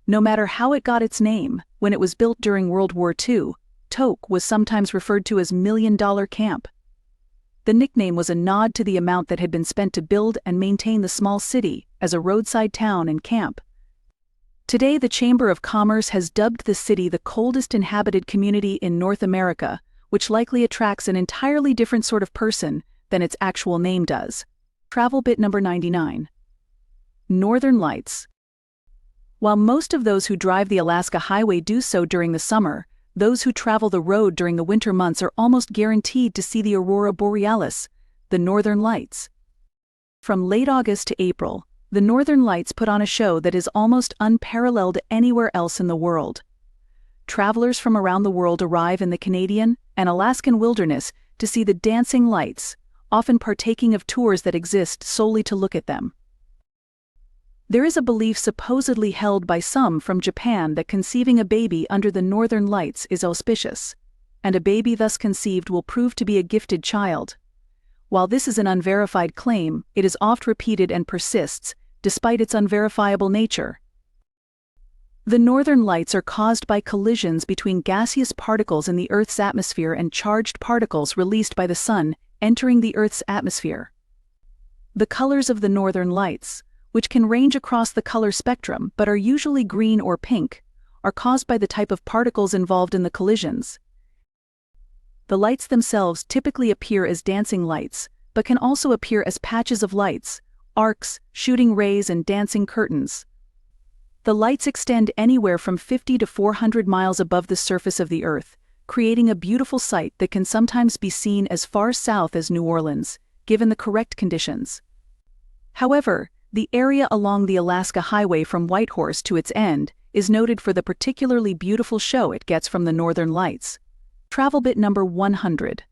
No matter how it got its name, when it was built during World War II, Tok was sometimes referred to as $1 Million Camp. The nickname was a nod to the amount that had been spent to build and maintain the small city as a roadside town and camp. Today, the Chamber of Commerce has dubbed the city the coldest inhabited community in North America, which likely attracts an entirely different sort of person than its actual name does. Travel bit number 99. Northern Lights. While most of those who drive the Alaska Highway do so during the summer, those who travel the road during the winter months are almost guaranteed to see the aurora borealis, the Northern Lights. From late August to April, the Northern Lights put on a show that is almost unparalleled anywhere else in the world. Travelers from around the world arrive in the Canadian and Alaskan wilderness to see the dancing lights, often partaking of tours that exist solely to look at them. There is a belief supposedly held by some from Japan that conceiving a baby under the Northern Lights is auspicious. and a baby thus conceived will prove to be a gifted child. While this is an unverified claim, it is oft repeated and persists, despite its unverifiable nature. The northern lights are caused by collisions between gaseous particles in the Earth's atmosphere and charged particles released by the Sun entering the Earth's atmosphere. The colors of the northern lights, which can range across the color spectrum but are usually green or pink, are caused by the type of particles involved in the collisions. The lights themselves typically appear as dancing lights, but can also appear as patches of lights, arcs, shooting rays, and dancing curtains. The lights extend anywhere from 50 to 400 miles above the surface of the Earth, creating a beautiful sight that can sometimes be seen as far south as New Orleans, given the correct conditions. However, the area along the Alaska Highway from Whitehorse to its end is noted for the particularly beautiful show it gets from the northern lights. Travel bit number 100.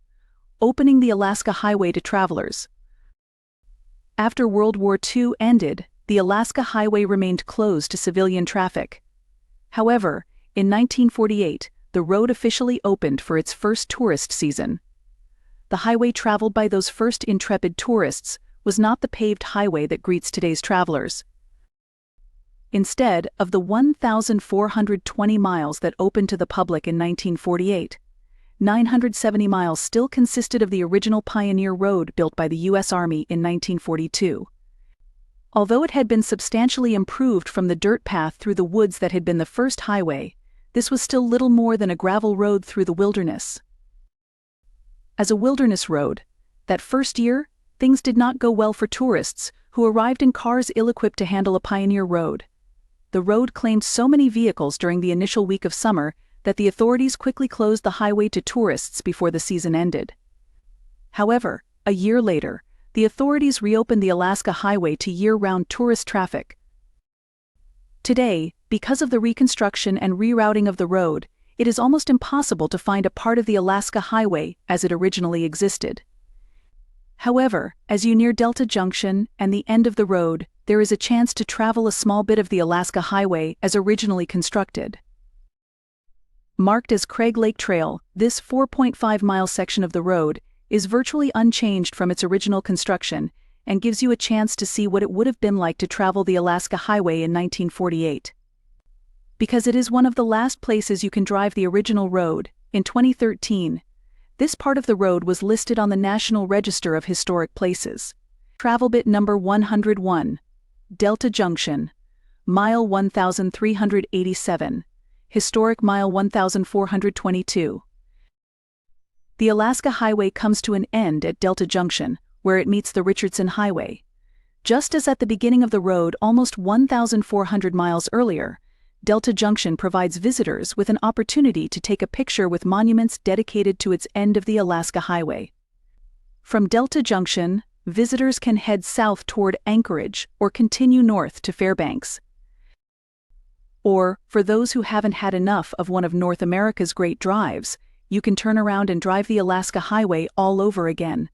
Opening the Alaska Highway to travelers. After World War II ended, the Alaska Highway remained closed to civilian traffic. However, in 1948, the road officially opened for its first tourist season. The highway traveled by those first intrepid tourists was not the paved highway that greets today's travelers. Instead of the 1,420 miles that opened to the public in 1948, 970 miles still consisted of the original Pioneer Road built by the U.S. Army in 1942. Although it had been substantially improved from the dirt path through the woods that had been the first highway, this was still little more than a gravel road through the wilderness. As a wilderness road, that first year, things did not go well for tourists who arrived in cars ill-equipped to handle a Pioneer Road. The road claimed so many vehicles during the initial week of summer that the authorities quickly closed the highway to tourists before the season ended. However, a year later, the authorities reopened the Alaska Highway to year-round tourist traffic. Today, because of the reconstruction and rerouting of the road, it is almost impossible to find a part of the Alaska Highway as it originally existed. However, as you near Delta Junction and the end of the road, there is a chance to travel a small bit of the Alaska Highway as originally constructed. Marked as Craig Lake Trail, this 4.5-mile section of the road is virtually unchanged from its original construction and gives you a chance to see what it would have been like to travel the Alaska Highway in 1948. Because it is one of the last places you can drive the original road, in 2013, this part of the road was listed on the National Register of Historic Places. Travel bit number 101. Delta Junction, mile 1387. Historic mile 1422. The Alaska Highway comes to an end at Delta Junction, where it meets the Richardson Highway. Just as at the beginning of the road almost 1,400 miles earlier, Delta Junction provides visitors with an opportunity to take a picture with monuments dedicated to its end of the Alaska Highway. From Delta Junction, visitors can head south toward Anchorage or continue north to Fairbanks. Or, for those who haven't had enough of one of North America's great drives, you can turn around and drive the Alaska Highway all over again.